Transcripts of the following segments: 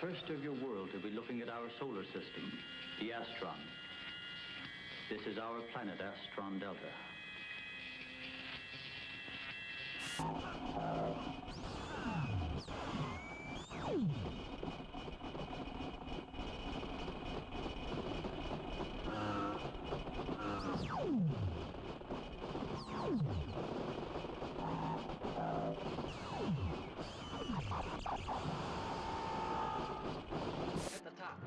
first of your world to be looking at our solar system, the Astron. This is our planet, Astron Delta. At the top.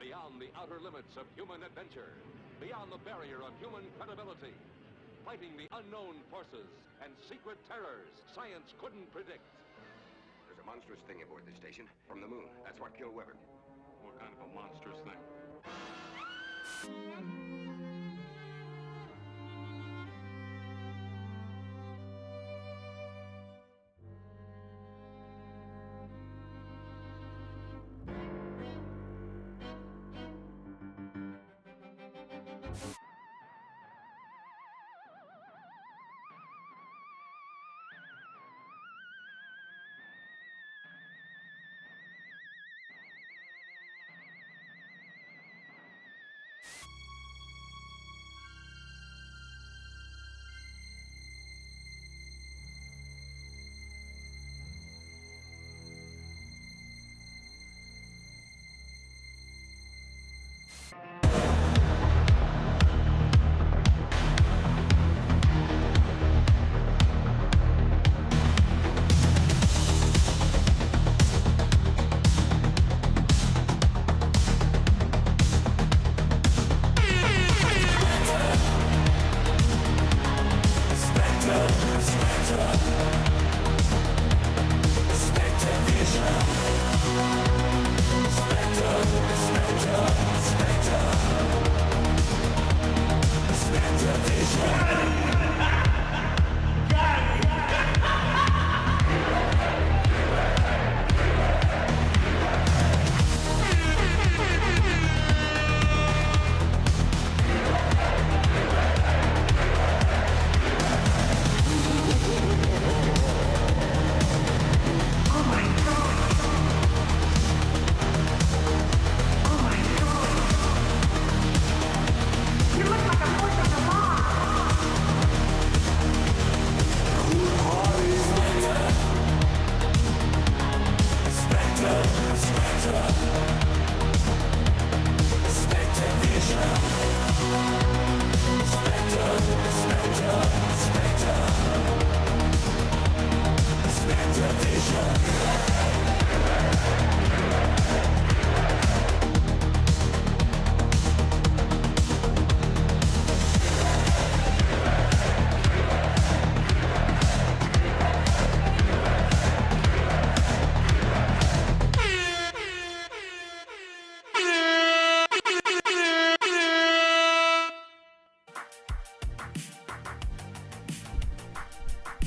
Beyond the outer limits of human adventure, beyond the barrier of human credibility, fighting the unknown forces and secret terrors science couldn't predict. There's a monstrous thing aboard this station from the moon. That's what killed Weber. What kind of a monstrous thing?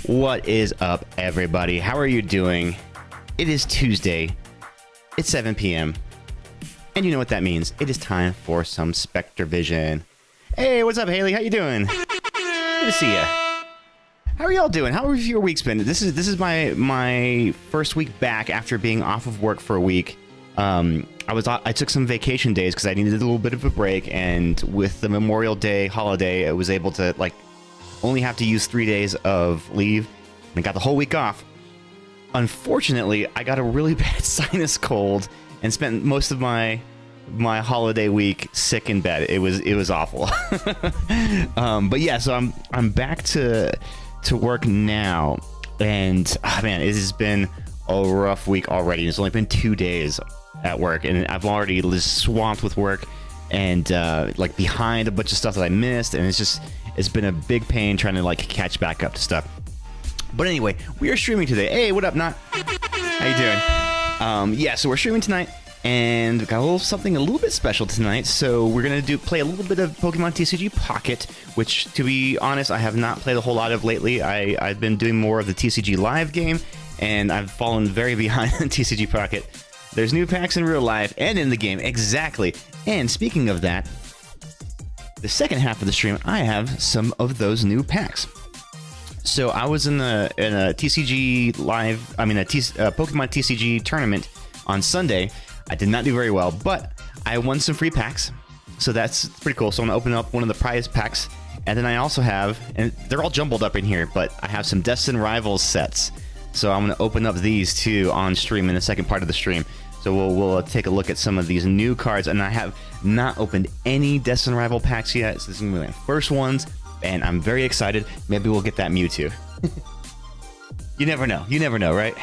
What is up, everybody? How are you doing? It is Tuesday. It's 7 p.m. And you know what that means. It is time for some Spectre Vision. Hey, what's up, Haley? How you doing? Good to see ya. How are y'all doing? How have your weeks been? This is my first week back after being off of work for a week. I took some vacation days because I needed a little bit of a break, and with the Memorial Day holiday, I was able to only have to use 3 days of leave, and I got the whole week off. Unfortunately, I got a really bad sinus cold and spent most of my holiday week sick in bed. It was awful. But yeah, so I'm back to work now, and man, it has been a rough week already. It's only been 2 days at work, and I've already just swamped with work and behind a bunch of stuff that I missed, and it's been a big pain trying to catch back up to stuff. But anyway, we are streaming today. Hey, what up, Not? How you doing? Yeah, so we're streaming tonight. and we got a little something a little bit special tonight. So we're gonna play a little bit of Pokemon TCG Pocket, which, to be honest, I have not played a whole lot of lately. I've been doing more of the TCG Live game, and I've fallen very behind on TCG Pocket. There's new packs in real life and in the game, exactly. And speaking of that, the second half of the stream, I have some of those new packs. So I was in a TCG Live, a Pokemon TCG tournament on Sunday. I did not do very well, but I won some free packs, so that's pretty cool. So I'm gonna open up one of the prize packs, and then I also have, and they're all jumbled up in here, but I have some Destined Rivals sets. So I'm gonna open up these too on stream in the second part of the stream. So we'll take a look at some of these new cards, and I have not opened any Destined Rival packs yet. So this is gonna be my first ones, and I'm very excited. Maybe we'll get that Mewtwo. You never know, right?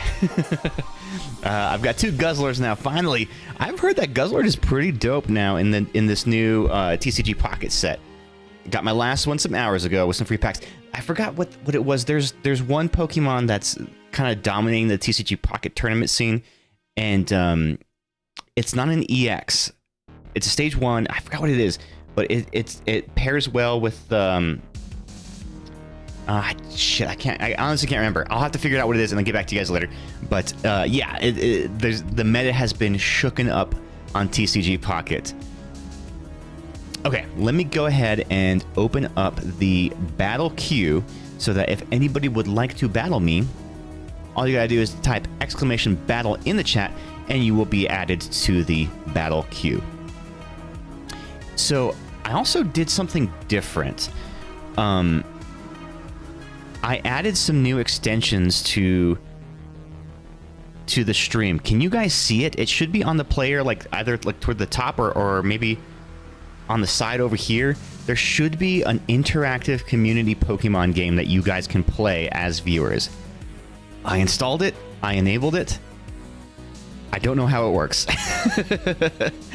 I've got 2 Guzzlers now. Finally, I've heard that Guzzler is pretty dope now in this new TCG Pocket set. Got my last one some hours ago with some free packs. I forgot what it was. There's one Pokemon that's kind of dominating the TCG Pocket tournament scene, and it's not an EX. It's a stage 1. I forgot what it is, but it pairs well with shit. I honestly can't remember. I'll have to figure out what it is and then get back to you guys later. But yeah, the meta has been shooken up on TCG Pocket. Okay, let me go ahead and open up the battle queue so that if anybody would like to battle me, all you gotta do is type !battle in the chat and you will be added to the battle queue. So I also did something different. I added some new extensions to the stream. Can you guys see it? It should be on the player, either toward the top or maybe on the side over here. There should be an interactive community Pokemon game that you guys can play as viewers. I installed it. I enabled it. I don't know how it works.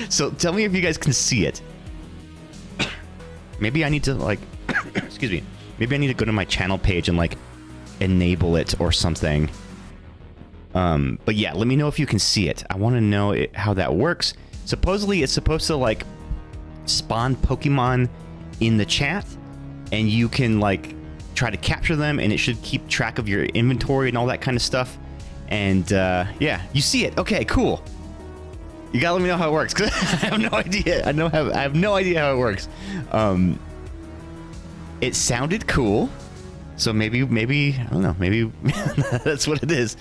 So tell me if you guys can see it. Maybe I need to excuse me. Maybe I need to go to my channel page and enable it or something. But yeah, let me know if you can see it. I want to know how that works. Supposedly, it's supposed to spawn Pokemon in the chat, and you can try to capture them, and it should keep track of your inventory and all that kind of stuff. And yeah, you see it. Okay, cool. You gotta let me know how it works, because I have no idea. I have no idea how it works. It sounded cool, so maybe I don't know. Maybe that's what it is.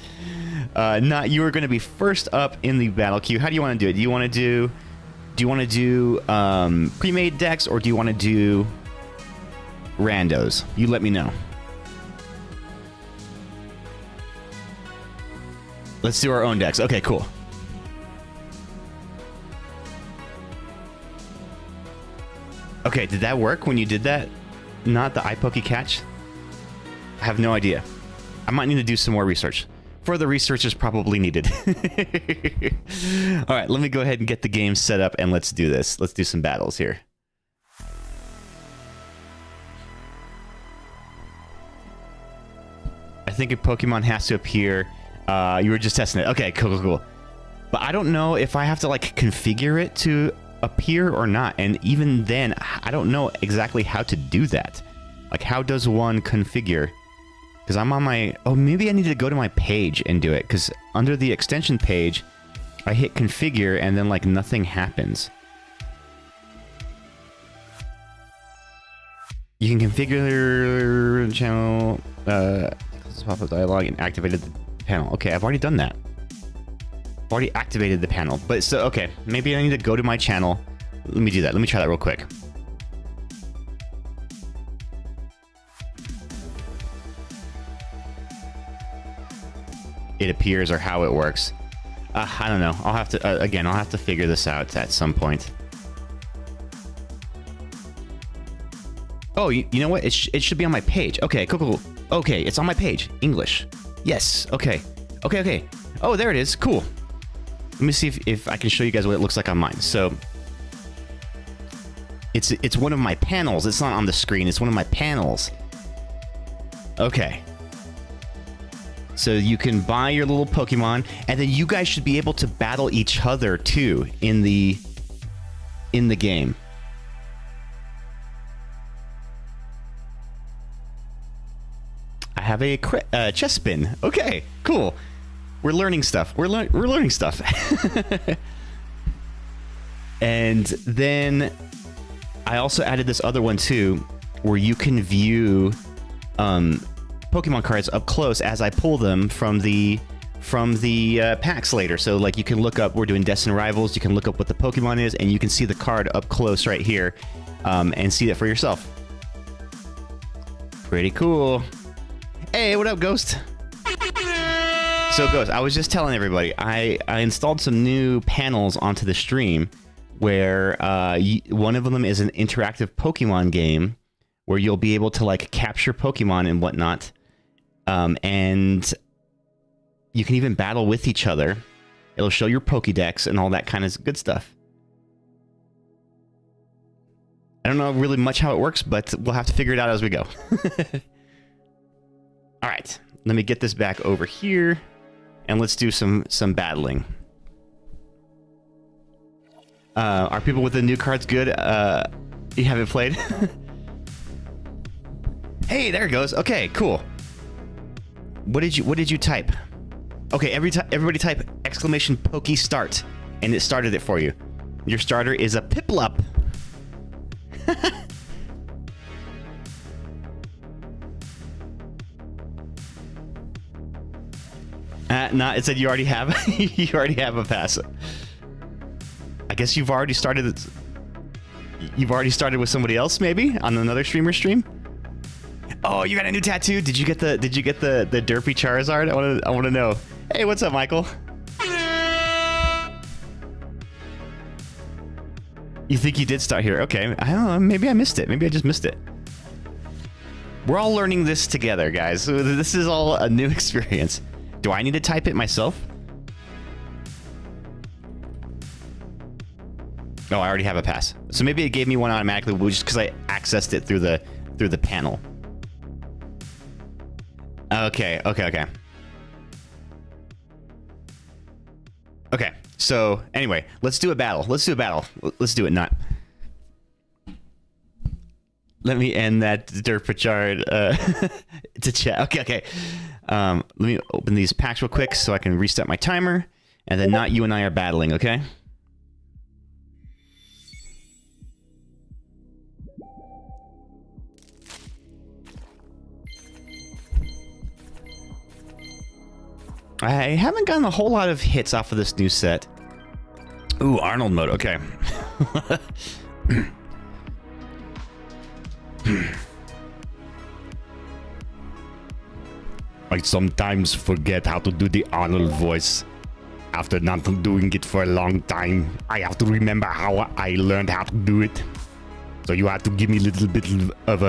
You are going to be first up in the battle queue. How do you want to do it? Do you want to do pre-made decks, or do you want to do randos? You let me know. Let's do our own decks. Okay, cool. Okay, did that work when you did that? Not the iPoke catch? I have no idea. I might need to do some more research. Further research is probably needed. All right, let me go ahead and get the game set up, and let's do this. Let's do some battles here. I think a Pokemon has to appear. You were just testing it. Okay, cool. But I don't know if I have to configure it to appear or not, and even then I don't know exactly how to do that. How does one configure? Because I'm on my... Oh, maybe I need to go to my page and do it, because under the extension page I hit configure and then nothing happens. You can configure the channel, pop-up dialog, and activated the panel. Okay, I've already done that. Already activated the panel, but so okay, maybe I need to go to my channel. Let me do that. Let me try that real quick. It appears, or how it works. I don't know. I'll have to again. I'll have to figure this out at some point. Oh, you know what? It should be on my page. Okay, cool. Okay, it's on my page. English. Yes. Okay. Oh, there it is. Cool. Let me see if I can show you guys what it looks like on mine. So it's one of my panels. It's not on the screen. It's one of my panels. Okay. So you can buy your little Pokemon, and then you guys should be able to battle each other too in the game. I have a chest spin. Okay, cool. We're learning stuff. We're learning stuff. And then I also added this other one too, where you can view Pokemon cards up close as I pull them from the packs later. So like you can look up, we're doing Destined Rivals, you can look up what the Pokemon is, and you can see the card up close right here, and see that for yourself. Pretty cool. Hey, what up, Ghost? So Ghost, I was just telling everybody, I installed some new panels onto the stream where one of them is an interactive Pokemon game where you'll be able to like capture Pokemon and whatnot. And you can even battle with each other. It'll show your Pokédex and all that kind of good stuff. I don't know really much how it works, but we'll have to figure it out as we go. All right, let me get this back over here, and let's do some battling. Are people with the new cards good? You haven't played? Hey, there it goes. Okay, cool. What did you type? Okay, everybody type exclamation Poke Start, and it started it for you. Your starter is a Piplup. No, it said you already have you already have a pass. I guess you've already started. You've already started with somebody else, maybe on another streamer stream. Oh, you got a new tattoo? Did you get the derpy Charizard? I want to know. Hey, what's up, Michael? You think you did start here? Okay, I don't know. Maybe I missed it. Maybe I just missed it. We're all learning this together, guys. So this is all a new experience. Do I need to type it myself? Oh, I already have a pass. So maybe it gave me one automatically just because I accessed it through the panel. Okay. Okay, so anyway, let's do a battle. Let's do it, not. Let me end that Derpachard to chat. Okay. Let me open these packs real quick so I can reset my timer, and then not you and I are battling, okay? I haven't gotten a whole lot of hits off of this new set. Ooh, Arnold mode, okay. I sometimes forget how to do the Arnold voice. After not doing it for a long time, I have to remember how I learned how to do it. So you have to give me a little bit of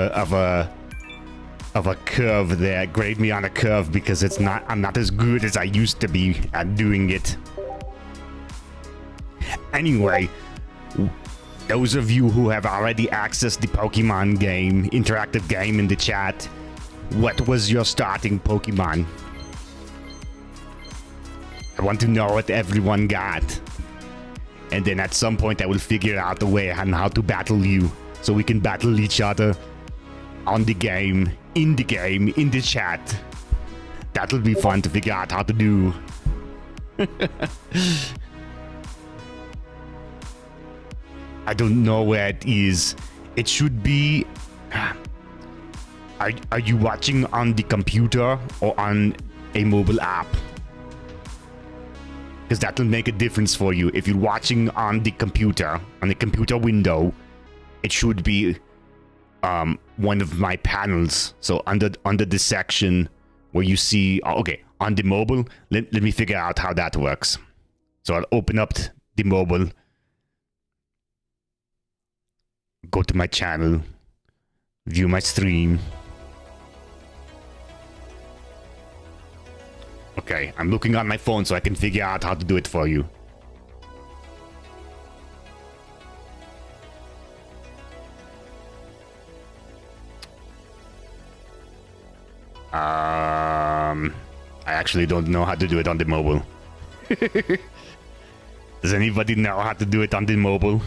a curve there. Grade me on a curve because I'm not as good as I used to be at doing it. Anyway, those of you who have already accessed the Pokemon game, interactive game in the chat, what was your starting Pokemon? I want to know what everyone got. And then at some point I will figure out a way on how to battle you, so we can battle each other on the game, in the chat. That'll be fun to figure out how to do. I don't know where it is. It should be... Are you watching on the computer or on a mobile app? Because that will make a difference for you. If you're watching on the computer window, it should be one of my panels. So under the section where you see... Okay, on the mobile, let me figure out how that works. So I'll open up the mobile. Go to my channel. View my stream. Okay, I'm looking on my phone so I can figure out how to do it for you. I actually don't know how to do it on the mobile. Does anybody know how to do it on the mobile?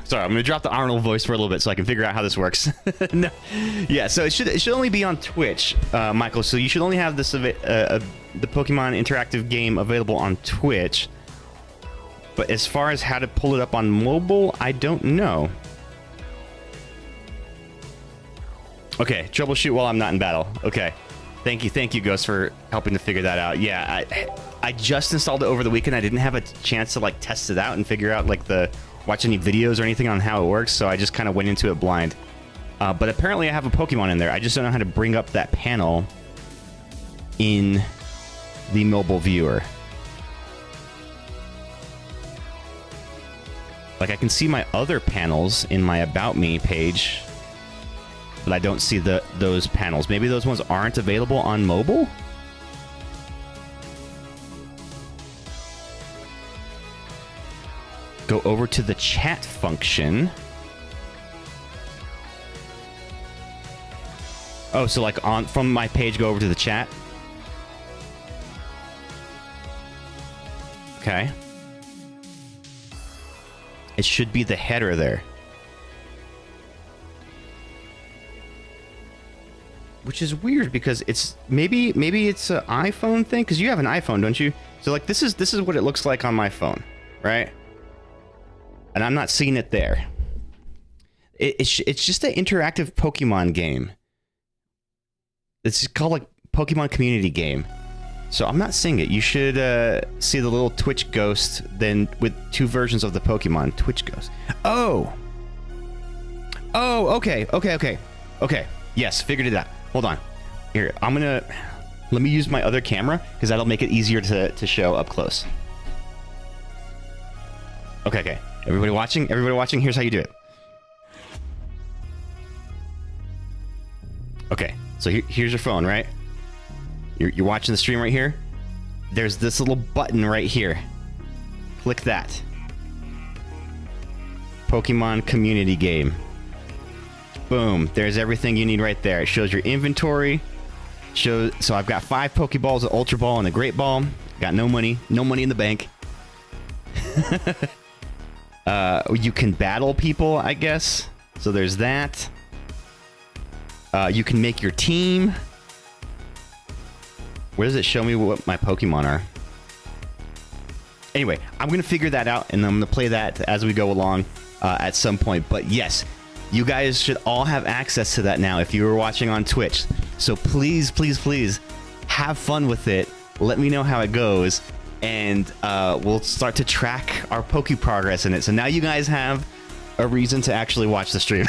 Sorry, I'm gonna drop the Arnold voice for a little bit so I can figure out how this works. No. Yeah, so it should only be on Twitch, Michael. So you should only have this the Pokemon interactive game available on Twitch. But as far as how to pull it up on mobile, I don't know. Okay, troubleshoot while I'm not in battle. Okay, thank you, Ghost, for helping to figure that out. Yeah, I just installed it over the weekend. I didn't have a chance to like test it out and figure out like watch any videos or anything on how it works, so I just kind of went into it blind. But apparently I have a Pokemon in there. I just don't know how to bring up that panel in the mobile viewer. Like, I can see my other panels in my About Me page, but I don't see those panels. Maybe those ones aren't available on mobile? Go over to the chat function. Oh, so like from my page, go over to the chat. Okay. It should be the header there. Which is weird because it's maybe it's an iPhone thing, because you have an iPhone, don't you? So like this is what it looks like on my phone, right? And I'm not seeing it there. It's just an interactive Pokemon game. It's called like Pokemon Community Game. So I'm not seeing it. You should see the little Twitch Ghost then with two versions of the Pokemon. Twitch Ghost. Oh, okay. Yes, figured it out. Hold on. Here, let me use my other camera because that'll make it easier to show up close. Okay. Everybody watching, here's how you do it. Okay, so here's your phone, right? You're watching the stream right here. There's this little button right here. Click that. Pokemon Community Game. Boom, there's everything you need right there. It shows your inventory. So I've got 5 Pokeballs, an Ultra Ball, and a Great Ball. Got no money in the bank. You can battle people, I guess. So there's that. You can make your team. Where does it show me what my Pokemon are? Anyway, I'm going to figure that out, and I'm going to play that as we go along at some point. But yes, you guys should all have access to that now if you were watching on Twitch. So please, please, please have fun with it. Let me know how it goes. And we'll start to track our Poke progress in it. So now you guys have a reason to actually watch the stream.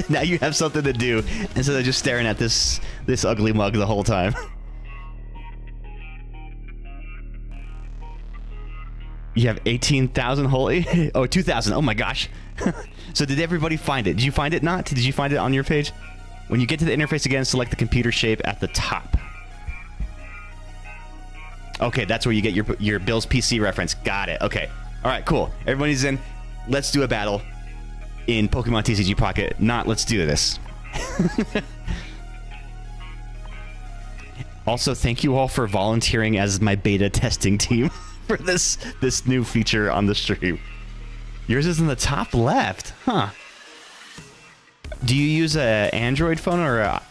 Now you have something to do instead of just staring at this ugly mug the whole time. You have 18,000 holy? Oh, 2,000. Oh my gosh. So did everybody find it? Did you find it not? Did you find it on your page? When you get to the interface again, select the computer shape at the top. Okay, that's where you get your Bill's PC reference. Got it. Okay. All right, cool. Everybody's in. Let's do a battle in Pokemon TCG Pocket. Not let's do this. Also, thank you all for volunteering as my beta testing team for this new feature on the stream. Yours is in the top left, huh? Do you use a Android phone or a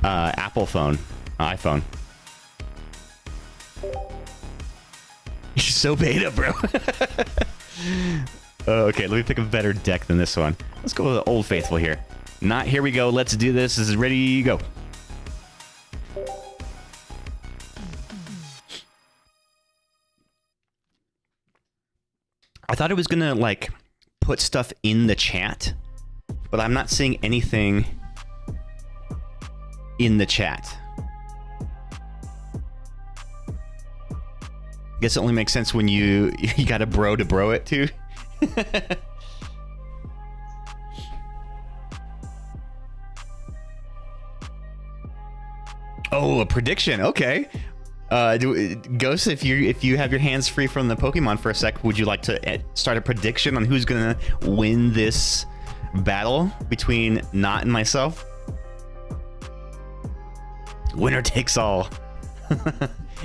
Apple phone, iPhone? You're so beta, bro. Okay, let me pick a better deck than this one. Let's go with the Old Faithful here. Not here we go. Let's do this. This is ready, go. I thought it was gonna like put stuff in the chat, but I'm not seeing anything in the chat. Guess it only makes sense when you got a bro to bro it to. Oh, a prediction. Okay. Ghost, if you have your hands free from the Pokemon for a sec, would you like to start a prediction on who's gonna win this battle between Not and myself? Winner takes all.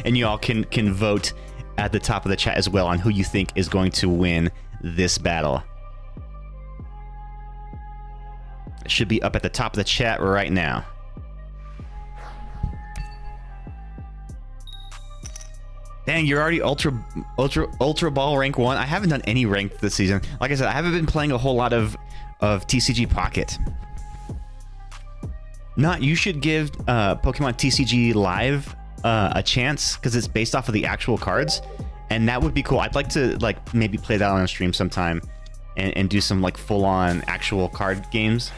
And you all can vote at the top of the chat as well on who you think is going to win this battle. It should be up at the top of the chat right now. Dang, you're already ultra ball rank 1. I haven't done any rank this season. Like I said, I haven't been playing a whole lot of TCG Pocket. Not, you should give Pokemon TCG Live a chance because it's based off of the actual cards, and that would be cool. I'd like to like maybe play that on a stream sometime and do some like full-on actual card games.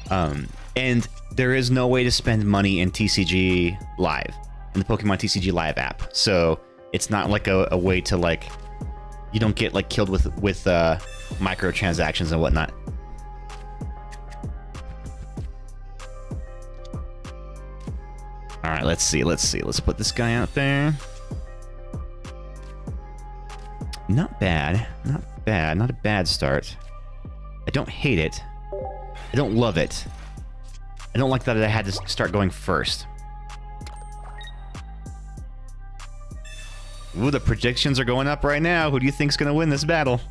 And there is no way to spend money in TCG Live, in the Pokemon TCG Live app. So it's not like a way to like, you don't get like killed with microtransactions and whatnot. All right, let's see. Let's put this guy out there. Not bad. Not a bad start. I don't hate it. I don't love it. I don't like that I had to start going first. Ooh, the predictions are going up right now. Who do you think's gonna win this battle?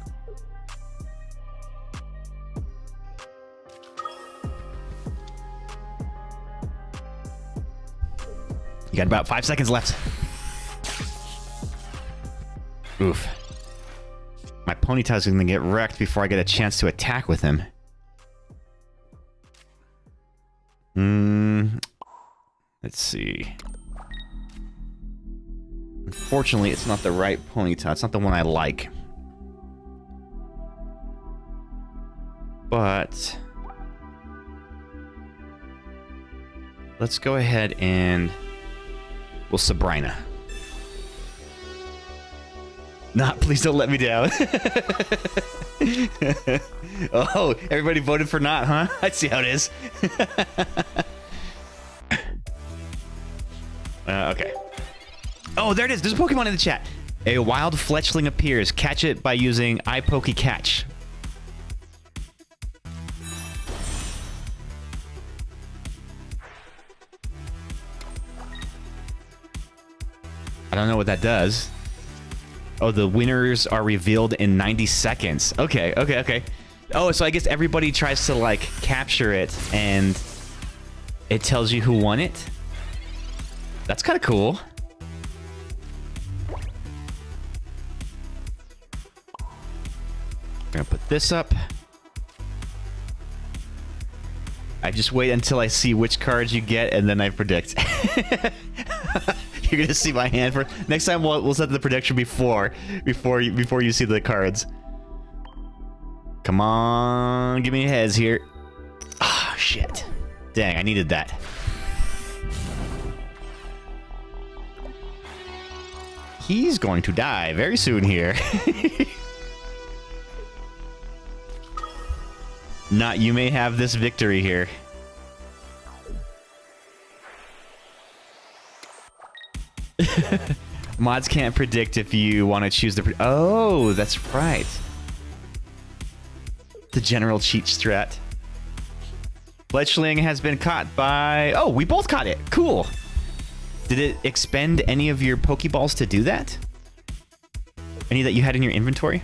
You got about 5 seconds left. Oof. My Ponyta's gonna get wrecked before I get a chance to attack with him. Let's see. Unfortunately, it's not the right Ponyta. It's not the one I like. But let's go ahead and we'll Sabrina. Not, please don't let me down. Oh, everybody voted for Not, huh? I see how it is. Okay. Oh, there it is. There's a Pokemon in the chat. A wild fletchling appears. Catch it by using iPoke Catch. I don't know what that does. Oh, the winners are revealed in 90 seconds. Okay. Oh, so I guess everybody tries to, like, capture it, and it tells you who won it? That's kind of cool. I'm gonna put this up. I just wait until I see which cards you get, and then I predict. You're gonna see my hand for next time. We'll set the prediction before you see the cards. Come on, give me heads here. Ah, shit. Dang, I needed that. He's going to die very soon here. Not, you may have this victory here. Mods can't predict if you want to choose the... Oh, that's right. The general cheat strat. Fletchling has been caught by... Oh, we both caught it. Cool. Did it expend any of your Pokeballs to do that? Any that you had in your inventory?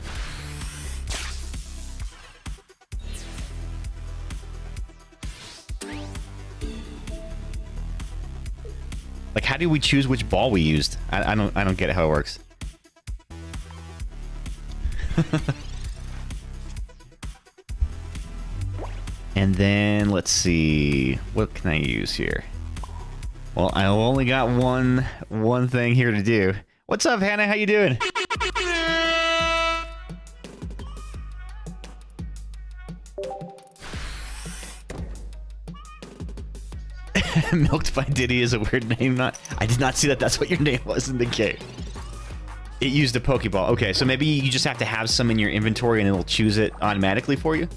Like, how do we choose which ball we used? I don't get how it works. And then let's see, what can I use here? Well, I only got one thing here to do. What's up, Hannah? How you doing? Milked by Diddy is a weird name. I did not see that that's what your name was in the game. It used a Pokeball. Okay, so maybe you just have to have some in your inventory and it'll choose it automatically for you?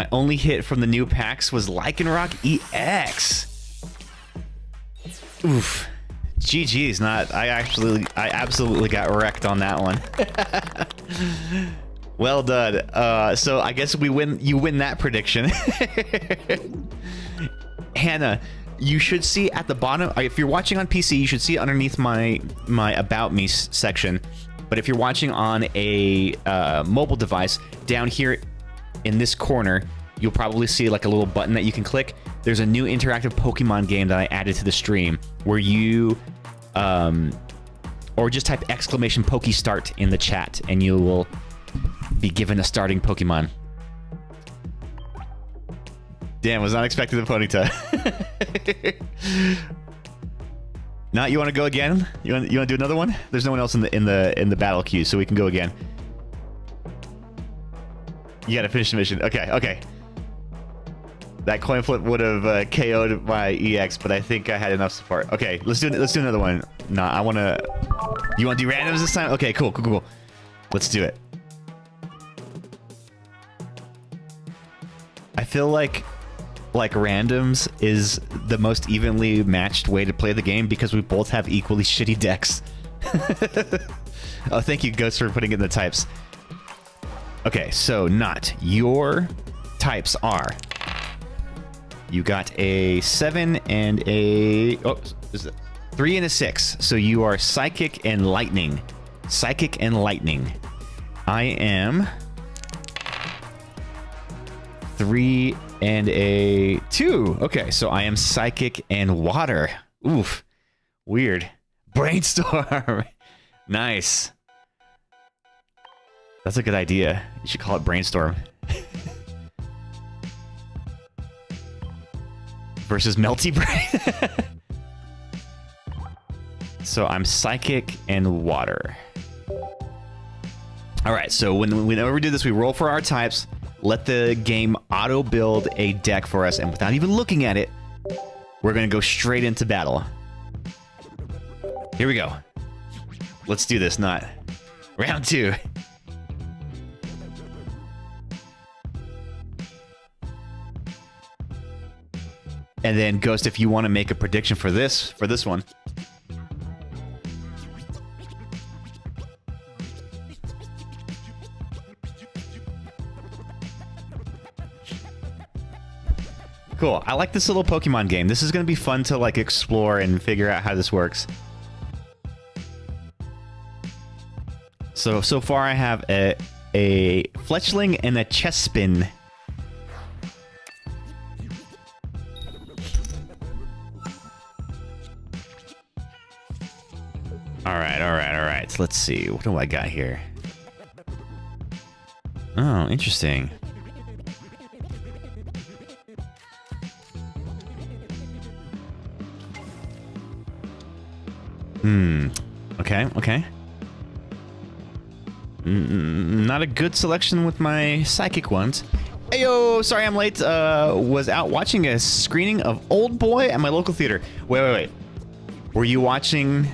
My only hit from the new packs was Lycanroc EX. Oof. GG's, not. I absolutely got wrecked on that one. Well done. So I guess we win. You win that prediction. Hannah, you should see at the bottom. If you're watching on PC, you should see underneath my About Me section. But if you're watching on a mobile device, down here in this corner, you'll probably see like a little button that you can click. There's a new interactive Pokemon game that I added to the stream where you, or just type exclamation Pokestart in the chat and you will be given a starting Pokemon. Damn, was not expecting the Ponyta. Now, you want to go again? You want to do another one? There's no one else in the battle queue, so we can go again. You got to finish the mission. Okay. That coin flip would have KO'd my EX, but I think I had enough support. Okay, let's do another one. Nah, I want to... You want to do randoms this time? Okay, cool. Let's do it. I feel like randoms is the most evenly matched way to play the game because we both have equally shitty decks. Oh, thank you, Ghost, for putting in the types. Okay, so not your types are... You got a 7 and a... Oh, is it 3 and a 6. So you are Psychic and Lightning. Psychic and Lightning. I am 3 and a 2. Okay, so I am Psychic and Water. Oof. Weird. Brainstorm. Nice. That's a good idea. You should call it Brainstorm. Versus Melty Brain. So I'm Psychic and Water. All right, so whenever we do this, we roll for our types, let the game auto-build a deck for us, and without even looking at it, we're going to go straight into battle. Here we go. Let's do this, not round 2. And then, Ghost, if you want to make a prediction for this one. Cool. I like this little Pokemon game. This is going to be fun to like explore and figure out how this works. So far I have a Fletchling and a Chespin. All right. Let's see. What do I got here? Oh, interesting. Okay. Not a good selection with my Psychic ones. Heyo, sorry I'm late. Was out watching a screening of Old Boy at my local theater. Wait. Were you watching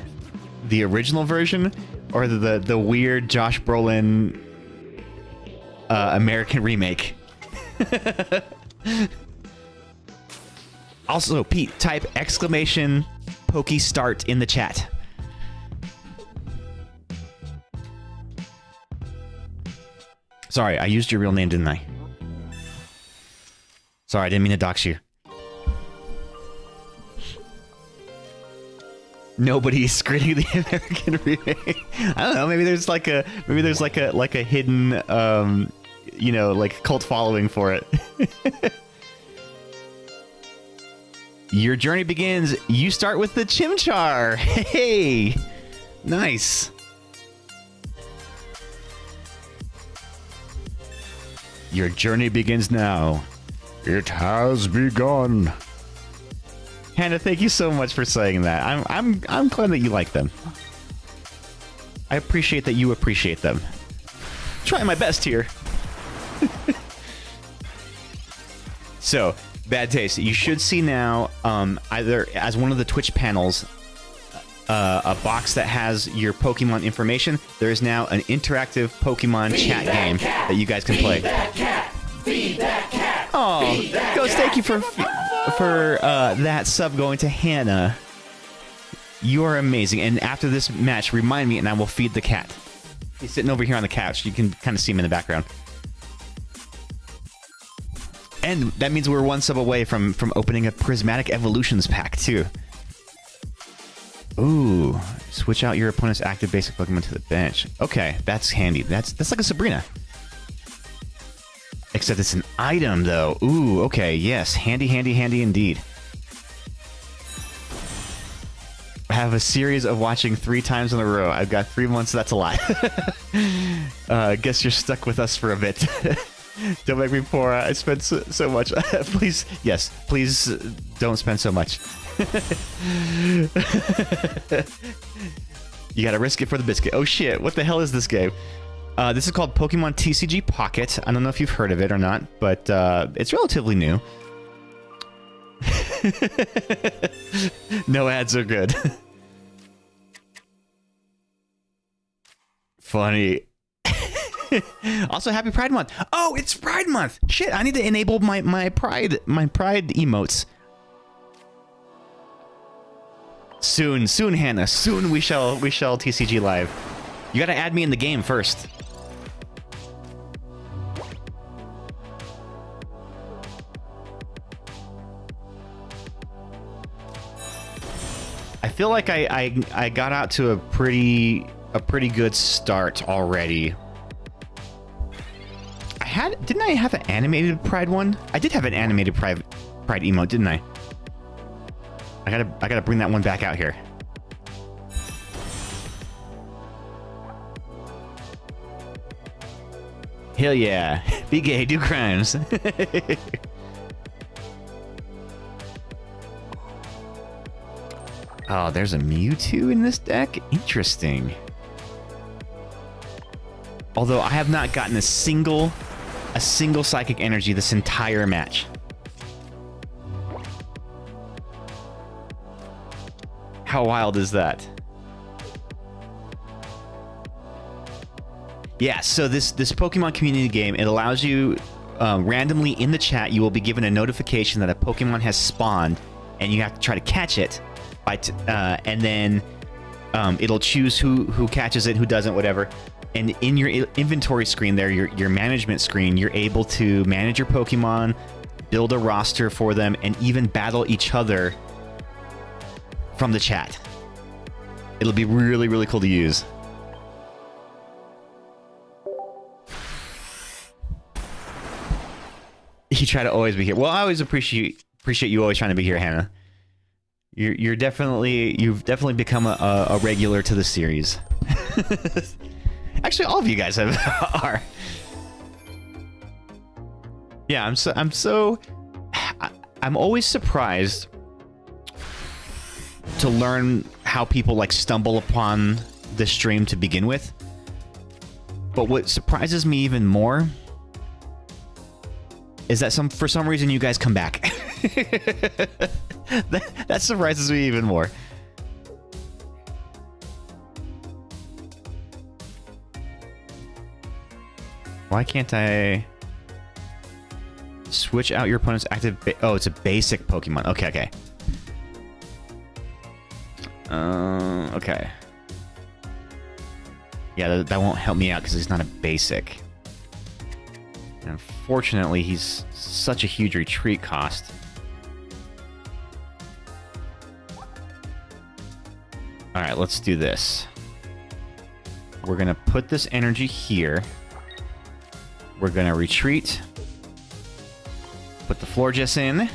the original version or the weird Josh Brolin American remake? Also, Pete, type exclamation Pokestart in the chat. Sorry, I used your real name, didn't I? Sorry, I didn't mean to dox you. Nobody's screening the American remake. I don't know. Maybe there's like a hidden like cult following for it. Your journey begins. You start with the Chimchar. Hey, nice. Your journey begins now. It has begun. Hannah, thank you so much for saying that. I'm glad that you like them. I appreciate that you appreciate them. Trying my best here. So, Bad Taste. You should see now, either as one of the Twitch panels, a box that has your Pokemon information. There is now an interactive Pokemon chat game that you guys can play. Feed that cat! Feed that cat! Oh, Ghost, thank you for that sub going to Hannah. You are amazing. And after this match, remind me and I will feed the cat. He's sitting over here on the couch. You can kind of see him in the background. And that means we're one sub away from opening a Prismatic Evolutions pack, too. Ooh. Switch out your opponent's active basic Pokemon to the bench. Okay, that's handy. That's like a Sabrina. Except it's an item, though. Ooh, okay, yes. Handy, handy, handy indeed. I have a series of watching 3 times in a row. I've got 3 months, so that's a lot. Guess you're stuck with us for a bit. Don't make me poor. I spent so much. Please, yes, please don't spend so much. You gotta risk it for the biscuit. Oh shit, what the hell is this game? This is called Pokemon TCG Pocket. I don't know if you've heard of it or not, but it's relatively new. No ads are good. Funny. Also, happy Pride Month. Oh, it's Pride Month. Shit, I need to enable my pride emotes. Soon, Hannah. Soon we shall TCG live. You gotta add me in the game first. I feel like I got out to a pretty good start already. Didn't I have an animated Pride one? I did have an animated Pride emote, didn't I? I gotta bring that one back out here. Hell yeah. Be gay, do crimes. Oh, there's a Mewtwo in this deck? Interesting. Although I have not gotten a single psychic energy this entire match. How wild is that? Yeah, so this Pokemon community game, it allows you randomly in the chat, you will be given a notification that a Pokemon has spawned, and you have to try to catch it. And then it'll choose who catches it, who doesn't, whatever. And in your inventory screen there, your management screen, you're able to manage your Pokemon, build a roster for them, and even battle each other from the chat. It'll be really, really cool to use. You try to always be here. Well, I always appreciate you always trying to be here, Hannah. You've definitely become a regular to the series. Actually, all of you guys are. Yeah, I'm always surprised to learn how people like stumble upon the stream to begin with. But what surprises me even more is that for some reason you guys come back. that surprises me even more. Why can't I switch out your opponent's active? Oh, it's a basic Pokemon. Okay. Okay. Yeah, that won't help me out because he's not a basic. And unfortunately, he's such a huge retreat cost. All right, let's do this. We're going to put this energy here. We're going to retreat. Put the Florges in.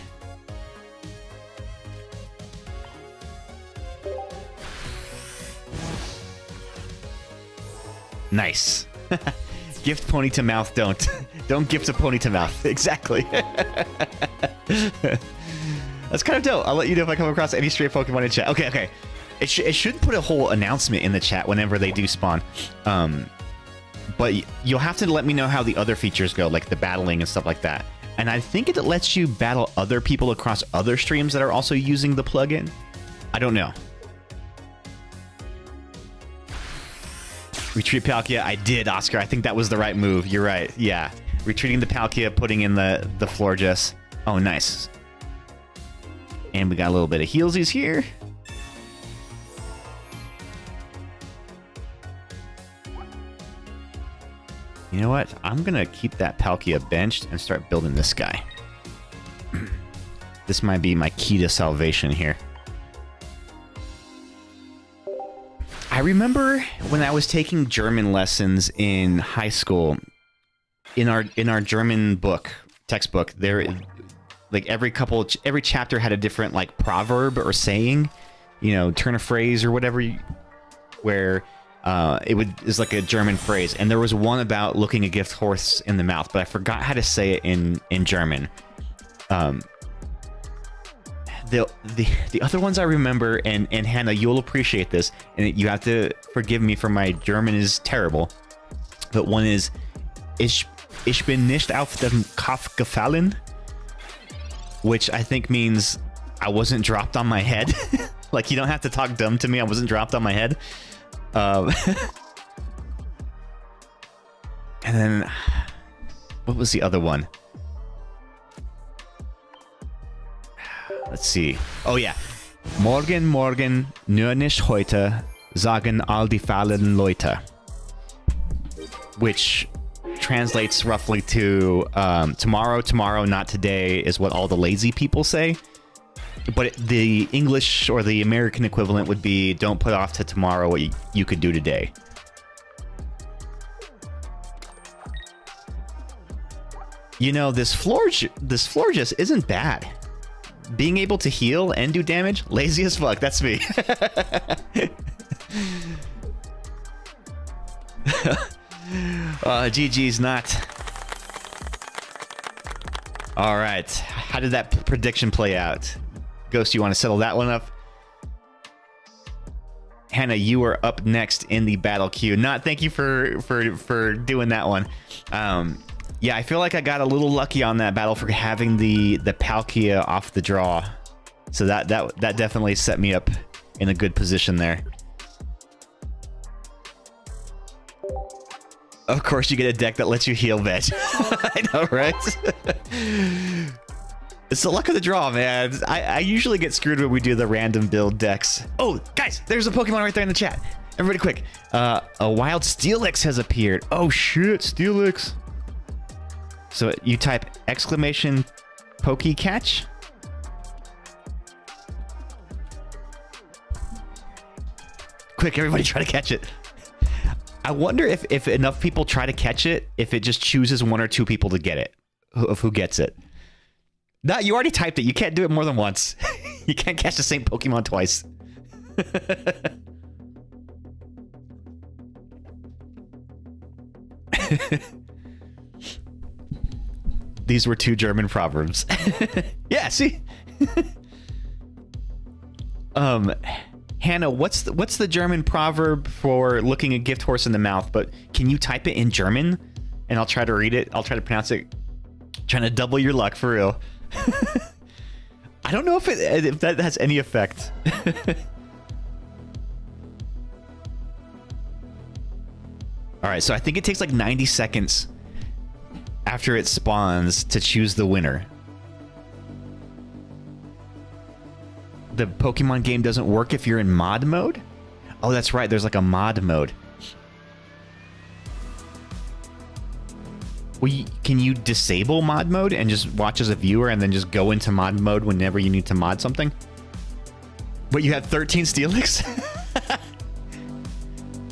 Nice. Gift pony to mouth, don't. Don't gift a pony to mouth. Exactly. That's kind of dope. I'll let you know if I come across any stray Pokemon in chat. Okay. It should put a whole announcement in the chat whenever they do spawn. But you'll have to let me know how the other features go, like the battling and stuff like that. And I think it lets you battle other people across other streams that are also using the plugin. I don't know. Retreat Palkia, I did, Oscar. I think that was the right move. You're right. Yeah. Retreating the Palkia, putting in the Florges. Oh, nice. And we got a little bit of healsies here. You know what? I'm going to keep that Palkia benched and start building this guy. This might be my key to salvation here. I remember when I was taking German lessons in high school, in our German textbook, there, like every chapter had a different like proverb or saying, you know, turn of phrase or whatever, where is like a German phrase, and there was one about looking a gift horse in the mouth, but I forgot how to say it in German. The other ones I remember, and Hannah, you'll appreciate this, and you have to forgive me for my German is terrible, but one is Ich bin nicht auf dem Kopf gefallen, which I think means I wasn't dropped on my head. Like, you don't have to talk dumb to me, I wasn't dropped on my head. And then, what was the other one? Let's see. Oh yeah. Morgen, morgen, nur nicht heute, sagen all die fallen Leute. Which translates roughly to tomorrow, tomorrow, not today, is what all the lazy people say. But the English or the American equivalent would be, don't put off to tomorrow what you could do today. You know, this Florges isn't bad. Being able to heal and do damage, lazy as fuck, that's me. GG's not. Alright, how did that prediction play out? Ghost, you want to settle that one up? Hannah, you are up next in the battle queue. Thank you for doing that one. Yeah, I feel like I got a little lucky on that battle for having the Palkia off the draw. So that definitely set me up in a good position there. Of course, you get a deck that lets you heal veg. I know, right? It's the luck of the draw, man. I usually get screwed when we do the random build decks. Oh, guys, there's a Pokemon right there in the chat. Everybody quick. A wild Steelix has appeared. Oh, shit, Steelix. So you type exclamation Pokecatch. Quick, everybody try to catch it. I wonder if enough people try to catch it, if it just chooses one or two people to get it, of who gets it. No, you already typed it. You can't do it more than once. You can't catch the same Pokemon twice. These were two German proverbs. Yeah, see? Hannah, what's the German proverb for looking a gift horse in the mouth? But can you type it in German? And I'll try to read it. I'll try to pronounce it. Trying to double your luck, for real. I don't know if that has any effect. Alright, so I think it takes like 90 seconds after it spawns to choose the winner. The Pokemon game doesn't work if you're in mod mode? Oh, that's right. There's like a mod mode. Well, can you disable mod mode and just watch as a viewer and then just go into mod mode whenever you need to mod something? But you have 13 Steelix?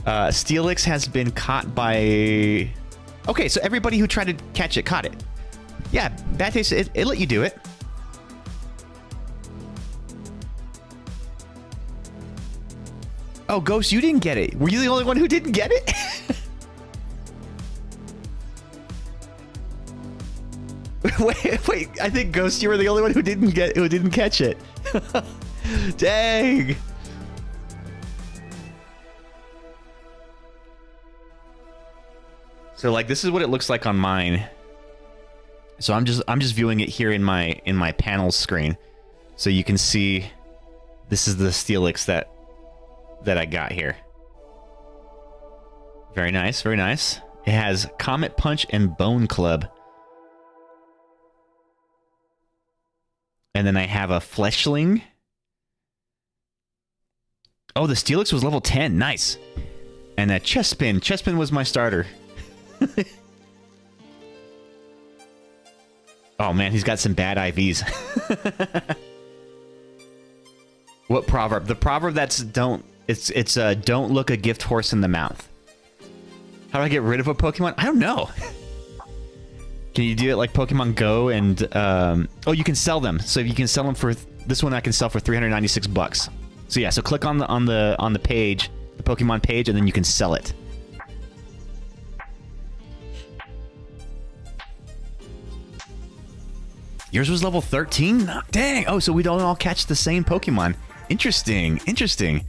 Steelix has been caught by... Okay, so everybody who tried to catch it caught it. Yeah, Bad Taste, it let you do it. Oh, Ghost, you didn't get it. Were you the only one who didn't get it? Wait, I think Ghost, you were the only one who didn't catch it. Dang. So like this is what it looks like on mine. So I'm just viewing it here in my panels screen. So you can see this is the Steelix that I got here. Very nice, very nice. It has Comet Punch and Bone Club. And then I have a Fleshling. Oh, the Steelix was level 10. Nice. And a Chespin. Chespin was my starter. Oh, man, he's got some bad IVs. What proverb? The proverb that's don't look a gift horse in the mouth. How do I get rid of a Pokemon? I don't know. Can you do it like Pokemon Go and oh, you can sell them. So you can sell them for this one I can sell for $396. So yeah, so click on the page, the Pokemon page, and then you can sell it. Yours was level 13? Dang. Oh, so we don't all catch the same Pokemon. Interesting. Interesting.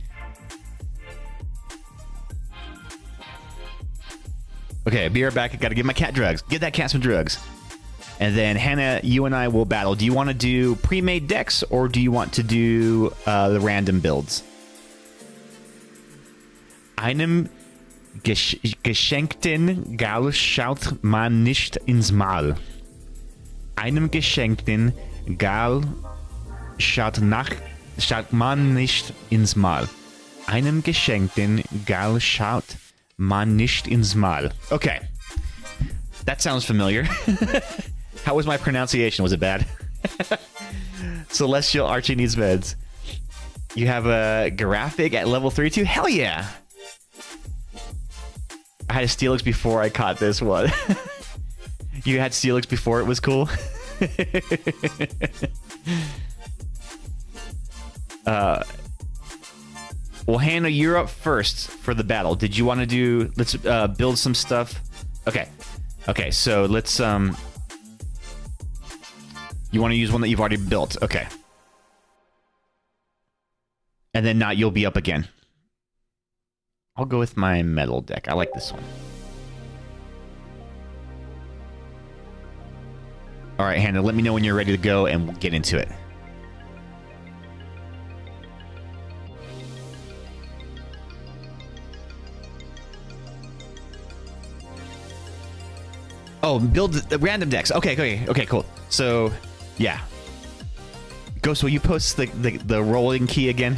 Okay, be right back. I gotta give my cat drugs. Give that cat some drugs. And then, Hannah, you and I will battle. Do you want to do pre-made decks, or do you want to do the random builds? Einem geschenkten Gal schaut man nicht ins Mal. Einem geschenkten Gal schaut man nicht ins Mal. Einem geschenkten Gal schaut man nicht ins Mal. Okay. That sounds familiar. How was my pronunciation? Was it bad? Celestial Archie needs meds. You have a Graphic at level 32? Hell yeah! I had a Steelix before I caught this one. You had Steelix before it was cool? Well, Hannah, you're up first for the battle. Did you want to do... Let's build some stuff. Okay. Okay, so let's... You want to use one that you've already built. Okay. And then not, you'll be up again. I'll go with my metal deck. I like this one. All right, Hannah, let me know when you're ready to go and we'll get into it. Oh, build the random decks. Okay, cool. So, yeah. Ghost, will you post the rolling key again?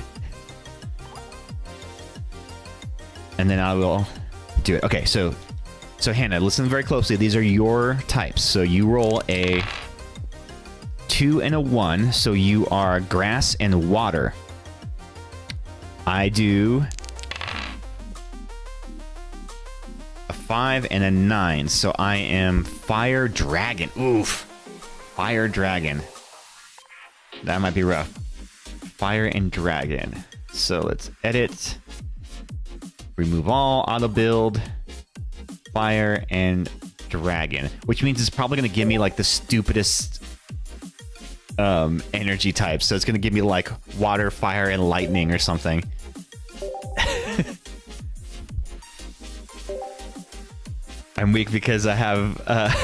And then I will do it. Okay, so Hannah, listen very closely. These are your types. So you roll a 2 and a 1. So you are grass and water. I do a 5 and a 9. So I am fire dragon. Oof. Fire dragon. That might be rough. Fire and dragon. So let's edit. Remove all. Auto build. Fire and dragon. Which means it's probably going to give me like the stupidest energy types. So it's going to give me like water, fire, and lightning or something. I'm weak because I have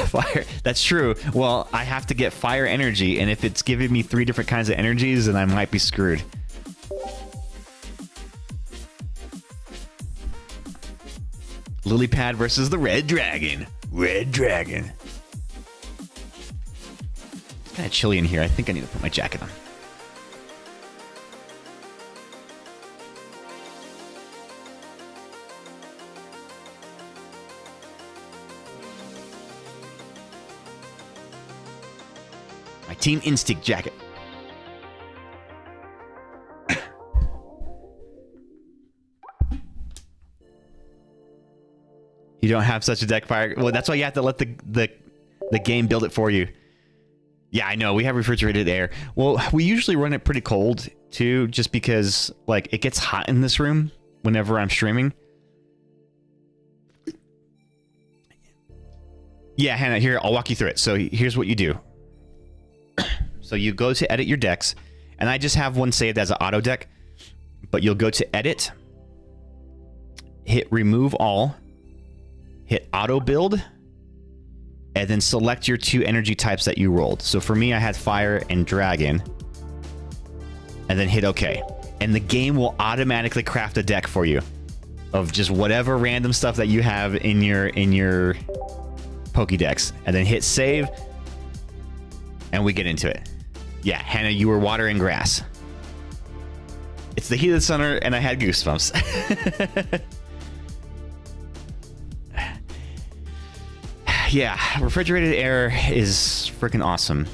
fire. That's true. Well, I have to get fire energy, and if it's giving me 3 different kinds of energies, then I might be screwed. Lily Pad versus the Red Dragon. Red Dragon. It's kind of chilly in here. I think I need to put my jacket on. My Team Instinct jacket. You don't have such a deck fire. Well, that's why you have to let the game build it for you. Yeah, I know. We have refrigerated air. Well, we usually run it pretty cold, too, just because, like, it gets hot in this room whenever I'm streaming. Yeah, Hannah, here, I'll walk you through it. So here's what you do. So you go to edit your decks, and I just have one saved as an auto deck, but you'll go to edit, hit remove all, hit auto build, and then select your 2 energy types that you rolled. So for me, I had fire and dragon, and then hit OK. And the game will automatically craft a deck for you of just whatever random stuff that you have in your Pokédex, and then hit save, and we get into it. Yeah, Hannah, you were watering grass. It's the heat of the summer, and I had goosebumps. Yeah, refrigerated air is freaking awesome.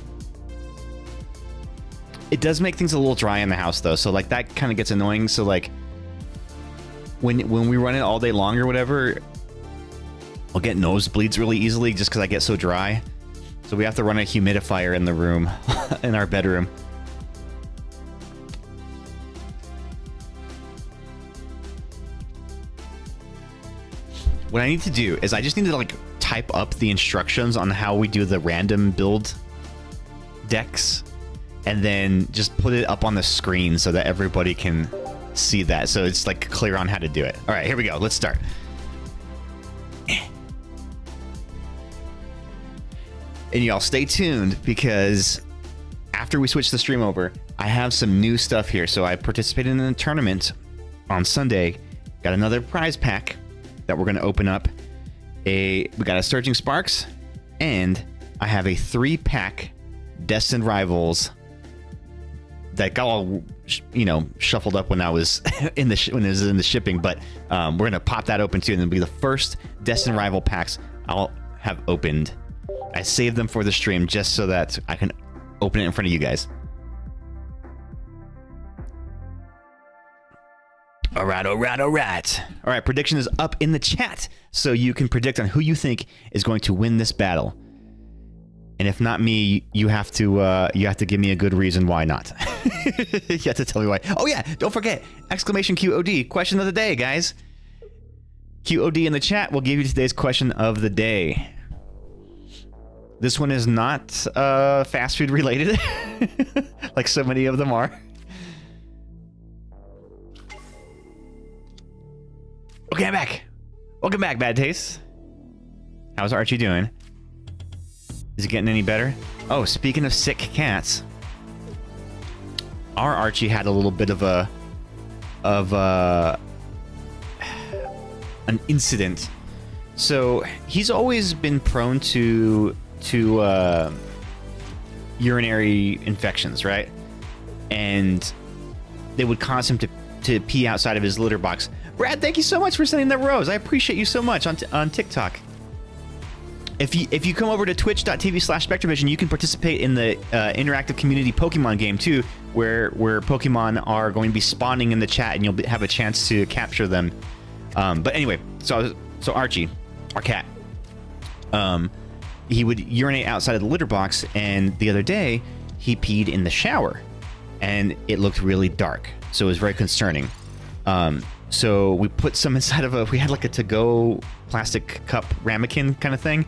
It does make things a little dry in the house, though, so like that kind of gets annoying. So like when we run it all day long or whatever, I'll get nosebleeds really easily just because I get so dry. So we have to run a humidifier in the room, in our bedroom. What I need to do is I just need to like type up the instructions on how we do the random build decks and then just put it up on the screen so that everybody can see that. So it's like clear on how to do it. All right, here we go. Let's start. And y'all stay tuned because after we switch the stream over, I have some new stuff here. So I participated in a tournament on Sunday, got another prize pack that we're going to open up. We got a Surging Sparks, and I have a 3-pack Destined Rivals that got all, you know, shuffled up when I was in the when it was in the shipping. But we're going to pop that open too, and it'll be the first Destined Rival packs I'll have opened. I saved them for the stream just so that I can open it in front of you guys. All right. All right, prediction is up in the chat, so you can predict on who you think is going to win this battle. And if not me, you have to give me a good reason why not. You have to tell me why. Oh yeah, don't forget, exclamation QOD, question of the day, guys. QOD in the chat will give you today's question of the day. This one is not fast food related, like so many of them are. Okay, I'm back. Welcome back, Bad Taste. How's Archie doing? Is it getting any better? Oh, speaking of sick cats, our Archie had a little bit of an incident. So he's always been prone to urinary infections, right? And they would cause him to pee outside of his litter box. Brad, thank you so much for sending that rose. I appreciate you so much on TikTok. If you come over to twitch.tv/SpectreVision, you can participate in the interactive community Pokemon game too, where Pokemon are going to be spawning in the chat, and you'll have a chance to capture them. But anyway, so Archie, our cat, he would urinate outside of the litter box, and the other day he peed in the shower, and it looked really dark, so it was very concerning. So we put some inside of we had like a to-go plastic cup ramekin kind of thing,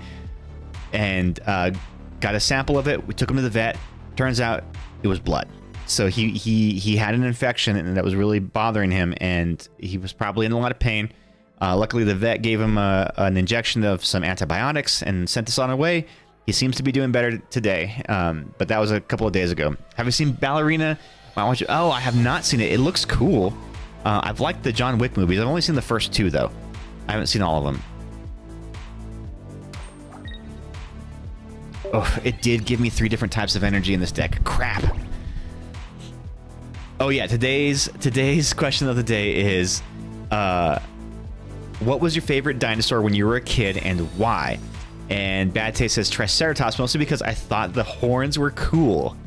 and got a sample of it. We took him to the vet. Turns out it was blood. So he had an infection, and that was really bothering him, and he was probably in a lot of pain. Luckily, the vet gave him an injection of some antibiotics and sent us on our way. He seems to be doing better today, but that was a couple of days ago. Have you seen Ballerina? Oh, I have not seen it. It looks cool. I've liked the John Wick movies. I've only seen the first 2, though. I haven't seen all of them. Oh, it did give me 3 different types of energy in this deck. Crap. Oh yeah, today's question of the day is, what was your favorite dinosaur when you were a kid and why? And Bad Taste says Triceratops, mostly because I thought the horns were cool.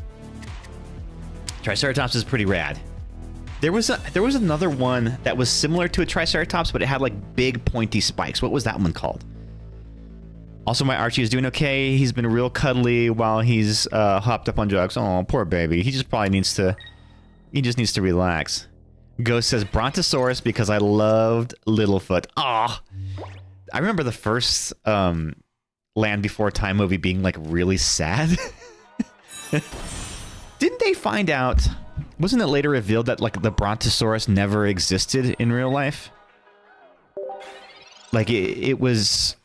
Triceratops is pretty rad. There was another one that was similar to a Triceratops, but it had like big pointy spikes. What was that one called? Also, my Archie is doing okay. He's been real cuddly while he's hopped up on drugs. Oh, poor baby. He just probably needs to relax. Ghost says Brontosaurus because I loved Littlefoot. Ah, I remember the first Land Before Time movie being like really sad. Didn't they find out? Wasn't it later revealed that like the Brontosaurus never existed in real life? Like it was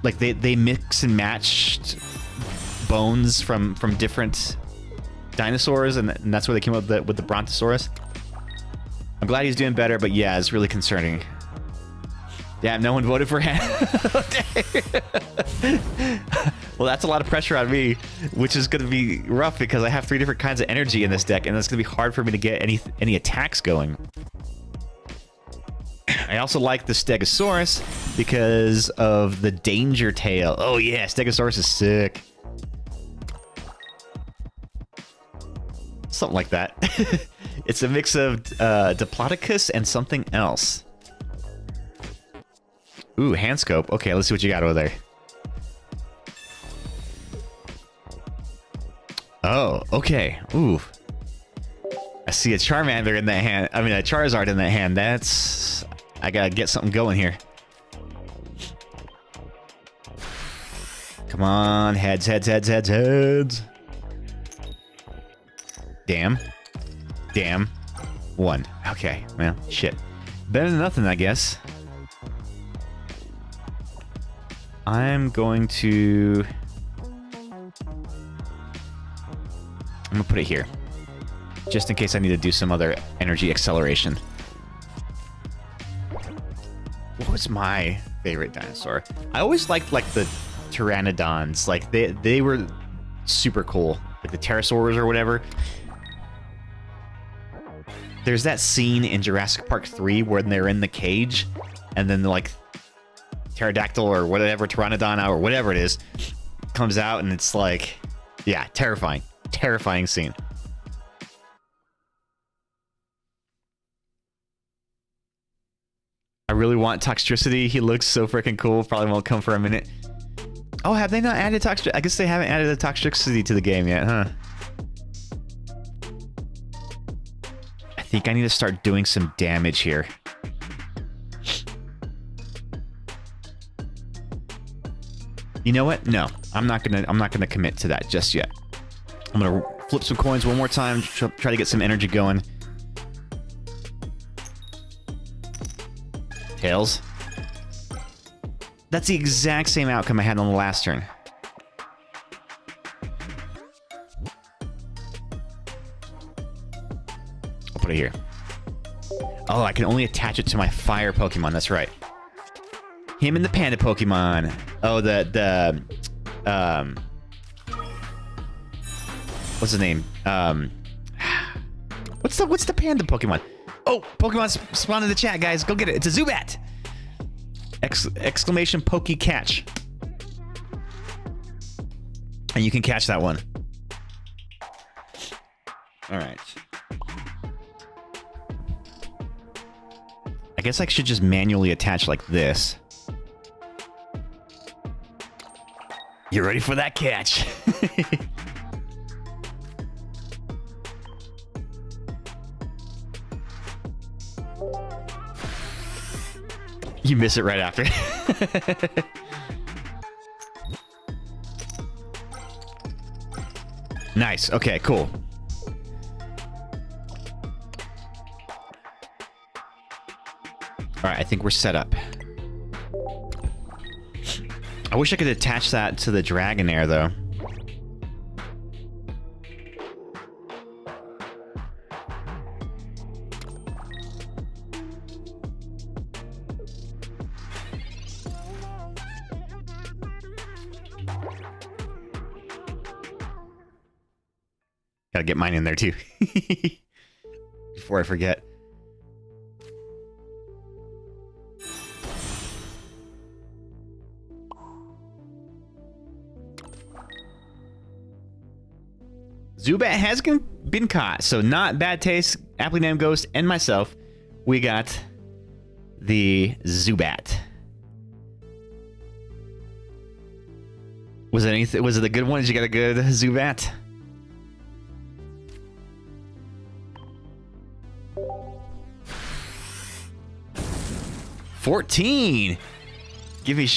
like they mix and matched bones from different dinosaurs, and that's where they came up with the Brontosaurus. I'm glad he's doing better, but yeah, it's really concerning. Damn, no one voted for him. Well, that's a lot of pressure on me, which is going to be rough because I have 3 different kinds of energy in this deck, and it's going to be hard for me to get any attacks going. I also like the Stegosaurus because of the danger tail. Oh yeah, Stegosaurus is sick. Something like that. It's a mix of Diplodocus and something else. Ooh, hand scope. Okay, let's see what you got over there. Oh, okay. Ooh. I see a Charmander in that hand. I mean, a Charizard in that hand. That's... I gotta get something going here. Come on. Heads, heads, heads, heads, heads. Damn. Damn. 1. Okay. Well, shit. Better than nothing, I guess. I'm going to... I'm gonna put it here. Just in case I need to do some other energy acceleration. What was my favorite dinosaur? I always liked, like, the Pteranodons. Like, they were super cool. Like the pterosaurs or whatever. There's that scene in Jurassic Park 3 where they're in the cage, and then, like, pterodactyl or whatever, Pteranodon or whatever it is, comes out, and it's like, yeah, terrifying. Terrifying scene. I really want Toxtricity. He looks so freaking cool. Probably won't come for a minute. Oh, have they not added Toxtricity? I guess they haven't added a Toxtricity to the game yet, huh? I think I need to start doing some damage here. You know what? No, I'm not gonna commit to that just yet. I'm gonna flip some coins one more time, try to get some energy going. Tails. That's the exact same outcome I had on the last turn. I'll put it here. Oh, I can only attach it to my fire Pokemon. That's right. Him and the panda Pokemon. Oh, what's his name? What's the panda Pokemon? Oh, Pokemon spawned in the chat, guys. Go get it. It's a Zubat. Exclamation Poke Catch. And you can catch that one. All right. I guess I should just manually attach like this. You ready for that catch? You miss it right after. Nice. Okay, cool. All right, I think we're set up. I wish I could attach that to the Dragonair, though. Gotta get mine in there, too. Before I forget. Zubat has been caught, so not Bad Taste, Aptly Named Ghost, and myself. We got the Zubat. Was it a good one? Did you get a good Zubat? $14. Give me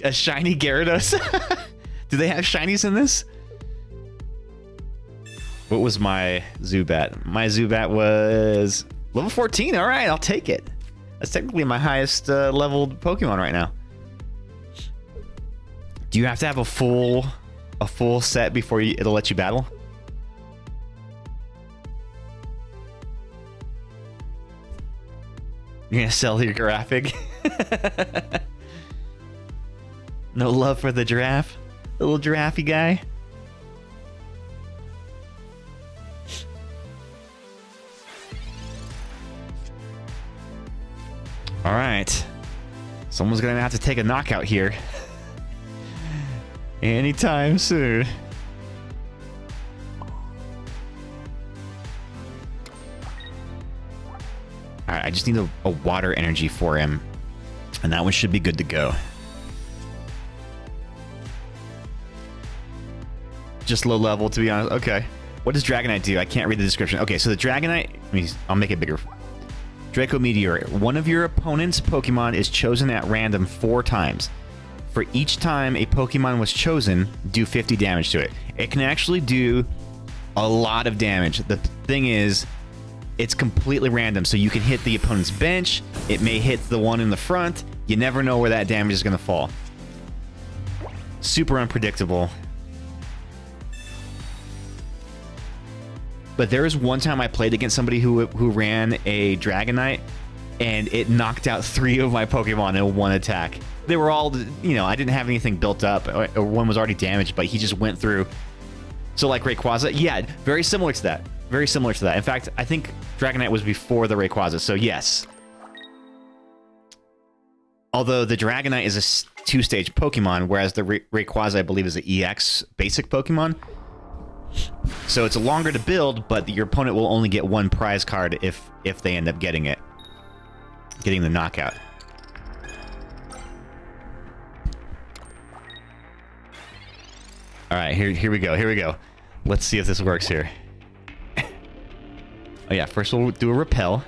a shiny Gyarados. Do they have shinies in this? What was my Zubat? My Zubat was level 14. All right, I'll take it. That's technically my highest leveled Pokemon right now. Do you have to have a full set before it'll let you battle? You're gonna sell your graphic? No love for the giraffe? The little giraffe guy. All right. Someone's going to have to take a knockout here. Anytime soon. Alright, I just need a water energy for him. And that one should be good to go. Just low level, to be honest. Okay. What does Dragonite do? I can't read the description. Okay, so the Dragonite... I'll make it bigger. Draco Meteor. One of your opponent's Pokemon is chosen at random 4 times. For each time a Pokemon was chosen, do 50 damage to it. It can actually do a lot of damage. The thing is, it's completely random, so you can hit the opponent's bench. It may hit the one in the front. You never know where that damage is going to fall. Super unpredictable. But there was one time I played against somebody who ran a Dragonite, and it knocked out 3 of my Pokemon in one attack. They were all, you know, I didn't have anything built up, or one was already damaged, but he just went through. So like Rayquaza, yeah, very similar to that. Very similar to that. In fact, I think Dragonite was before the Rayquaza, so yes. Although the Dragonite is a 2-stage Pokemon, whereas the Rayquaza, I believe, is an EX basic Pokemon. So it's longer to build, but your opponent will only get 1 prize card if they end up getting it. Getting the knockout. Alright, here we go. Let's see if this works here. Oh yeah, first we'll do a repel.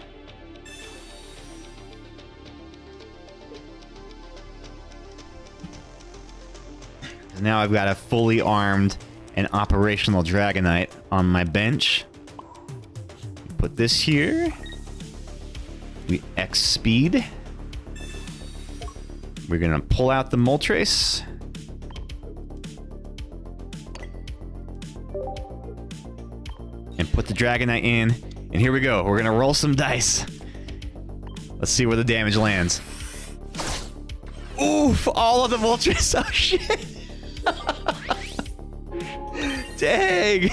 Now I've got a fully armed and operational Dragonite on my bench. Put this here. We X speed. We're gonna pull out the Moltres. And put the Dragonite in. And here we go. We're gonna roll some dice. Let's see where the damage lands. Oof! All of the Moltres. Oh shit! Dang!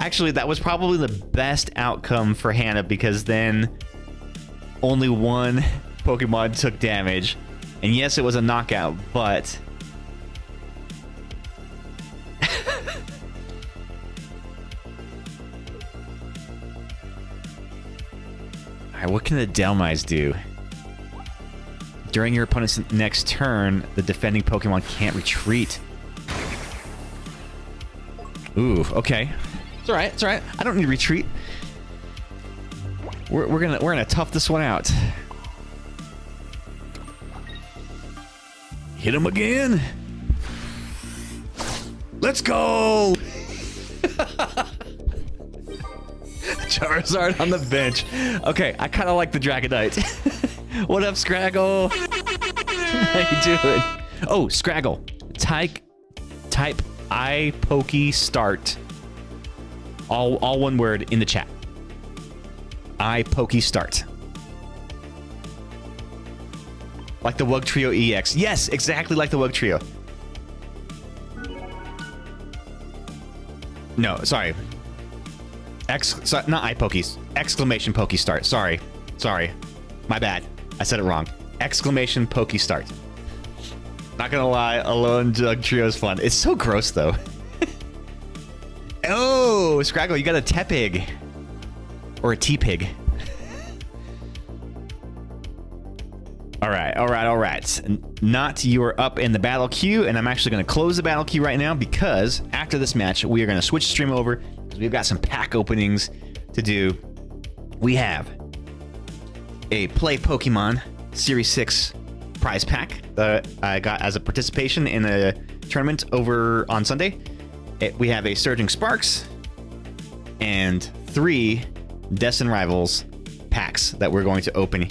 Actually, that was probably the best outcome for Hannah, because then only 1 Pokemon took damage. And yes, it was a knockout, but... Alright, what can the Delmise do? During your opponent's next turn, the defending Pokemon can't retreat. Ooh, okay. It's alright, it's alright. I don't need to retreat. We're gonna tough this one out. Hit him again. Let's go! Charizard on the bench. Okay, I kind of like the Dragonite. What up, Scraggle? How you doing? Oh, Scraggle. Type I Pokey Start. All one word in the chat. I Pokey Start. Like the Wugtrio EX. Yes, exactly like the Wugtrio. No, sorry. Not I Pokeys. Exclamation Pokey Start. Sorry. My bad. I said it wrong. Exclamation Pokey Start. Not gonna lie, Alone Jug Trio is fun. It's so gross, though. Oh, Scraggle, you got a Tepig. Or a T-Pig. Alright. Not you are up in the battle queue, and I'm actually going to close the battle queue right now, because after this match, we are going to switch the stream over, because we've got some pack openings to do. We have a Play Pokemon Series 6 prize pack that I got as a participation in a tournament over on Sunday. We have a Surging Sparks and 3 Destin Rivals packs that we're going to open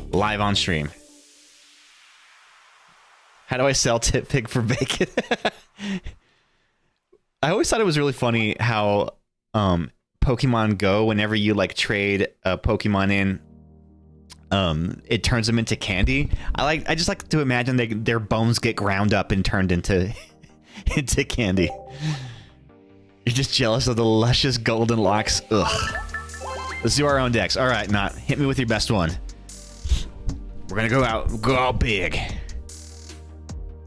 live on stream. How do I sell Tip Pig for bacon? I always thought it was really funny how Pokemon Go, whenever you like trade a Pokemon in it turns them into candy. I just like to imagine their bones get ground up and turned into into candy. You're just jealous of the luscious golden locks. Ugh. Let's do our own decks. All right, Not. Hit me with your best one. We're gonna go out big.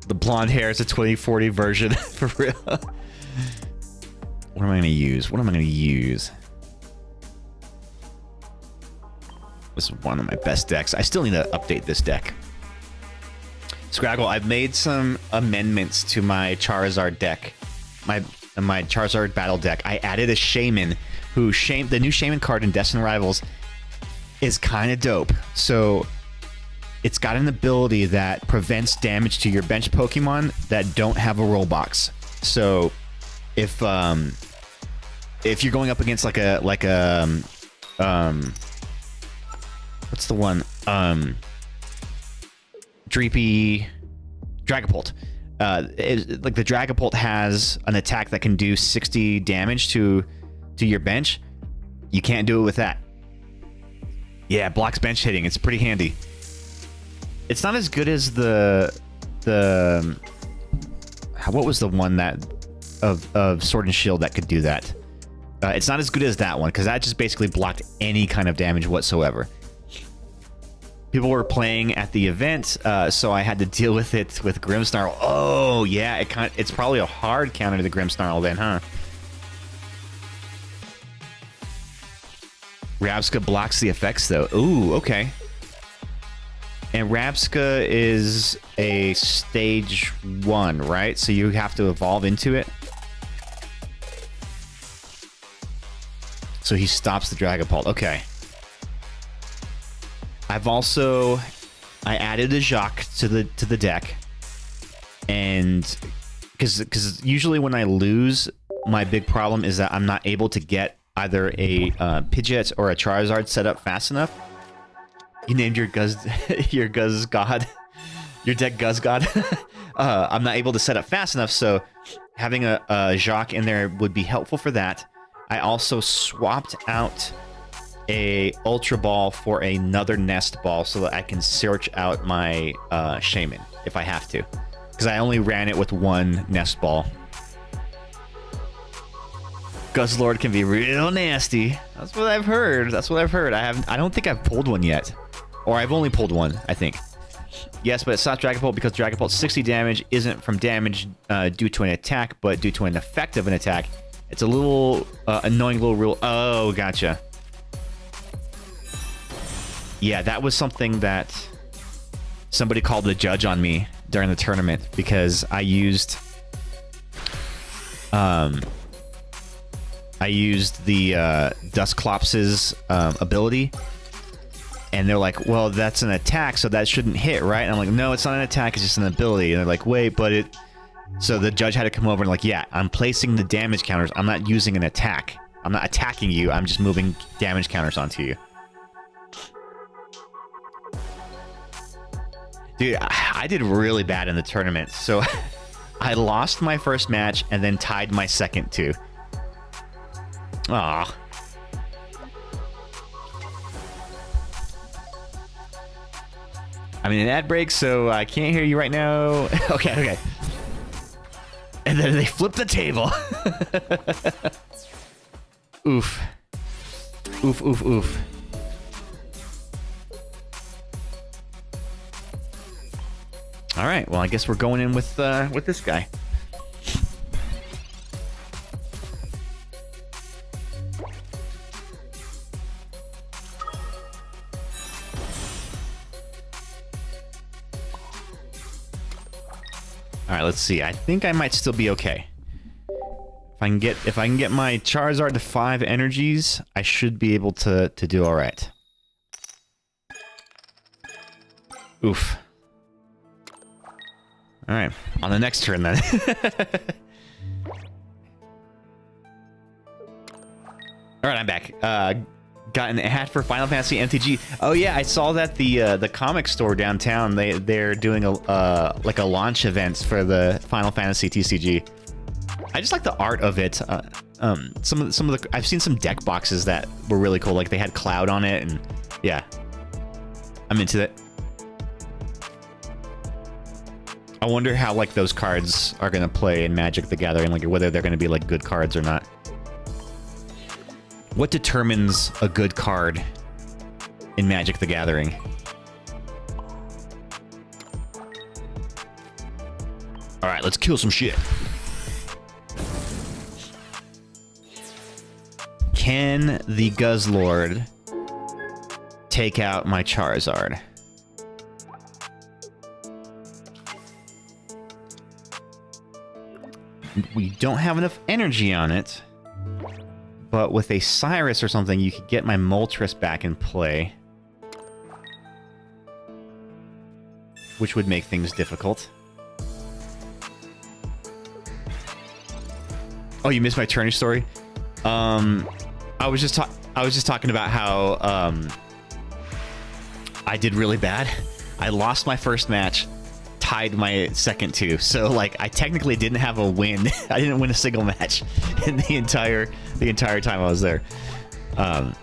The blonde hair is a 2040 version for real. What am I gonna use? This is one of my best decks. I still need to update this deck. Scraggle, I've made some amendments to my Charizard deck. My Charizard battle deck. I added a Shaman, the new Shaman card in Destined Rivals is kind of dope. So it's got an ability that prevents damage to your bench Pokemon that don't have a roll box. So if you're going up against like a what's the one? Dreepy Dragapult. Like the Dragapult has an attack that can do 60 damage to your bench. You can't do it with that. Yeah, blocks bench hitting. It's pretty handy. It's not as good as the what was the one that of Sword and Shield that could do that? It's not as good as that one because that just basically blocked any kind of damage whatsoever. People were playing at the event, so I had to deal with it with Grimmsnarl. Oh yeah, it's probably a hard counter to the Grimmsnarl then, huh? Rabska blocks the effects though. Ooh, okay. And Rabska is a stage 1, right? So you have to evolve into it. So he stops the Dragapult. Okay. I added a Jacques to the deck, and because usually when I lose, my big problem is that I'm not able to get either a Pidgeot or a Charizard set up fast enough. You named your Guz God, your deck Guz God. I'm not able to set up fast enough, so having a Jacques in there would be helpful for that. I also swapped out a Ultra Ball for another Nest Ball so that I can search out my Shaman if I have to, because I only ran it with one Nest Ball. Guzzlord can be real nasty. That's what I've heard. I don't think I've pulled one yet, or I've only pulled one, I think. Yes, but it's not Dragapult because Dragapult's 60 damage isn't from damage due to an attack, but due to an effect of an attack. It's a little annoying little rule. Oh, gotcha. Yeah, that was something that somebody called the judge on me during the tournament because I used the Dusclops's ability, and they're like, well, that's an attack, so that shouldn't hit, right? And I'm like, no, it's not an attack, it's just an ability. And they're like, wait, but it... So the judge had to come over and like, yeah, I'm placing the damage counters. I'm not using an attack. I'm not attacking you. I'm just moving damage counters onto you. Dude, I did really bad in the tournament. So I lost my first match and then tied my second too. Aw. I'm in an ad break, so I can't hear you right now. Okay. And then they flip the table. Oof. Oof. All right. Well, I guess we're going in with this guy. All right, let's see. I think I might still be okay. If I can get my Charizard to 5 energies, I should be able to do all right. Oof. All right, on the next turn then. All right, I'm back. Got an ad for Final Fantasy MTG. Oh yeah, I saw that the comic store downtown they're doing a like a launch event for the Final Fantasy TCG. I just like the art of it. Some of the I've seen some deck boxes that were really cool. Like they had Cloud on it, and yeah, I'm into it. I wonder how like those cards are gonna play in Magic the Gathering, like whether they're gonna be like good cards or not. What determines a good card in Magic the Gathering? All right, let's kill some shit. Can the Guzzlord take out my Charizard? We don't have enough energy on it, but with a Cyrus or something, you could get my Moltres back in play, which would make things difficult. Oh, you missed my tourney story? I was just talking about how I did really bad. I lost my first match, tied my second two. So like I technically didn't have a win. I didn't win a single match in the entire time I was there. But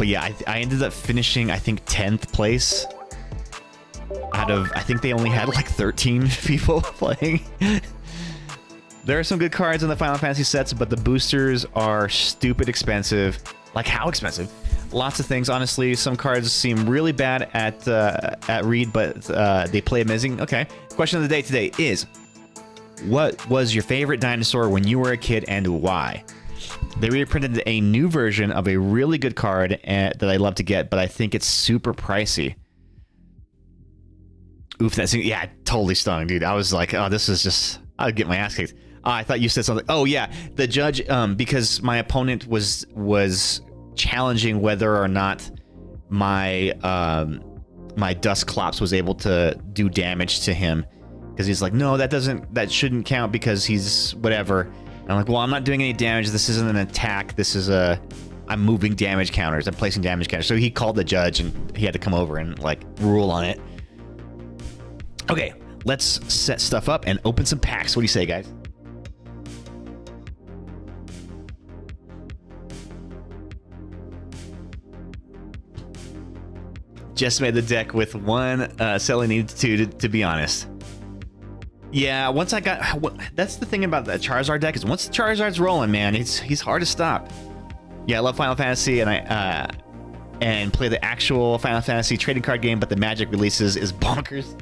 yeah, I ended up finishing, I think, 10th place out of, I think they only had like 13 people playing. There are some good cards in the Final Fantasy sets, but the boosters are stupid expensive. Like, how expensive? Lots of things, honestly. Some cards seem really bad at read, but they play amazing. Okay. Question of the day today is, what was your favorite dinosaur when you were a kid and why? They reprinted a new version of a really good card that I love to get, but I think it's super pricey. Oof, that's, yeah, totally stung, dude. I was like, oh, this is just, I'll get my ass kicked. I thought you said something. Oh yeah, the judge, because my opponent was challenging whether or not my my Dusclops was able to do damage to him, because he's like, no, that shouldn't count because he's whatever. And I'm like, well, I'm not doing any damage. This isn't an attack. This is I'm moving damage counters. I'm placing damage counters. So he called the judge and he had to come over and like rule on it. Okay, let's set stuff up and open some packs. What do you say, guys? Just made the deck with one cell I needed to be honest. Yeah, once I got... That's the thing about the Charizard deck, is once the Charizard's rolling, man, he's hard to stop. Yeah, I love Final Fantasy, and I play the actual Final Fantasy trading card game, but the Magic releases is bonkers.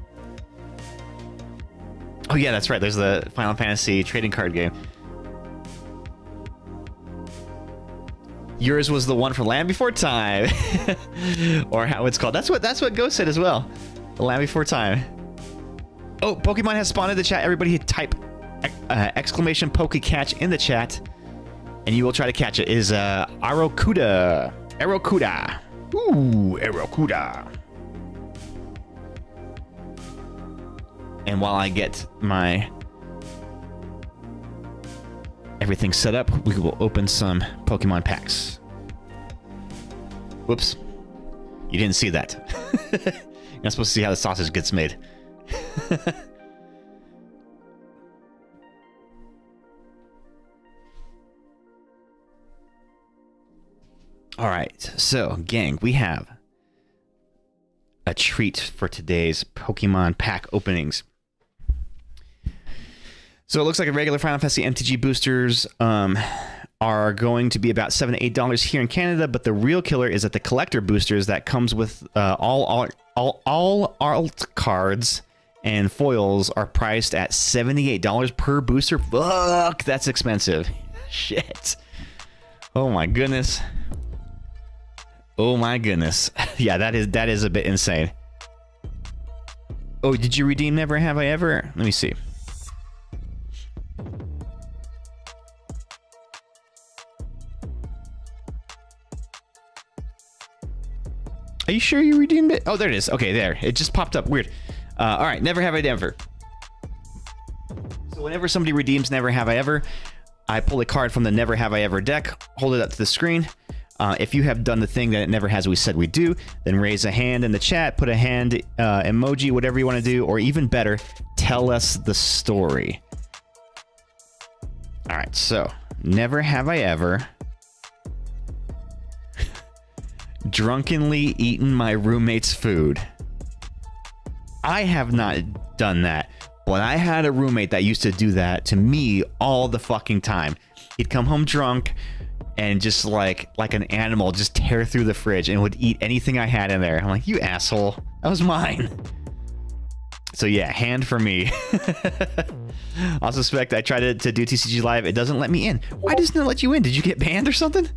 Oh yeah, that's right, there's the Final Fantasy trading card game. Yours was the one for Land Before Time. Or how it's called. That's what Ghost said as well. The Land Before Time. Oh, Pokemon has spawned in the chat. Everybody type exclamation Pokecatch in the chat, and you will try to catch it. It is Arokuda. Arokuda. Ooh, Arokuda. And while I get my everything set up, we will open some Pokemon packs. Whoops. You didn't see that. You're not supposed to see how the sausage gets made. All right, so gang, we have a treat for today's Pokemon pack openings. So it looks like a regular Final Fantasy MTG boosters are going to be about $7 to $8 here in Canada, but the real killer is that the collector boosters that comes with all alt cards and foils are priced at $78 per booster. Fuck, that's expensive. Shit. Oh my goodness. Oh my goodness. Yeah, that is a bit insane. Oh, did you redeem Never Have I Ever? Let me see. Are you sure you redeemed it? Oh, there it is. Okay, there. It just popped up. Weird. All right, Never Have I Ever. So whenever somebody redeems Never Have I Ever, I pull a card from the Never Have I Ever deck, hold it up to the screen. If you have done the thing that it never has we said we do, then raise a hand in the chat, put a hand emoji, whatever you want to do, or even better, tell us the story. All right, so Never Have I Ever. drunkenly eaten my roommate's food. I have not done that, but I had a roommate that used to do that to me all the fucking time. He'd come home drunk and just like an animal, just tear through the fridge and would eat anything I had in there. I'm like, you asshole, that was mine. So yeah, hand for me. I'll suspect I tried to do TCG Live. It doesn't let me in. Why doesn't it let you in? Did you get banned or something?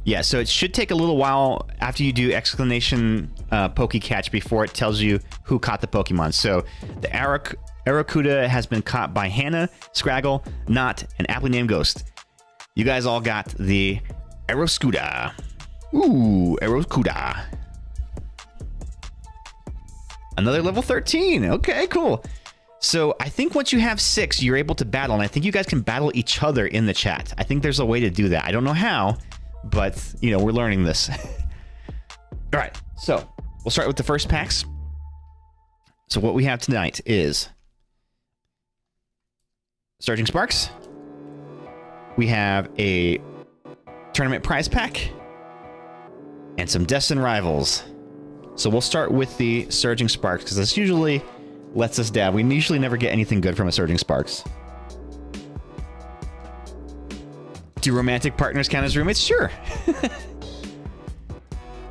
Yeah, so it should take a little while after you do exclamation Pokecatch before it tells you who caught the Pokemon. So the Aracuda has been caught by Hannah, Scraggle, Knot, and aptly named Ghost. You guys all got the Aeroscuda. Ooh, Aeroscuda. Another level 13. Okay, cool. So I think once you have 6, you're able to battle, and I think you guys can battle each other in the chat. I think there's a way to do that. I don't know how, but, you know, we're learning this. All right, so we'll start with the first packs. So what we have tonight is Surging Sparks. We have a tournament prize pack and some Destined Rivals. So we'll start with the Surging Sparks because this usually lets us dab. We usually never get anything good from a Surging Sparks. Do romantic partners count as roommates? Sure.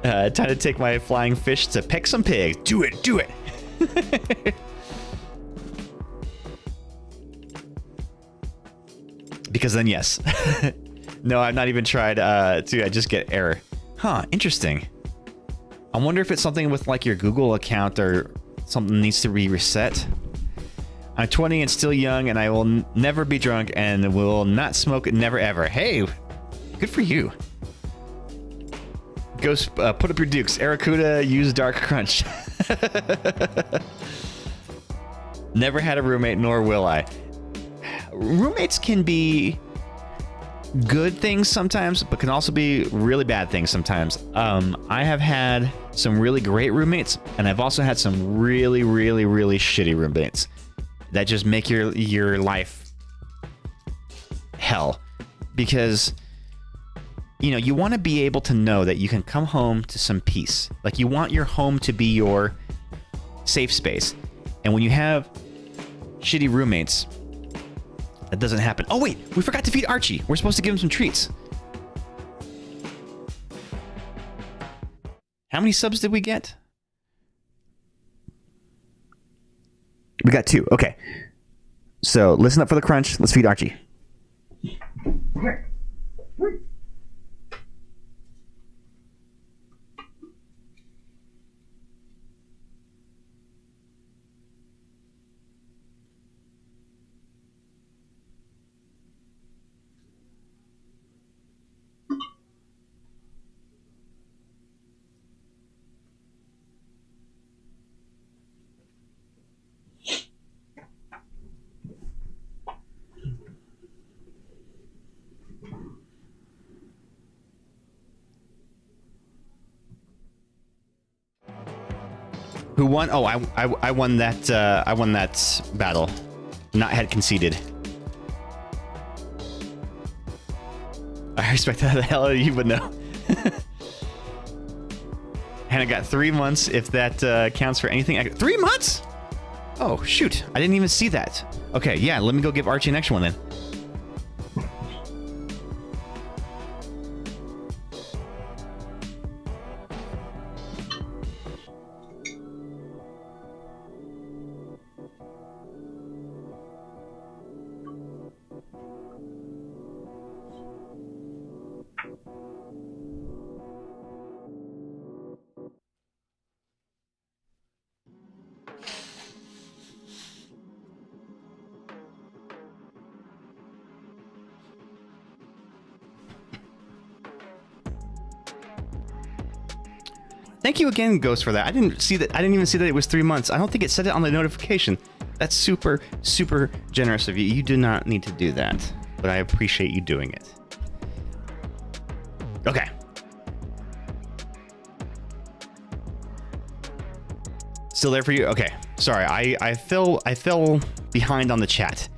Time to take my flying fish to peck some pigs. Do it, do it. Because then yes. No, I've not even tried to. I just get error. Huh, interesting. I wonder if it's something with like your Google account or something needs to be reset. I'm 20 and still young, and I will never be drunk and will not smoke never ever. Hey, good for you. Go put up your dukes. Aracuda, use Dark Crunch. Never had a roommate, nor will I. Roommates can be good things sometimes, but can also be really bad things sometimes. I have had some really great roommates, and I've also had some really, really, really shitty roommates that just make your life hell. Because, you know, you want to be able to know that you can come home to some peace. Like, you want your home to be your safe space. And when you have shitty roommates, that doesn't happen. Oh, wait, we forgot to feed Archie. We're supposed to give him some treats. How many subs did we get? We got 2. Okay. So listen up for the crunch. Let's feed Archie. Who won? Oh, I won that. I won that battle. Not had conceded. I respect how the hell you would know. Hannah got 3 months, if that counts for anything. 3 months? Oh shoot! I didn't even see that. Okay, yeah. Let me go give Archie an extra one then. Thank you again, Ghost, for that. I didn't see that. I didn't even see that it was 3 months. I don't think it said it on the notification. That's super, super generous of you. You do not need to do that, but I appreciate you doing it. Okay. Still there for you? Okay. Sorry, I fell behind on the chat.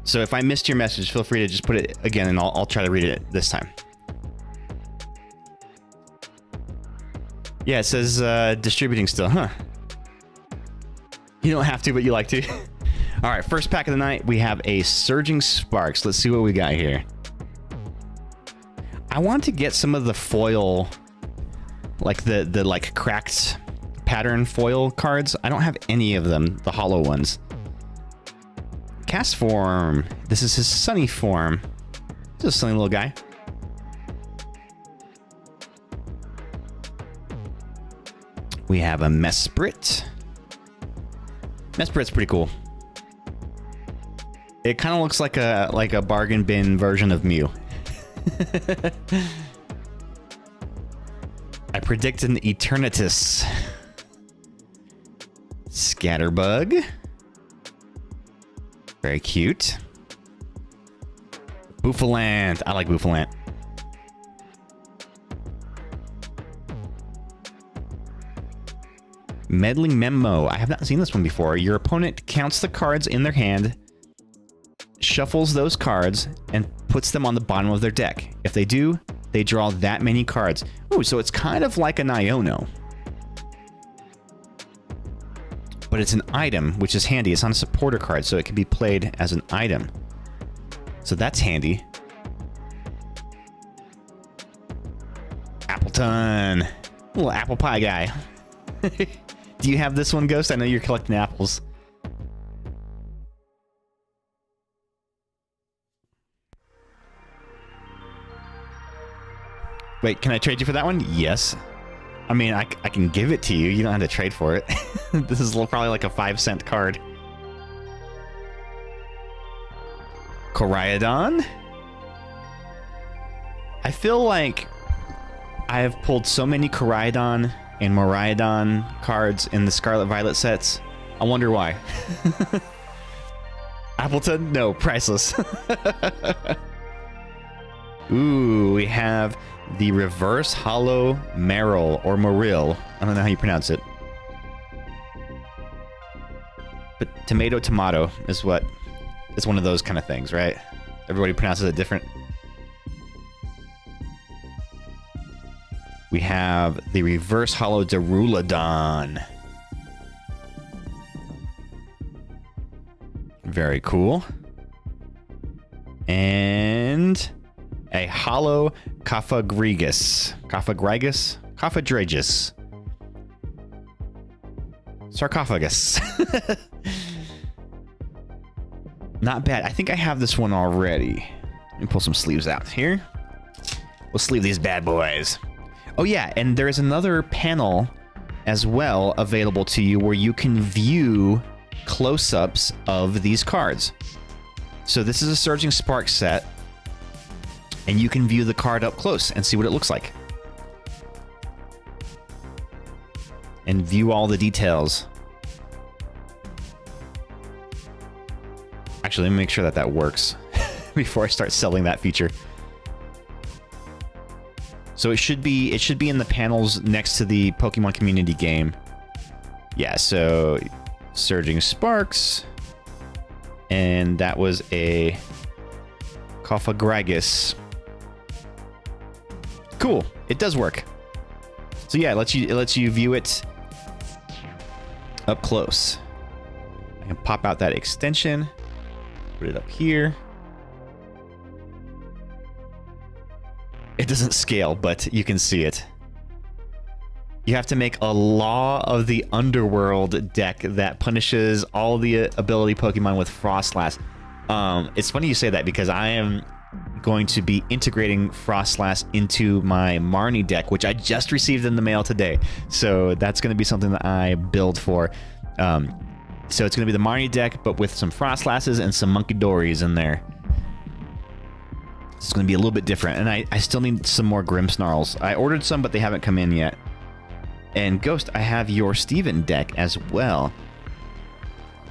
So if I missed your message, feel free to just put it again, and I'll try to read it this time. Yeah, it says distributing still, huh? You don't have to, but you like to. All right, first pack of the night, we have a Surging Sparks. Let's see what we got here. I want to get some of the foil, like the like cracked pattern foil cards. I don't have any of them, the hollow ones. Cast form. This is his sunny form. This is a sunny little guy. We have a Mesprit. Mesprit's pretty cool. It kind of looks like a bargain bin version of Mew. I predict an Eternatus. Scatterbug. Very cute. Bouffalant. I like Bouffalant. Meddling Memo. I have not seen this one before. Your opponent counts the cards in their hand, shuffles those cards, and puts them on the bottom of their deck. If they do, they draw that many cards. Ooh, so it's kind of like an Iono. But it's an item, which is handy. It's on a supporter card, so it can be played as an item. So that's handy. Appleton. Little apple pie guy. Do you have this one, Ghost? I know you're collecting apples. Wait, can I trade you for that one? Yes. I mean, I can give it to you. You don't have to trade for it. This is probably like a 5-cent card. Koraidon? I feel like I have pulled so many Koraidon and Miraidon cards in the Scarlet Violet sets. I wonder why. Appleton? No, priceless. Ooh, we have the Reverse Hollow Marill, or Marill. I don't know how you pronounce it. But tomato is what... It's one of those kind of things, right? Everybody pronounces it different. We have the Reverse Hollow Darulodon. Very cool. And a Hollow Cofagrigus. Cofagrigus. Sarcophagus. Not bad. I think I have this one already. Let me pull some sleeves out here. We'll sleeve these bad boys. Oh yeah, and there's another panel as well available to you where you can view close-ups of these cards. So this is a Surging Sparks set, and you can view the card up close and see what it looks like. And view all the details. Actually, let me make sure that that works before I start selling that feature. So it should be in the panels next to the Pokemon community game. Yeah, so Surging Sparks, and that was a Cofagrigus. Cool, it does work. So yeah, it lets you view it up close. I can pop out that extension, put it up here. It doesn't scale, but you can see it. You have to make a Law of the Underworld deck that punishes all the ability Pokemon with Frostlass. It's funny you say that because I am going to be integrating Frostlass into my Marnie deck, which I just received in the mail today. So that's going to be something that I build for. So it's going to be the Marnie deck, but with some Frostlasses and some Monkeydories in there. It's going to be a little bit different, and I still need some more Grimmsnarls. I ordered some, but they haven't come in yet. And Ghost, I have your Steven deck as well.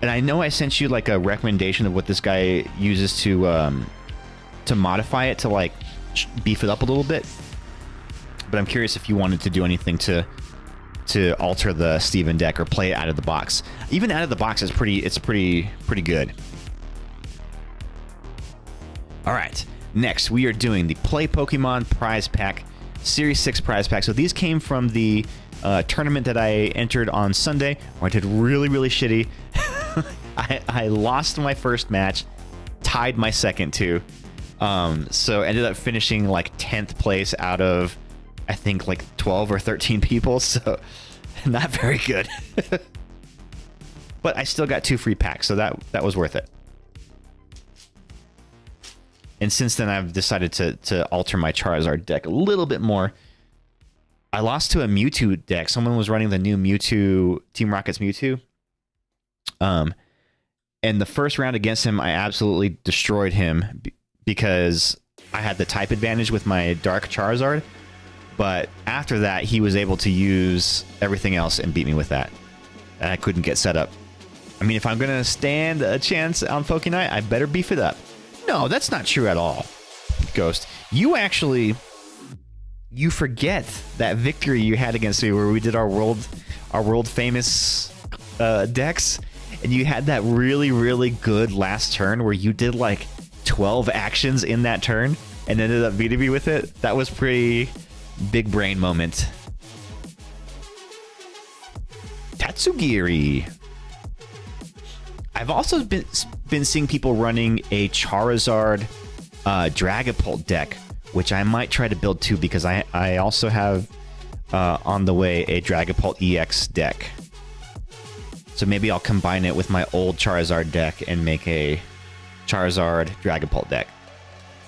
And I know I sent you like a recommendation of what this guy uses to modify it to like beef it up a little bit. But I'm curious if you wanted to do anything to to alter the Steven deck or play it out of the box. Even out of the box is pretty good. All right, next we are doing the Play Pokemon Prize Pack, Series 6 Prize Pack. So these came from the tournament that I entered on Sunday, where I did really shitty. I lost my first match, tied my second too. So ended up finishing like 10th place out of, I think, like 12 or 13 people, so not very good. But I still got 2 free packs, so that was worth it. And since then, I've decided to alter my Charizard deck a little bit more. I lost to a Mewtwo deck. Someone was running the new Mewtwo, Team Rocket's Mewtwo. And the first round against him, I absolutely destroyed him because I had the type advantage with my Dark Charizard. But after that, he was able to use everything else and beat me with that. And I couldn't get set up. I mean, if I'm going to stand a chance on Pokenight, I better beef it up. No, that's not true at all, Ghost. You forget that victory you had against me where we did our world famous decks. And you had that really good last turn where you did like 12 actions in that turn and ended up beating me with it. That was pretty big brain moment. Tatsugiri. I've also been seeing people running a Charizard Dragapult deck, which I might try to build too, because I also have on the way a Dragapult EX deck. So maybe I'll combine it with my old Charizard deck and make a Charizard Dragapult deck.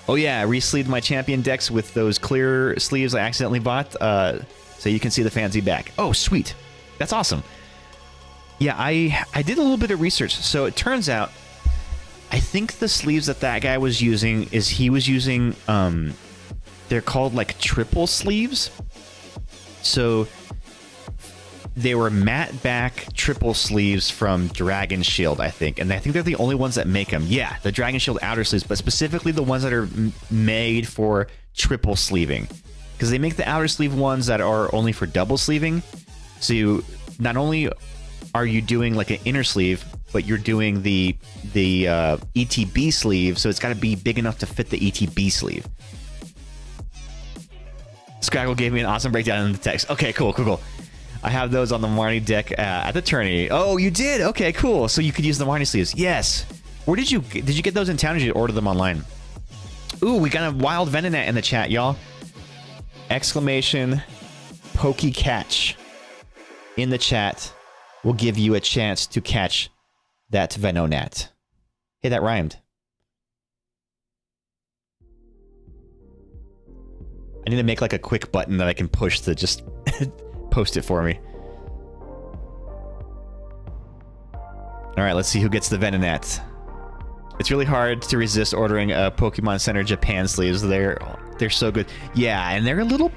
Oh yeah, I re-sleeved my champion decks with those clear sleeves I accidentally bought, so you can see the fancy back. Oh, sweet. That's awesome. Yeah, I did a little bit of research. So it turns out, I think the sleeves that guy was using they're called like triple sleeves. So they were matte back triple sleeves from Dragon Shield, I think. And I think they're the only ones that make them. Yeah, the Dragon Shield outer sleeves, but specifically the ones that are made for triple sleeving. Because they make the outer sleeve ones that are only for double sleeving. So you not only are you doing like an inner sleeve, but you're doing the ETB sleeve, so it's got to be big enough to fit the ETB sleeve. Scraggle gave me an awesome breakdown in the text. Okay, cool. I have those on the Marnie deck at the tourney. Oh, you did? Okay, cool. So you could use the Marnie sleeves. Yes. Where did you get those in town, or did you order them online? Ooh, we got a wild Venonat in the chat, y'all. Exclamation Pokey Catch in the chat will give you a chance to catch that Venonat. Hey, that rhymed. I need to make like a quick button that I can push to just post it for me. All right, let's see who gets the Venonat. It's really hard to resist ordering a Pokemon Center Japan sleeves. They're so good. Yeah, and they're a little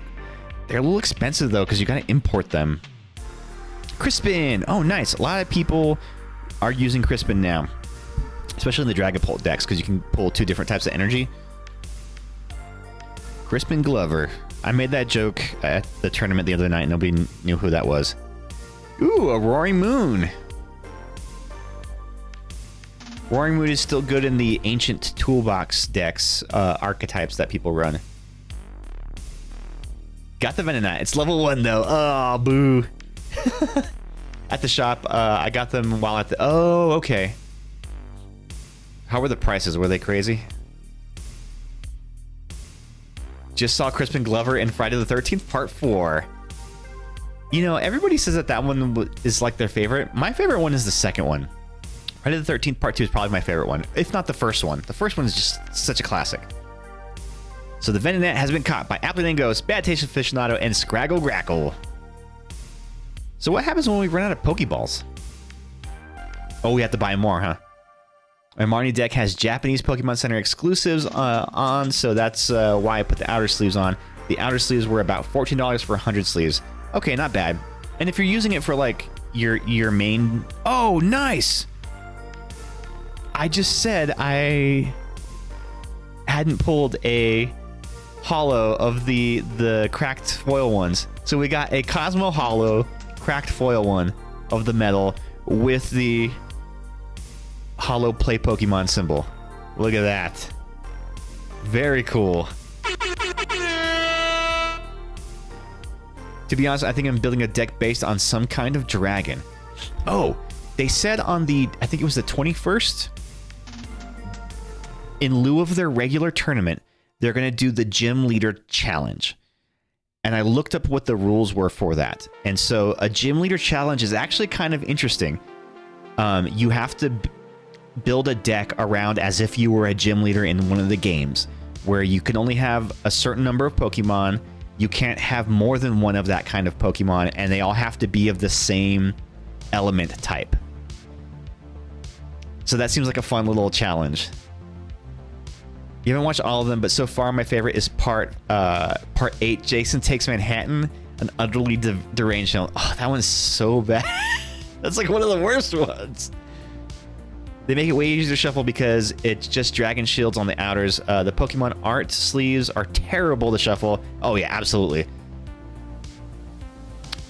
expensive though, because you gotta import them. Crispin! Oh, nice. A lot of people are using Crispin now, especially in the Dragapult decks, because you can pull 2 different types of energy. Crispin Glover. I made that joke at the tournament the other night. Nobody knew who that was. Ooh, a Roaring Moon. Roaring Moon is still good in the Ancient Toolbox decks, archetypes that people run. Got the Venonat. It's level 1 though. Oh, boo. At the shop, I got them while at the... Oh, okay. How were the prices? Were they crazy? Just saw Crispin Glover in Friday the 13th, Part 4. You know, everybody says that one is like their favorite. My favorite one is the second one. Friday the 13th, Part 2 is probably my favorite one, if not the first one. The first one is just such a classic. So the Venonat has been caught by Appley Ghost, Bad Taste Aficionado, and Scraggle Grackle. So what happens when we run out of Pokeballs? Oh, we have to buy more, huh? My Marnie deck has Japanese Pokemon Center exclusives on, so that's why I put the outer sleeves on. The outer sleeves were about $14 for 100 sleeves. Okay, not bad. And if you're using it for like your main... Oh, nice! I just said I hadn't pulled a holo of the cracked foil ones. So we got a Cosmo holo cracked foil one of the metal with the holo play Pokemon symbol. Look at that. Very cool. To be honest, I think I'm building a deck based on some kind of dragon. Oh, they said on the, I think it was the 21st, in lieu of their regular tournament, they're going to do the Gym Leader Challenge. And I looked up what the rules were for that. And so a Gym Leader Challenge is actually kind of interesting. You have to build a deck around as if you were a gym leader in one of the games, where you can only have a certain number of Pokemon. You can't have more than one of that kind of Pokemon, and they all have to be of the same element type. So that seems like a fun little challenge. You haven't watched all of them, but so far my favorite is part 8, Jason Takes Manhattan, an utterly deranged film. Oh, that one's so bad. That's like one of the worst ones. They make it way easier to shuffle because it's just Dragon Shields on the outers. The Pokemon art sleeves are terrible to shuffle. Oh yeah, absolutely.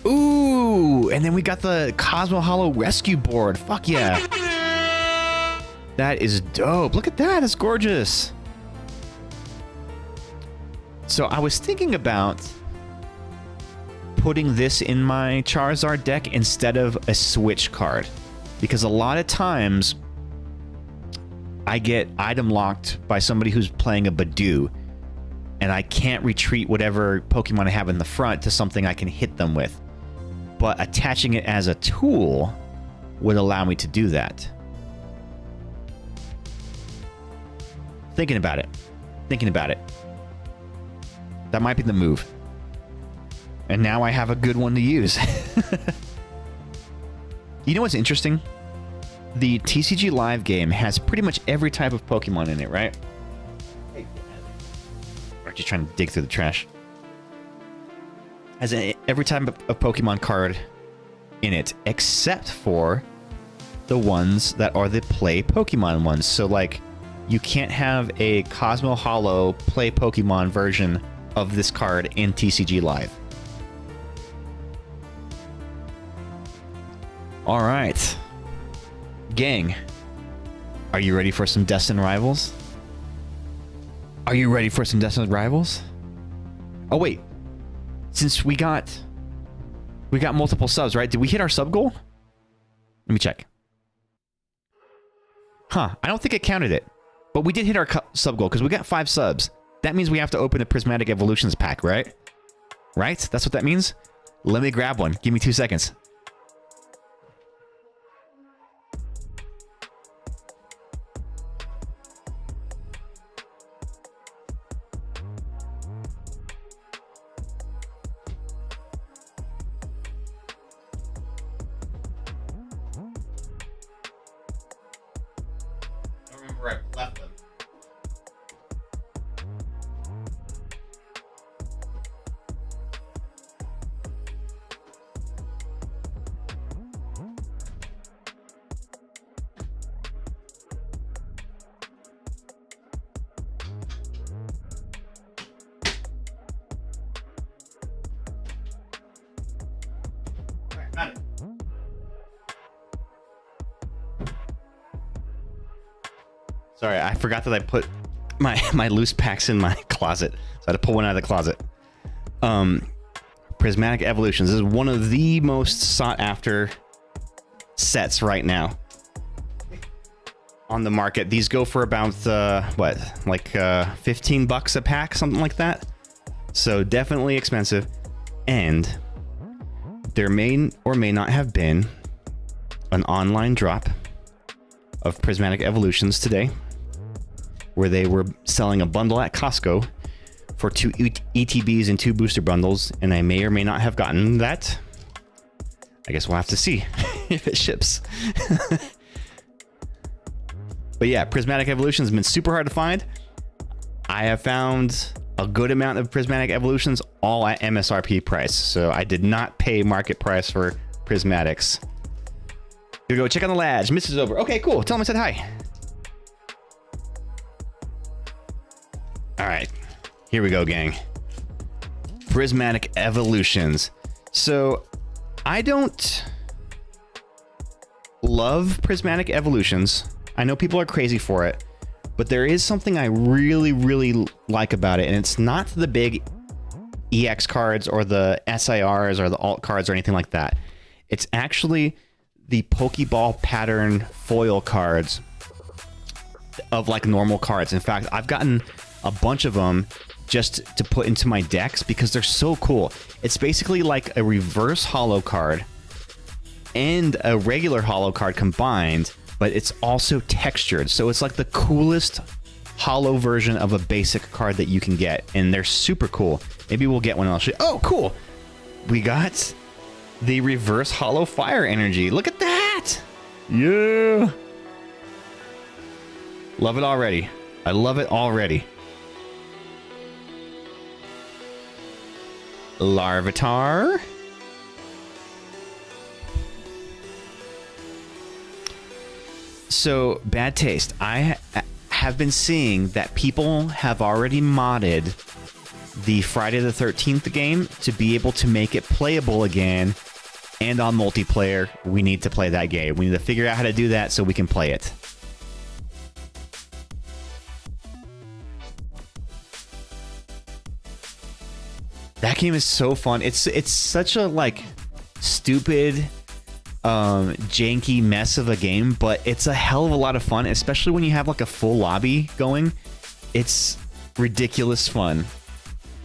Ooh, and then we got the Cosmo Hollow Rescue Board. Fuck yeah. That is dope. Look at that, it's gorgeous. So I was thinking about putting this in my Charizard deck instead of a Switch card. Because a lot of times I get item locked by somebody who's playing a Badoo, and I can't retreat whatever Pokemon I have in the front to something I can hit them with. But attaching it as a tool would allow me to do that. Thinking about it. Thinking about it. That might be the move. And now I have a good one to use. You know what's interesting? The TCG Live game has pretty much every type of Pokemon in it, right? Aren't you trying to dig through the trash? Has every type of Pokemon card in it, except for the ones that are the play Pokemon ones. So, like, you can't have a Cosmo Hollow play Pokemon version of this card in TCG Live. All right. Gang, are you ready for some Destined Rivals? Are you ready for some Destined Rivals? Oh wait, since we got multiple subs, right? Did we hit our sub goal? Let me check. Huh, I don't think it counted it, but we did hit our sub goal because we got 5 subs. That means we have to open the Prismatic Evolutions pack, right? Right? That's what that means? Let me grab one. Give me 2 seconds. I left them. All right, got it. Sorry, I forgot that I put my loose packs in my closet. So I had to pull one out of the closet. Prismatic Evolutions. This is one of the most sought after sets right now on the market. These go for about, what, like $15 a pack, something like that. So definitely expensive. And there may or may not have been an online drop of Prismatic Evolutions today, where they were selling a bundle at Costco for 2 ETBs and 2 booster bundles, and I may or may not have gotten that. I guess we'll have to see if it ships. But yeah, Prismatic Evolutions has been super hard to find. I have found a good amount of Prismatic Evolutions all at MSRP price, so I did not pay market price for Prismatics. Here we go, check on the lads. Mrs. over. Okay, cool. Tell him I said hi. All right, here we go, gang. Prismatic Evolutions. So I don't love prismatic evolutions. I know people are crazy for it, but there is something I really, really like about it, and it's not the big EX cards or the SIRs or the alt cards or anything like that. It's actually the Pokeball pattern foil cards of like normal cards. In fact, I've gotten a bunch of them just to put into my decks because they're so cool. It's basically like a reverse holo card and a regular holo card combined, but it's also textured. So it's like the coolest holo version of a basic card that you can get, and they're super cool. Maybe we'll get one and I'll show you. Oh, cool. We got the reverse holo fire energy. Look at that. Yeah. Love it already. I love it already. Larvitar. So, bad taste. I have been seeing that people have already modded the Friday the 13th game to be able to make it playable again, and on multiplayer. We need to play that game. We need to figure out how to do that so we can play it. That game is so fun. It's such a like stupid janky mess of a game, but it's a hell of a lot of fun, especially when you have like a full lobby going. It's ridiculous fun.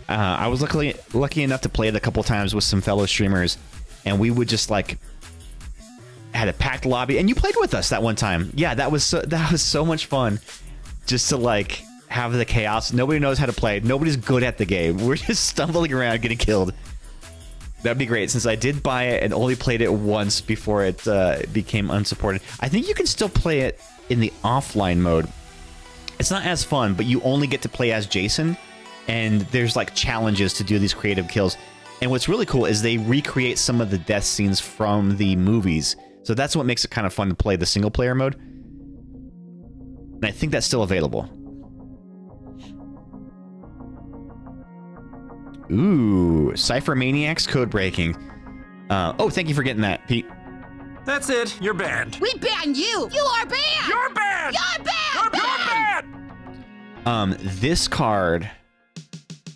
I was lucky enough to play it a couple times with some fellow streamers, and we would just like had a packed lobby, and you played with us that one time. Yeah, that was so much fun, just to like have the chaos. Nobody knows how to play. Nobody's good at the game. We're just stumbling around getting killed. That'd be great, since I did buy it and only played it once before it became unsupported. I think you can still play it in the offline mode. It's not as fun, but you only get to play as Jason, and there's like challenges to do these creative kills. And what's really cool is they recreate some of the death scenes from the movies. So that's what makes it kind of fun to play the single player mode. And I think that's still available. Ooh, Cypher Maniacs code breaking. Oh, thank you for getting that, Pete. That's it. You're banned. We ban you. You are banned. You're banned. You're banned. You're banned. This card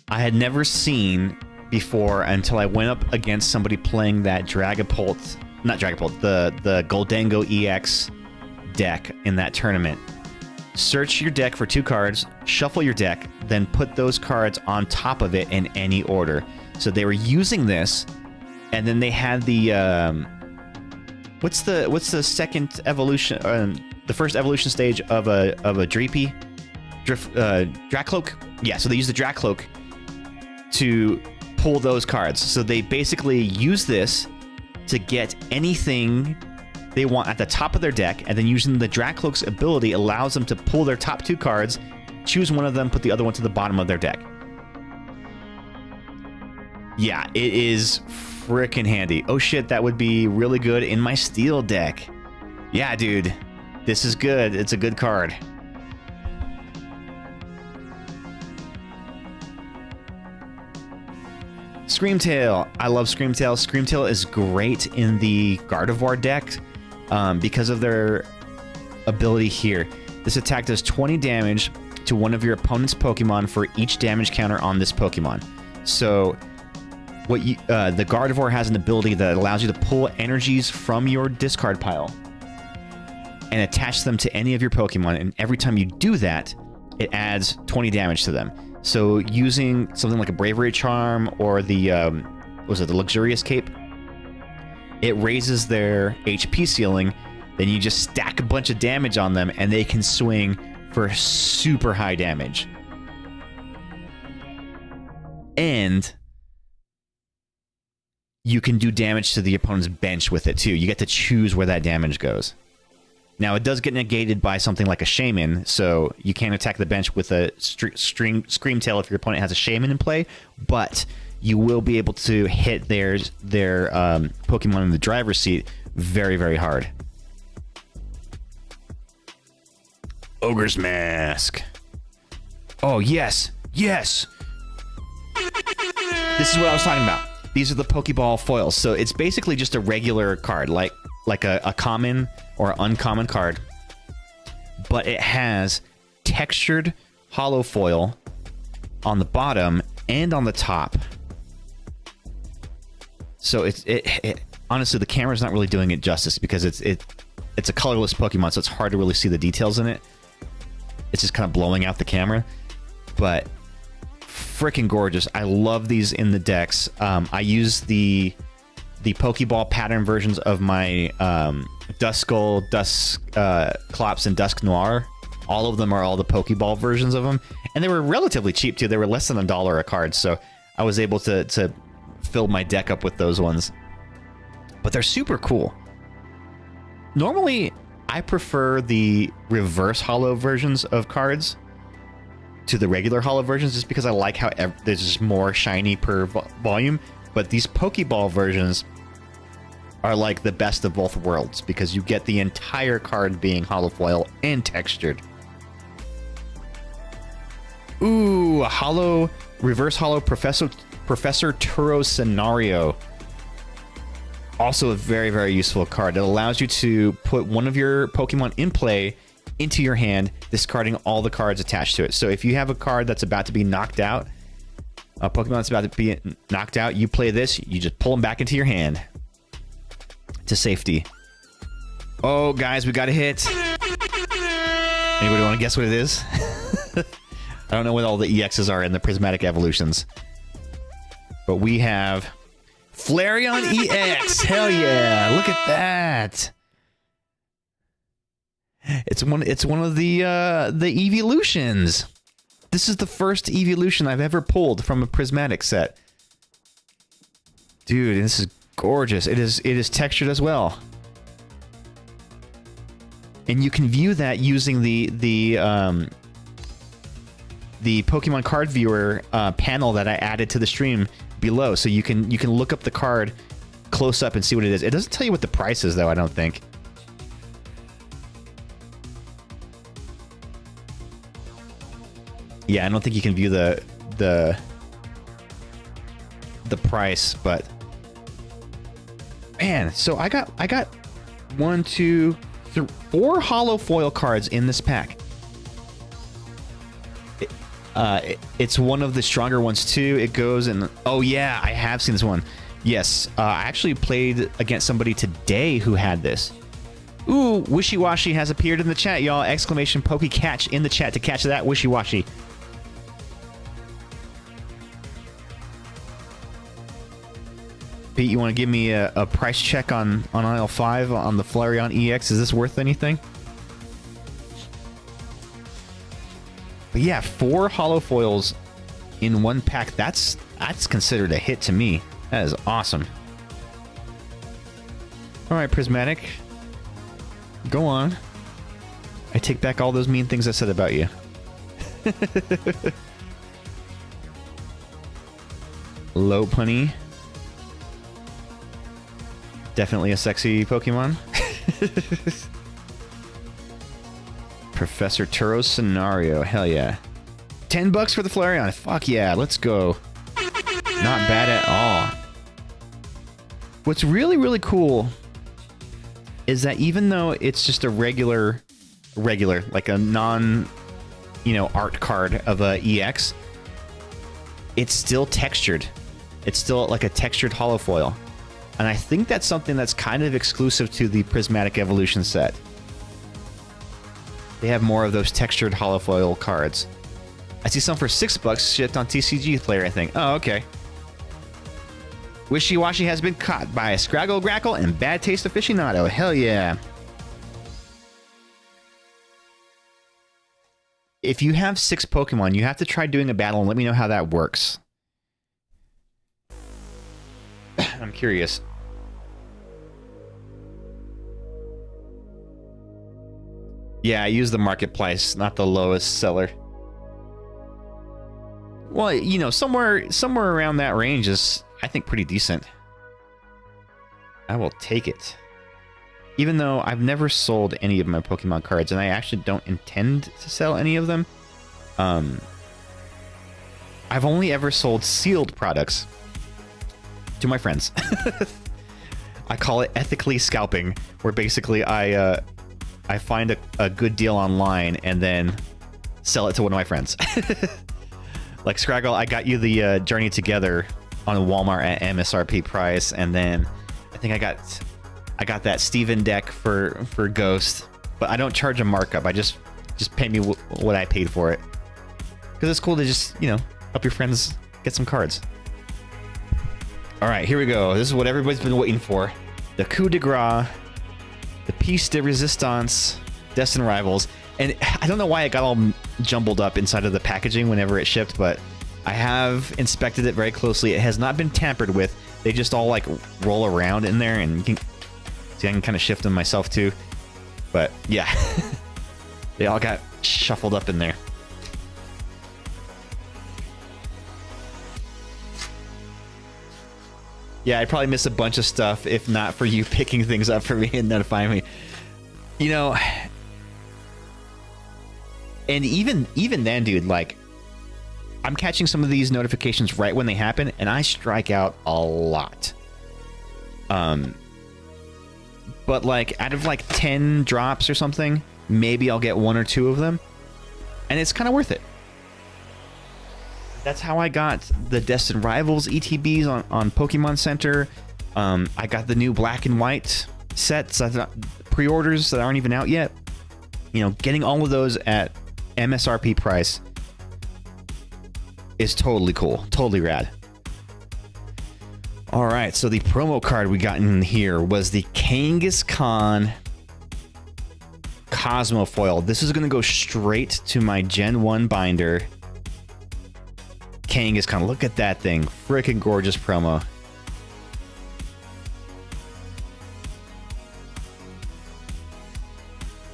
I had never seen before until I went up against somebody playing that Dragapult, not Dragapult, the Goldango EX deck in that tournament. Search your deck for 2 cards, shuffle your deck, then put those cards on top of it in any order. So they were using this, and then they had the what's the second evolution, the first evolution stage of a Dreepy, Dracloak? Yeah, so they used the Dracloak to pull those cards. So they basically use this to get anything they want at the top of their deck, and then using the Dracloak's ability allows them to pull their top 2 cards, choose one of them, put the other one to the bottom of their deck. Yeah, it is frickin' handy. Oh shit, that would be really good in my Steel deck. Yeah, dude, this is good. It's a good card. Screamtail. I love Screamtail. Screamtail is great in the Gardevoir deck because of their ability here. This attack does 20 damage to one of your opponent's Pokemon for each damage counter on this Pokemon. So what the Gardevoir has an ability that allows you to pull energies from your discard pile and attach them to any of your Pokemon, and every time you do that, it adds 20 damage to them. So using something like a Bravery Charm or the the Luxurious Cape, it raises their HP ceiling. Then you just stack a bunch of damage on them, and they can swing for super high damage. And you can do damage to the opponent's bench with it too. You get to choose where that damage goes. Now, it does get negated by something like a Shaman, so you can't attack the bench with a Screamtail if your opponent has a Shaman in play, but you will be able to hit their Pokemon in the driver's seat very, very hard. Ogre's Mask. Oh, yes. Yes! This is what I was talking about. These are the Pokeball foils. So it's basically just a regular card, like a common or uncommon card. But it has textured holo foil on the bottom and on the top. So it honestly, the camera's not really doing it justice because it's a colorless Pokemon, so it's hard to really see the details in it. It's just kind of blowing out the camera, but freaking gorgeous. I love these in the decks. I use the Pokeball pattern versions of my Duskull, Clops, and Dusk Noir. All of them are all the Pokeball versions of them, and they were relatively cheap too. They were less than $1 a card, so I was able to fill my deck up with those ones. But they're super cool. Normally, I prefer the reverse holo versions of cards to the regular holo versions just because I like how there's just more shiny per volume. But these Pokeball versions are like the best of both worlds because you get the entire card being holo foil and textured. Ooh, a reverse holo Professor Turo Scenario. Also a very, very useful card. It allows you to put one of your Pokemon in play into your hand, discarding all the cards attached to it. So if you have a card that's about to be knocked out, a Pokemon that's about to be knocked out, you play this, you just pull them back into your hand to safety. Oh, guys, we got a hit. Anybody want to guess what it is? I don't know what all the EXs are in the Prismatic Evolutions. But we have Flareon EX. Hell yeah. Look at that. It's one of the evolutions. This is the first evolution I've ever pulled from a Prismatic set. Dude, this is gorgeous. It is textured as well. And you can view that using the Pokemon card viewer panel that I added to the stream below, so you can look up the card close up and see what it is. It doesn't tell you what the price is though, I don't think. Yeah, I don't think you can view the price, but man, so I got 1, 2, 3, 4 holo foil cards in this pack. It's one of the stronger ones too. It goes and oh yeah, I have seen this one. Yes, I actually played against somebody today who had this. Ooh, Wishy Washy has appeared in the chat, y'all! Exclamation Poke Catch in the chat to catch that Wishy Washy. Pete, you want to give me a price check on aisle 5 on the Flareon EX? Is this worth anything? But yeah, 4 holo foils in one pack. That's considered a hit to me. That is awesome. All right, Prismatic. Go on. I take back all those mean things I said about you. Lopunny. Definitely a sexy Pokemon. Professor Turo's Scenario. Hell yeah. $10 for the Flareon. Fuck yeah. Let's go. Not bad at all. What's really, really cool is that even though it's just a regular, like a non, art card of a EX, it's still textured. It's still like a textured holofoil. And I think that's something that's kind of exclusive to the Prismatic Evolution set. They have more of those textured holofoil cards. I see some for $6 shipped on TCG Player, I think. Oh, okay. Wishy Washy has been caught by a Scraggle Grackle and Bad Taste Aficionado. Hell yeah. If you have 6 Pokemon, you have to try doing a battle and let me know how that works. I'm curious. Yeah, I use the marketplace, not the lowest seller. Well, somewhere around that range is, I think, pretty decent. I will take it. Even though I've never sold any of my Pokemon cards, and I actually don't intend to sell any of them. I've only ever sold sealed products to my friends. I call it ethically scalping, where basically I find a good deal online and then sell it to one of my friends. Like Scraggle, I got you the Journey Together on Walmart at MSRP price, and then I think I got that Steven deck for Ghost, but I don't charge a markup. I just pay me what I paid for it, because it's cool to just, you know, help your friends get some cards. All right, here we go. This is what everybody's been waiting for: the coup de grace, the piece de resistance, Destined Rivals. And I don't know why it got all jumbled up inside of the packaging whenever it shipped, but I have inspected it very closely. It has not been tampered with. They just all like roll around in there, and you can see I can kind of shift them myself too. But yeah, they all got shuffled up in there. Yeah, I'd probably miss a bunch of stuff if not for you picking things up for me and notifying me. You know, and even then, dude, like, I'm catching some of these notifications right when they happen, and I strike out a lot. But like, out of like 10 drops or something, maybe I'll get 1 or 2 of them, and it's kind of worth it. That's how I got the Destined Rivals ETBs on Pokemon Center. I got the new Black and White sets, pre-orders that aren't even out yet. You know, getting all of those at MSRP price is totally cool, totally rad. All right, so the promo card we got in here was the Kangaskhan Cosmo Foil. This is going to go straight to my Gen 1 binder. Kangaskhan, look at that thing. Freaking gorgeous promo.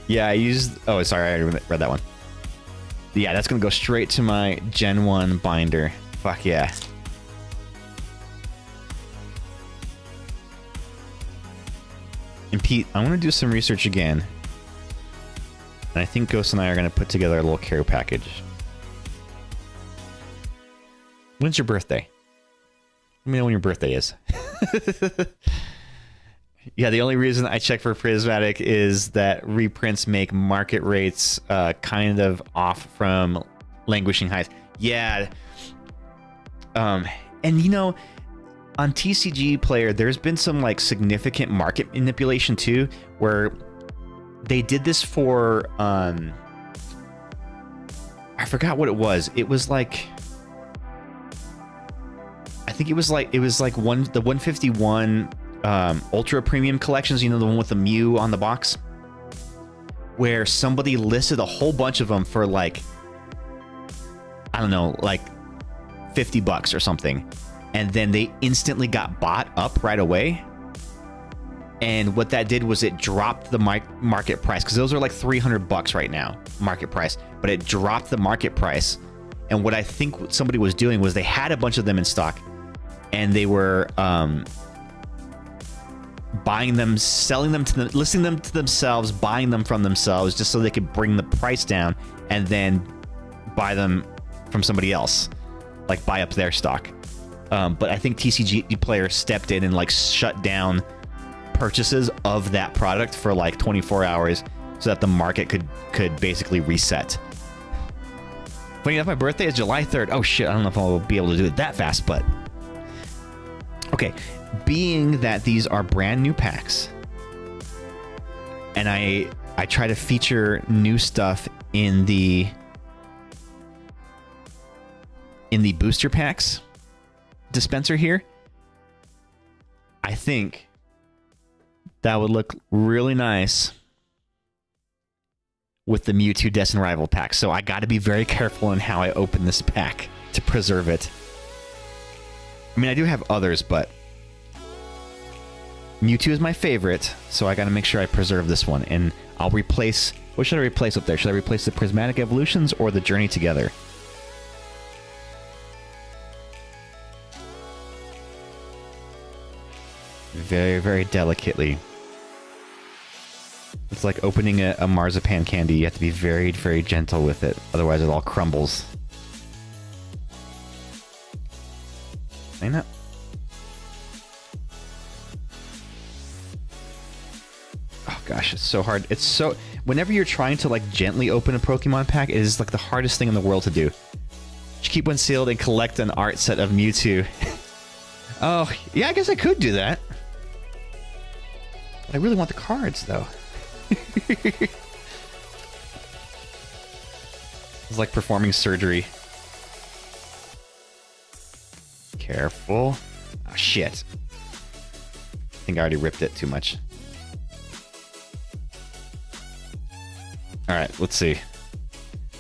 Yeah, I used... Oh, sorry, I already read that one. Yeah, that's going to go straight to my Gen 1 binder. Fuck yeah. And Pete, I want to do some research again. And I think Ghost and I are going to put together a little care package. When's your birthday? Let me know when your birthday is. Yeah, the only reason I check for Prismatic is that reprints make market rates kind of off from languishing highs. Yeah. And you know, on TCG Player, there's been some like significant market manipulation too, where they did this for I forgot what it was. It was like, I think it was like the 151 ultra premium collections, you know, the one with the Mew on the box, where somebody listed a whole bunch of them for like, I don't know, like $50 or something, and then they instantly got bought up right away. And what that did was it dropped the market price, because those are like $300 right now market price, but it dropped the market price. And what I think somebody was doing was they had a bunch of them in stock, and they were buying them, selling them to them, listing them to themselves, buying them from themselves, just so they could bring the price down, and then buy them from somebody else, like buy up their stock. But I think TCG Player stepped in and like shut down purchases of that product for like 24 hours so that the market could basically reset. Funny enough, my birthday is July 3rd. Oh shit, I don't know if I'll be able to do it that fast, but okay. Being that these are brand new packs, and I try to feature new stuff in the booster packs dispenser here, I think that would look really nice with the Mewtwo Destined Rival pack. So I got to be very careful in how I open this pack to preserve it. I mean, I do have others, but Mewtwo is my favorite, so I got to make sure I preserve this one. And I'll replace... What should I replace up there? Should I replace the Prismatic Evolutions or the Journey Together? Very, very delicately. It's like opening a marzipan candy. You have to be very, very gentle with it. Otherwise, it all crumbles. Ain't it? Gosh, it's so hard. It's so... Whenever you're trying to, like, gently open a Pokemon pack, it is, like, the hardest thing in the world to do. Just keep one sealed and collect an art set of Mewtwo. Oh, yeah, I guess I could do that. But I really want the cards, though. It's like performing surgery. Careful. Oh, shit. I think I already ripped it too much. Alright, let's see.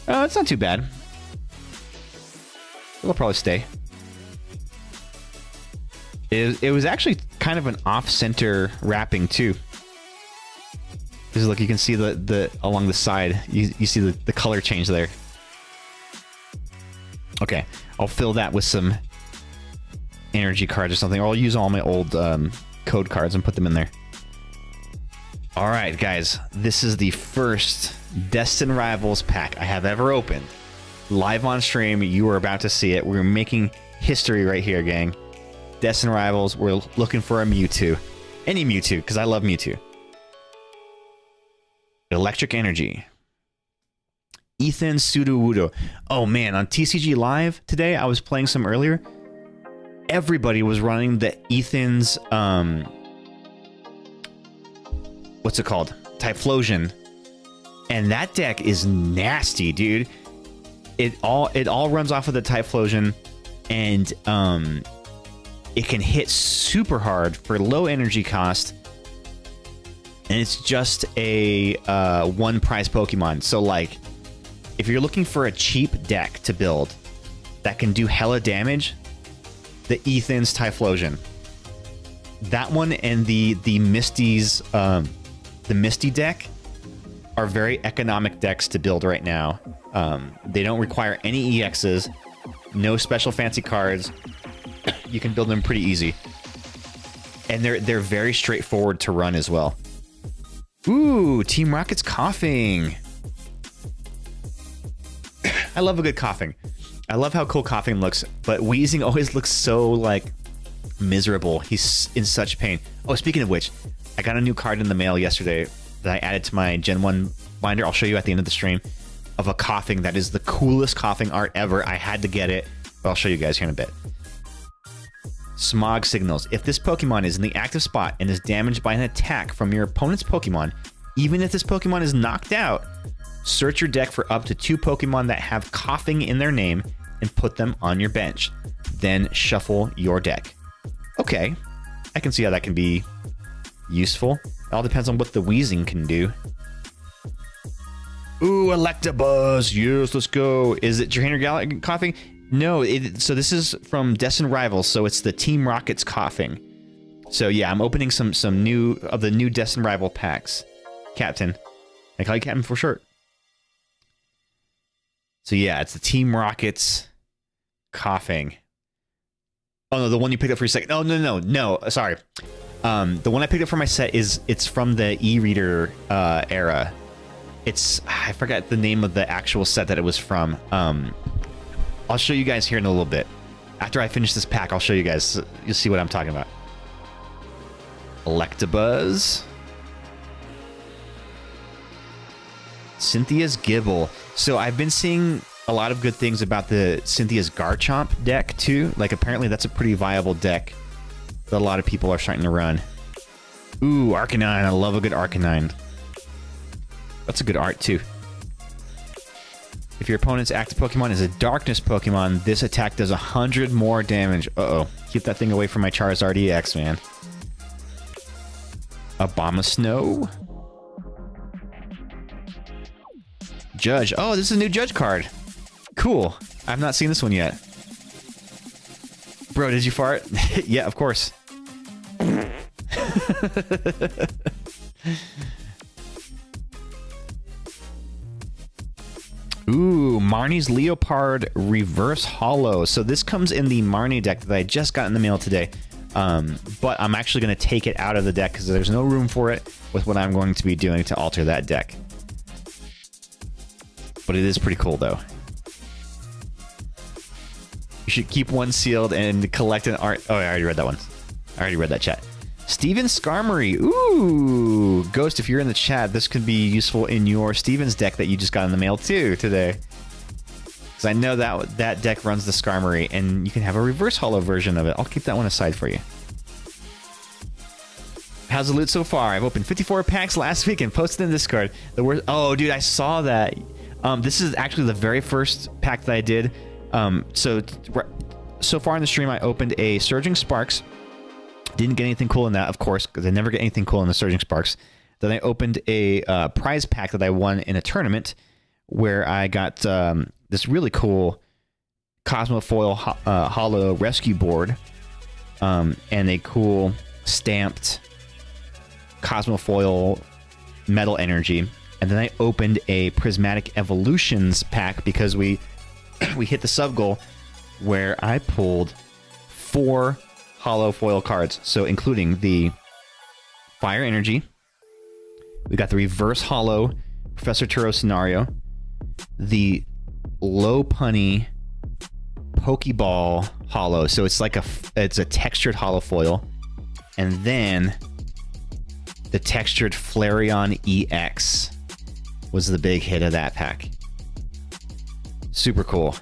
Oh, it's not too bad. It'll probably stay. It was actually kind of an off-center wrapping, too. Because look, you can see the along the side. You see the color change there. Okay, I'll fill that with some energy cards or something. Or I'll use all my old code cards and put them in there. Alright, guys. This is the first Destined Rivals pack I have ever opened. Live on stream, you are about to see it. We're making history right here, gang. Destined Rivals, we're looking for a Mewtwo. Any Mewtwo, because I love Mewtwo. Electric Energy. Ethan Sudowoodo. Oh man, on TCG Live today, I was playing some earlier. Everybody was running the Ethan's, what's it called? Typhlosion. And that deck is nasty, dude. It all runs off of the Typhlosion, and it can hit super hard for low energy cost. And it's just a one prize Pokemon. So like, if you're looking for a cheap deck to build that can do hella damage, the Ethan's Typhlosion. That one and the Misty's the Misty deck are very economic decks to build right now. They don't require any EXs, no special fancy cards. You can build them pretty easy. And they're very straightforward to run as well. Ooh, Team Rocket's coughing. I love a good coughing. I love how cool coughing looks, but Wheezing always looks so, like, miserable. He's in such pain. Oh, speaking of which, I got a new card in the mail yesterday that I added to my Gen 1 binder. I'll show you at the end of the stream, of a coughing that is the coolest coughing art ever. I had to get it, but I'll show you guys here in a bit. Smog Signals. If this Pokemon is in the active spot and is damaged by an attack from your opponent's Pokemon, even if this Pokemon is knocked out, search your deck for up to 2 Pokemon that have coughing in their name and put them on your bench. Then shuffle your deck. Okay, I can see how that can be useful. It all depends on what the Wheezing can do. Ooh, Electabuzz. Yes, let's go. Is it Trainer coughing? No, so this is from Destined Rivals, so it's the Team Rocket's coughing. So yeah, I'm opening some new of the new Destined Rival packs. Captain. I call you Captain for short. So yeah, it's the Team Rocket's coughing. Oh no, the one you picked up for your second. Oh no, sorry. The one I picked up for my set it's from the e-reader era. I forgot the name of the actual set that it was from. I'll show you guys here in a little bit. After I finish this pack, I'll show you guys. You'll see what I'm talking about. Electabuzz. Cynthia's Gibble. So I've been seeing a lot of good things about the Cynthia's Garchomp deck too. Like apparently that's a pretty viable deck that a lot of people are starting to run. Ooh, Arcanine. I love a good Arcanine. That's a good art too. If your opponent's active Pokemon is a Darkness Pokemon, this attack does 100 more damage. Uh-oh. Keep that thing away from my Charizard EX, man. Abomasnow. Judge. Oh, this is a new Judge card. Cool. I've not seen this one yet. Bro, did you fart? Yeah, of course. Ooh, Marnie's Leopard Reverse Hollow. So this comes in the Marnie deck that I just got in the mail today. But I'm actually going to take it out of the deck because there's no room for it with what I'm going to be doing to alter that deck. But it is pretty cool, though. You should keep one sealed and collect an art... Oh, I already read that one. I already read that chat. Steven Skarmory. Ooh. Ghost, if you're in the chat, this could be useful in your Steven's deck that you just got in the mail too today. Because I know that deck runs the Skarmory, and you can have a reverse holo version of it. I'll keep that one aside for you. How's the loot so far? I've opened 54 packs last week and posted in Discord. The worst. Oh, dude, I saw that. This is actually the very first pack that I did. So far in the stream, I opened a Surging Sparks. Didn't get anything cool in that, of course, because I never get anything cool in the Surging Sparks. Then I opened a prize pack that I won in a tournament where I got this really cool Cosmofoil Holo Rescue Board and a cool stamped Cosmofoil Metal Energy. And then I opened a Prismatic Evolutions pack because we hit the sub goal where I pulled 4 holo foil cards. So including the Fire Energy, we got the reverse holo Professor Turo scenario, the low punny Pokeball holo. So it's like it's a textured holo foil, and then the textured Flareon EX was the big hit of that pack. Super cool.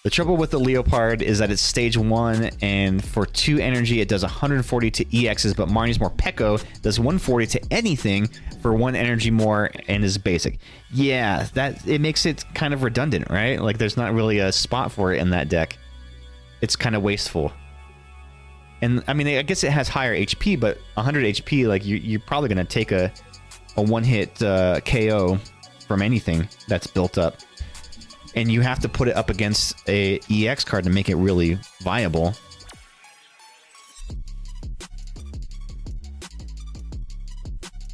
The trouble with the Leopard is that it's stage 1, and for 2 energy, it does 140 to EXs, but Marnie's more Pekko does 140 to anything for 1 energy more and is basic. Yeah, it makes it kind of redundant, right? Like, there's not really a spot for it in that deck. It's kind of wasteful. And, I mean, I guess it has higher HP, but 100 HP, like, you're probably going to take a one-hit KO from anything that's built up. And you have to put it up against a EX card to make it really viable.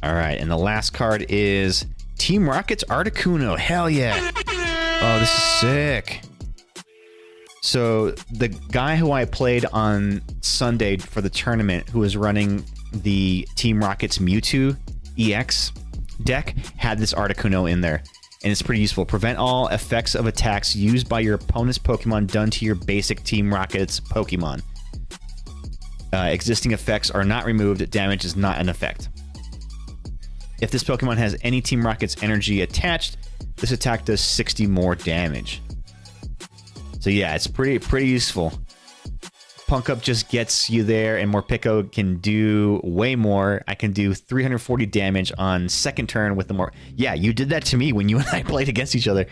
All right, and the last card is Team Rocket's Articuno. Hell yeah. Oh, this is sick. So the guy who I played on Sunday for the tournament, who was running the Team Rocket's Mewtwo EX deck, had this Articuno in there. And it's pretty useful. Prevent all effects of attacks used by your opponent's Pokemon done to your basic Team Rocket's Pokemon. Existing effects are not removed. Damage is not an effect. If this Pokemon has any Team Rocket's energy attached, this attack does 60 more damage. So yeah, it's pretty useful. Punk Up just gets you there, and Morpeko can do way more. I can do 340 damage on second turn with the more... Yeah, you did that to me when you and I played against each other.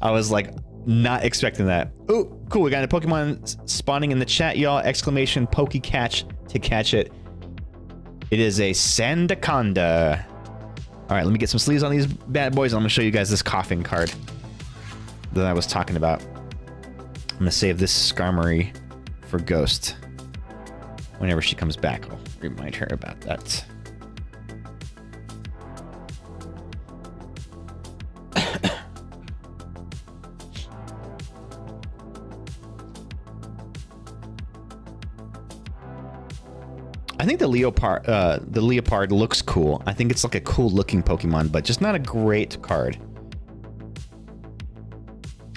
I was like, not expecting that. Oh, cool. We got a Pokemon spawning in the chat, y'all. Exclamation Pokecatch to catch it. It is a Sandaconda. All right, let me get some sleeves on these bad boys. I'm going to show you guys this coughing card that I was talking about. I'm going to save this Skarmory for Ghost. Whenever she comes back, I'll remind her about that. I think the Leopard looks cool. I think it's like a cool looking Pokemon, but just not a great card.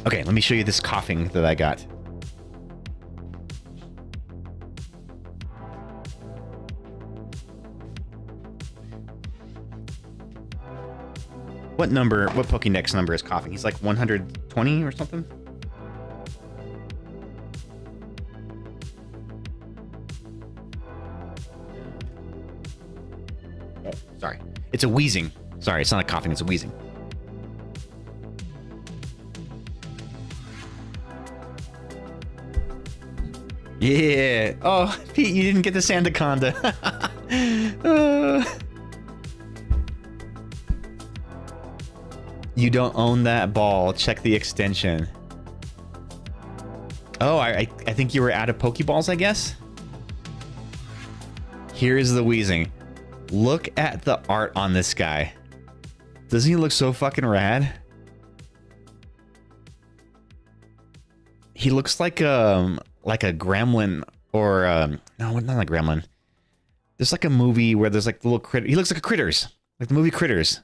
Okay, let me show you this coughing that I got. What Pokédex number is coughing? He's like 120 or something? Oh, sorry. It's a wheezing. Sorry, it's not a coughing, it's a wheezing. Yeah. Oh, Pete, you didn't get the Sandaconda. You don't own that ball. Check the extension. Oh, I think you were out of Pokeballs, I guess? Here's the wheezing. Look at the art on this guy. Doesn't he look so fucking rad? He looks like a gremlin or no, not a gremlin. There's like a movie where there's like little critter. He looks like a Critters, like the movie Critters.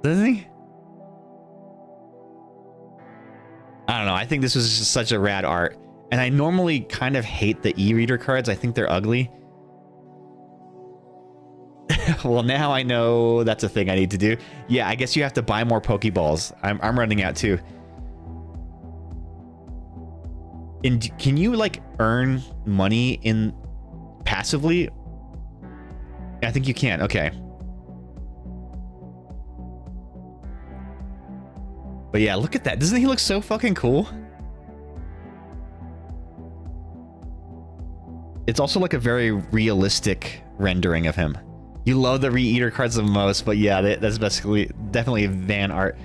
Doesn't he? I don't know. I think this was just such a rad art. And I normally kind of hate the e-reader cards. I think they're ugly. Well, now I know that's a thing I need to do. Yeah, I guess you have to buy more Pokeballs. I'm running out too. And can you like earn money in passively? I think you can. Okay. But yeah, look at that. Doesn't he look so fucking cool? It's also like a very realistic rendering of him. You love the re-eater cards the most, but yeah, that's basically definitely van art.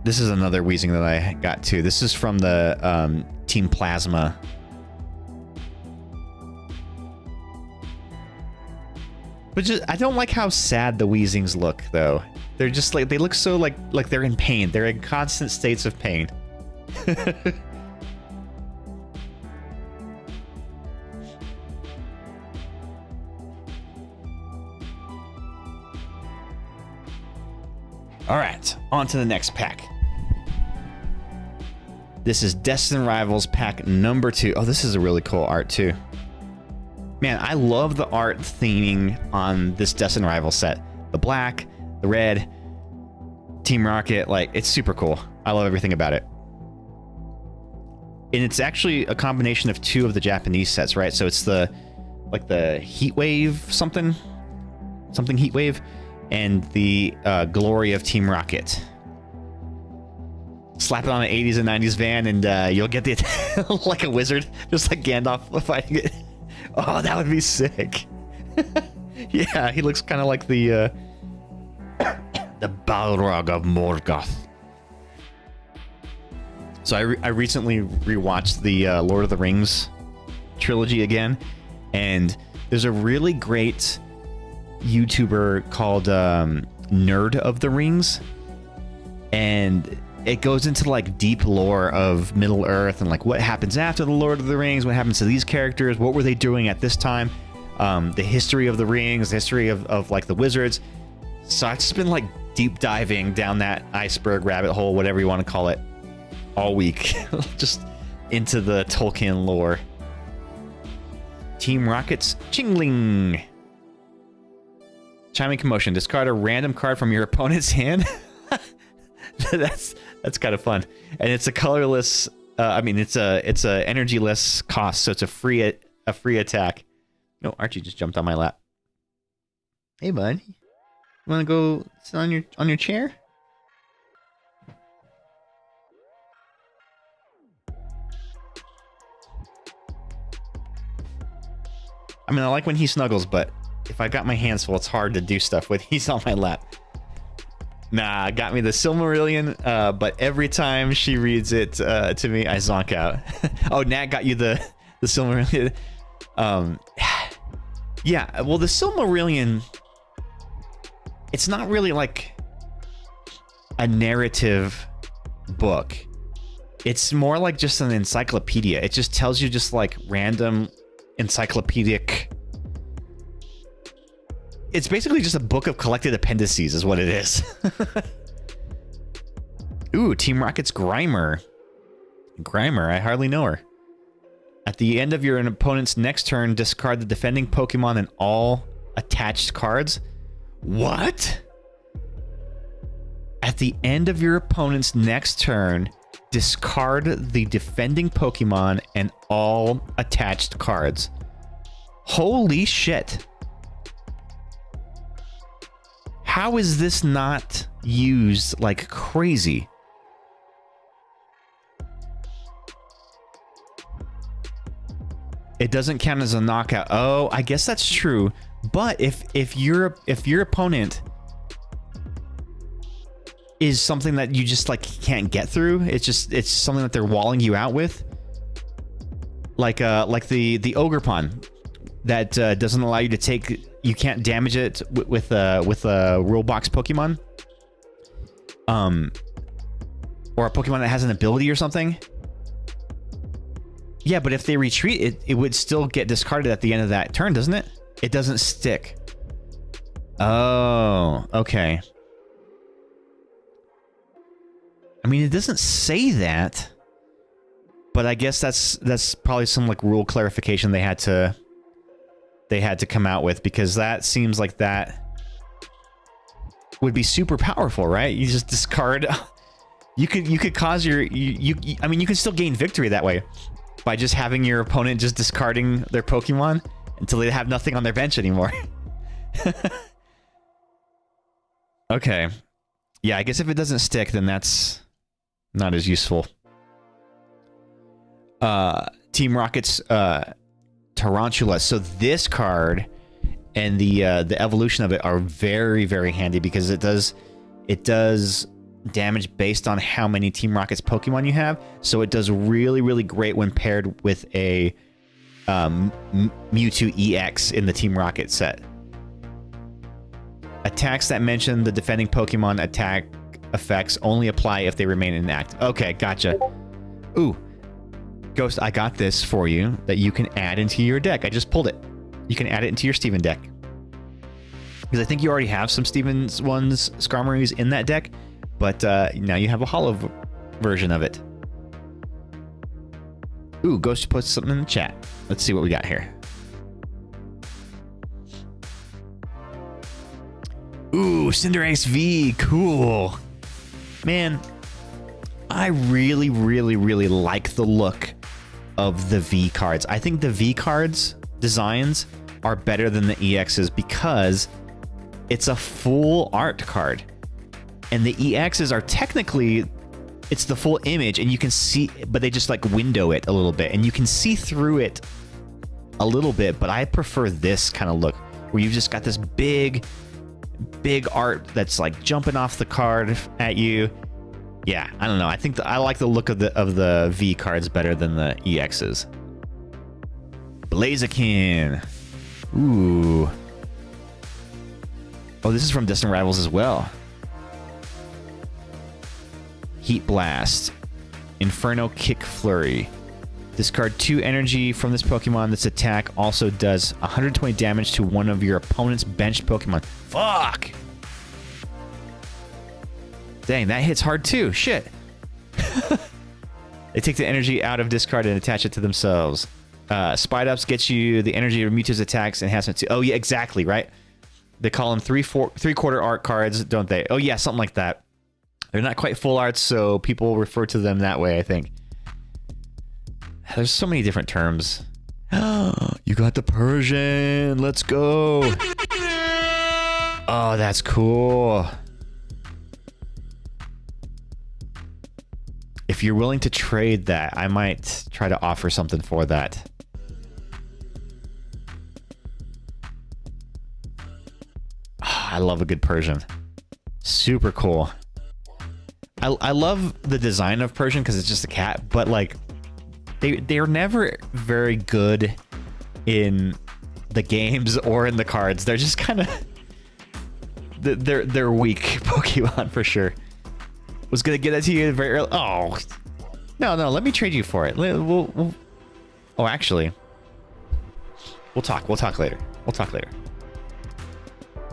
This is another Weezing that I got too. This is from the Team Plasma. But just, I don't like how sad the Weezings look though. They're just like, they look so like they're in pain. They're in constant states of pain. All right, on to the next pack. This is Destined Rivals pack number 2. Oh, this is a really cool art too. Man, I love the art theming on this Destined Rivals set. The black, the red, Team Rocket, like, it's super cool. I love everything about it. And it's actually a combination of 2 of the Japanese sets, right? So it's the, like the Heat Wave something Heat Wave, and the Glory of Team Rocket. Slap it on an 80s and 90s van and you'll get the like a wizard, just like Gandalf fighting it. Oh, that would be sick. Yeah, he looks kind of like the Balrog of Morgoth. So I recently rewatched the Lord of the Rings trilogy again, and there's a really great YouTuber called Nerd of the Rings, and it goes into like deep lore of Middle Earth and like what happens after the Lord of the Rings, what happens to these characters, what were they doing at this time, the history of the rings, the history of like the wizards. So I've just been like deep diving down that iceberg rabbit hole, whatever you want to call it, all week. Just into the Tolkien lore. Team Rocket's Chingling. Chiming Commotion. Discard a random card from your opponent's hand. That's kind of fun. And it's a colorless. I mean, it's a energyless cost, so it's a free attack. No, Archie just jumped on my lap. Hey, bud. You want to go sit on your chair? I mean, I like when he snuggles, but if I got my hands full, it's hard to do stuff with. He's on my lap. Nah, got me the Silmarillion, but every time she reads it to me, I zonk out. Oh, Nat got you the Silmarillion. Yeah, well, the Silmarillion, it's not really like a narrative book. It's more like just an encyclopedia. It just tells you just like random encyclopedic. It's basically just a book of collected appendices is what it is. Ooh, Team Rocket's Grimer. Grimer, I hardly know her. At the end of your opponent's next turn, discard the defending Pokemon and all attached cards. What? At the end of your opponent's next turn, discard the defending Pokemon and all attached cards. Holy shit. How is this not used like crazy? It doesn't count as a knockout. Oh, I guess that's true. But if your opponent is something that you just like can't get through, it's something that they're walling you out with, like the Ogerpon that doesn't allow you to take. You can't damage it with a rule box Pokemon, or a Pokemon that has an ability or something. Yeah, but if they retreat, it would still get discarded at the end of that turn, doesn't it? It doesn't stick. Oh, okay. I mean, it doesn't say that. But I guess that's probably some like rule clarification they had to come out with, because that seems like that would be super powerful, right? You just discard. You could cause your I mean, you can still gain victory that way by just having your opponent just discarding their Pokemon until they have nothing on their bench anymore. Okay. Yeah, I guess if it doesn't stick, then that's not as useful. Team Rocket's Tarantula. So this card and the evolution of it are very, very handy, because it does damage based on how many Team Rocket's Pokemon you have. So it does really, really great when paired with a Mewtwo EX in the Team Rocket set. Attacks that mention the defending Pokemon attack effects only apply if they remain inactive. Okay, gotcha. Ooh. Ghost, I got this for you that you can add into your deck. I just pulled it. You can add it into your Steven deck. Because I think you already have some Steven's ones, Skarmory's in that deck, but now you have a holo version of it. Ooh, Ghost put something in the chat. Let's see what we got here. Ooh, Cinderace V, cool. Man, I really, really, really like the look of the V cards. I think the V cards designs are better than the EXs because it's a full art card. And the EXs are technically, it's the full image and you can see, but they just like window it a little bit and you can see through it a little bit, but I prefer this kind of look where you've just got this big art that's like jumping off the card at you. Yeah, I don't know. I think I like the look of the V cards better than the EXs. Blaziken. Ooh. Oh, this is from Distant Rivals as well. Heat Blast. Inferno Kick Flurry. Discard 2 energy from this Pokemon. This attack also does 120 damage to one of your opponent's benched Pokemon. Fuck! Dang, that hits hard too. Shit. They take the energy out of discard and attach it to themselves. Spide Ups gets you the energy of Mewtwo's attacks enhancement too. Oh yeah, exactly, right? They call them three-quarter art cards, don't they? Oh yeah, something like that. They're not quite full arts, so people refer to them that way, I think. There's so many different terms. You got the Persian. Let's go. Oh, that's cool. If you're willing to trade that, I might try to offer something for that. I love a good Persian. Super cool. I love the design of Persian because it's just a cat, but like they're never very good in the games or in the cards. They're just kind of they're weak Pokemon for sure. Was gonna get that to you very early. Oh no, let me trade you for it. We'll oh, actually, we'll talk later.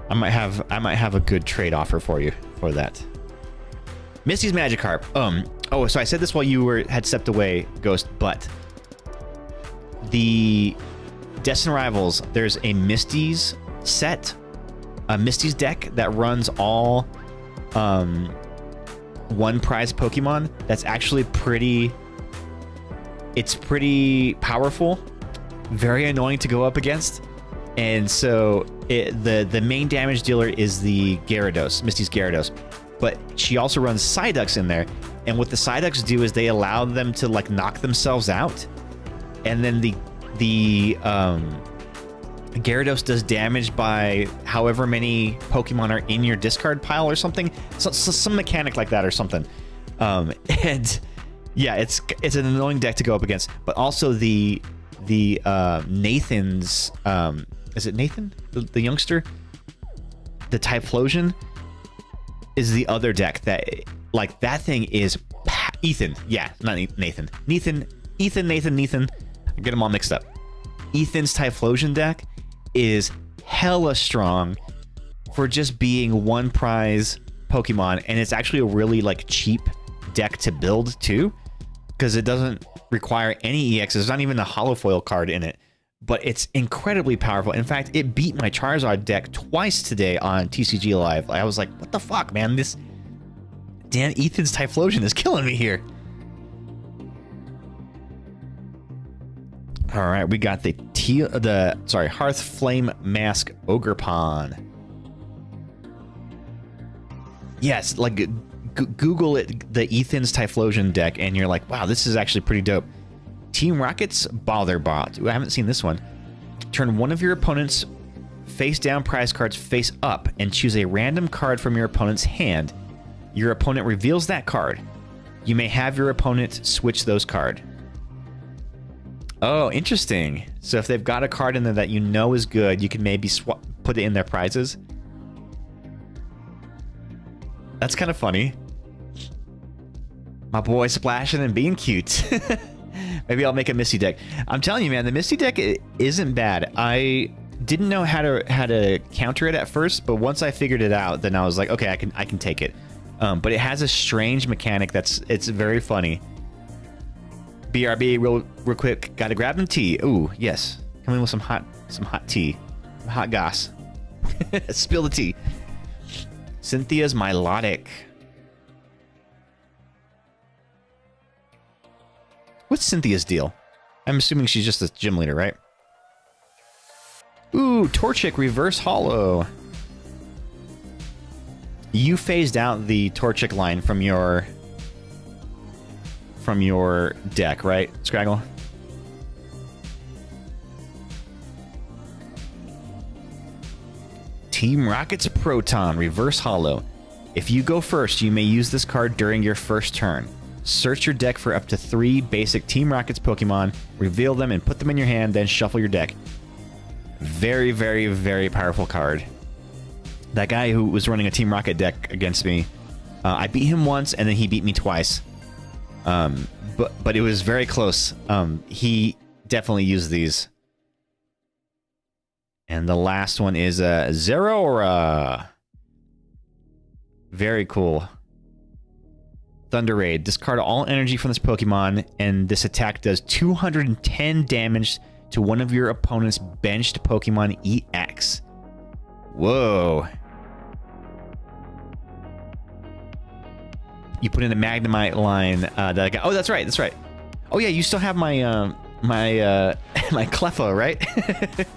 I might have a good trade offer for you for that. Misty's Magikarp. Oh, so I said this while you had stepped away, Ghost, but the Destined Rivals, there's a Misty's set, a Misty's deck that runs all one prize Pokemon that's actually pretty powerful, very annoying to go up against. And so the main damage dealer is the Gyarados, Misty's Gyarados. But she also runs Psyducks in there. And what the Psyducks do is they allow them to like knock themselves out. And then the Gyarados does damage by however many Pokemon are in your discard pile or something. So some mechanic like that or something. And yeah, it's an annoying deck to go up against. But also the Nathan's is it Nathan? The youngster? The Typhlosion is the other deck that like that thing is Ethan. Yeah, not Nathan. Ethan. I get them all mixed up. Ethan's Typhlosion deck is hella strong for just being one prize Pokemon, and it's actually a really like cheap deck to build too, because it doesn't require any EXs. There's not even a holofoil card in it, but it's incredibly powerful. In fact, it beat my Charizard deck twice today on TCG Live. I was like, what the fuck, man? This damn Ethan's Typhlosion is killing me here. All right, we got the Hearth Flame Mask Ogerpon. Yes, like Google it, the Ethan's Typhlosion deck, and you're like, wow, this is actually pretty dope. Team Rocket's Botherbot. Ooh, I haven't seen this one. Turn one of your opponent's face down prize cards face up and choose a random card from your opponent's hand. Your opponent reveals that card. You may have your opponent switch those cards. Oh, interesting. So if they've got a card in there that you know is good, you can maybe put it in their prizes. That's kind of funny. My boy splashing and being cute. Maybe I'll make a Misty deck. I'm telling you, man, the Misty deck isn't bad. I didn't know how to counter it at first, but once I figured it out, then I was like, okay, I can take it. But it has a strange mechanic it's very funny. BRB, real quick. Gotta grab some tea. Ooh, yes. Come in with some hot tea, hot goss. Spill the tea. Cynthia's Milotic. What's Cynthia's deal? I'm assuming she's just a gym leader, right? Ooh, Torchic Reverse Hollow. You phased out the Torchic line from your deck, right, Scraggle? Team Rocket's Proton Reverse Hollow. If you go first, you may use this card during your first turn. Search your deck for up to 3 basic Team Rocket's Pokemon, reveal them, and put them in your hand, then shuffle your deck. Very, very, very powerful card. That guy who was running a Team Rocket deck against me, I beat him once, and then he beat me twice. But it was very close. He definitely used these. And the last one is Zeraora. Very cool. Thunder Raid. Discard all energy from this Pokemon, and this attack does 210 damage to one of your opponent's benched Pokemon EX. Whoa. You put in a Magnemite line that I got. Oh, that's right. That's right. Oh, yeah, you still have my my Cleffa, right?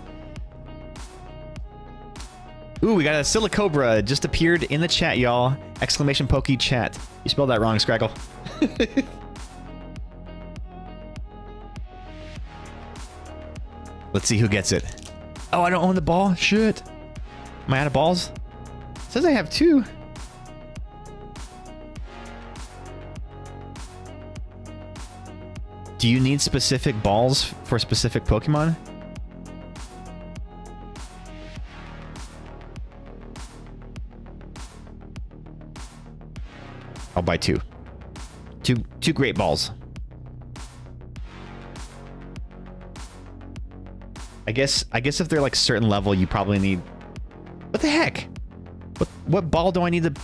Ooh, we got a Silicobra. Just appeared in the chat, y'all. Exclamation Pokey chat. You spelled that wrong, Scraggle. Let's see who gets it. Oh, I don't own the ball? Shit. Am I out of balls? It says I have 2. Do you need specific balls for specific Pokemon? I'll buy 2. Two great balls. I guess if they're like certain level, you probably need. What the heck? What ball do I need to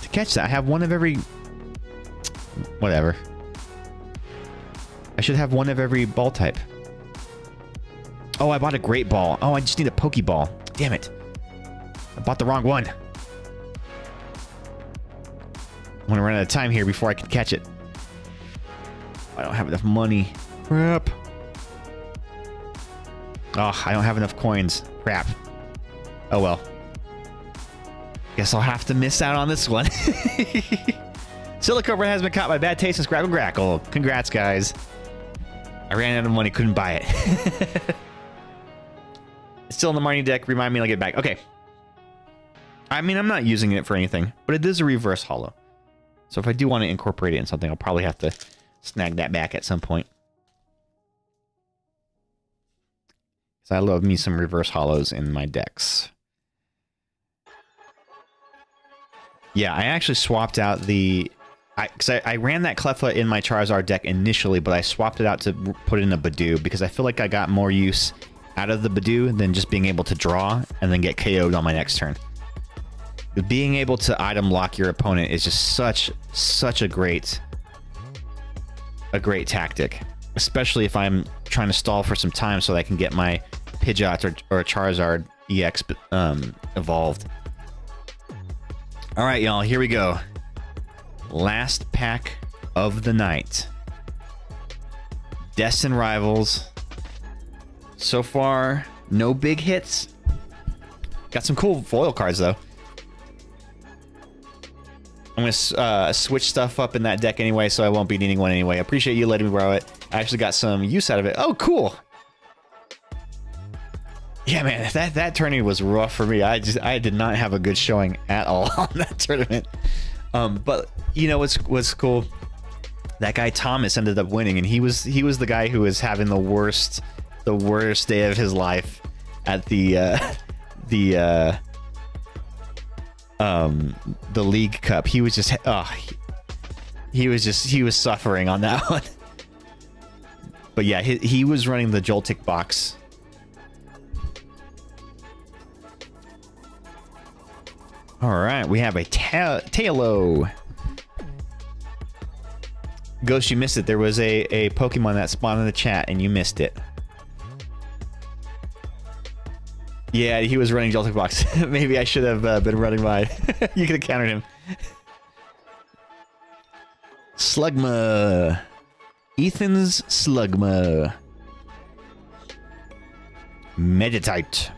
catch that? I have one of every. Whatever. I should have one of every ball type. Oh, I bought a great ball. Oh, I just need a Pokeball. Damn it. I bought the wrong one. I'm gonna run out of time here before I can catch it. I don't have enough money. Crap. Oh, I don't have enough coins. Crap. Oh well. Guess I'll have to miss out on this one. Silicobra has been caught by bad taste and Scraggle Grackle. Congrats, guys. I ran out of money, couldn't buy it. It's still in the Marnie deck. Remind me I'll get it back. Okay. I mean, I'm not using it for anything, but it is a reverse hollow. So if I do want to incorporate it in something, I'll probably have to snag that back at some point. Because I love me some reverse hollows in my decks. Yeah, I actually swapped out the... Because I ran that Cleffa in my Charizard deck initially, but I swapped it out to put in a Badoo, because I feel like I got more use out of the Badoo than just being able to draw and then get KO'd on my next turn. Being able to item lock your opponent is just such a great a great tactic, especially if I'm trying to stall for some time so that I can get my Pidgeot or Charizard EX evolved. All right, y'all, here we go. Last pack of the night. Destined Rivals. So far, no big hits. Got some cool foil cards, though. I'm going to switch stuff up in that deck anyway, so I won't be needing one anyway. I appreciate you letting me borrow it. I actually got some use out of it. Oh, cool. Yeah, man, that tournament was rough for me. I did not have a good showing at all on that tournament. But you know what's cool? That guy Thomas ended up winning, and he was the guy who was having the worst day of his life at the League Cup. He was just he was suffering on that one. But yeah, he was running the Joltik box. All right, we have a Tailo. Ghost, you missed it. There was a Pokemon that spawned in the chat, and you missed it. Yeah, he was running Joltik box. Maybe I should have been running mine. You could have countered him. Slugma. Ethan's Slugma. Meditite.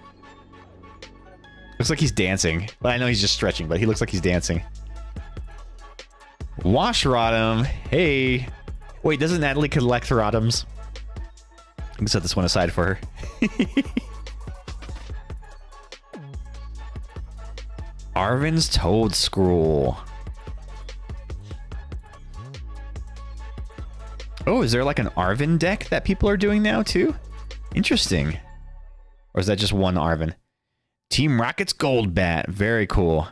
Looks like he's dancing. Well, I know he's just stretching, but he looks like he's dancing. Wash Rotom. Hey. Wait, doesn't Natalie collect her Rotoms? I can set this one aside for her. Arvin's Toad Scroll. Oh, is there like an Arvin deck that people are doing now too? Interesting. Or is that just one Arvin? Team Rocket's Gold Bat. Very cool.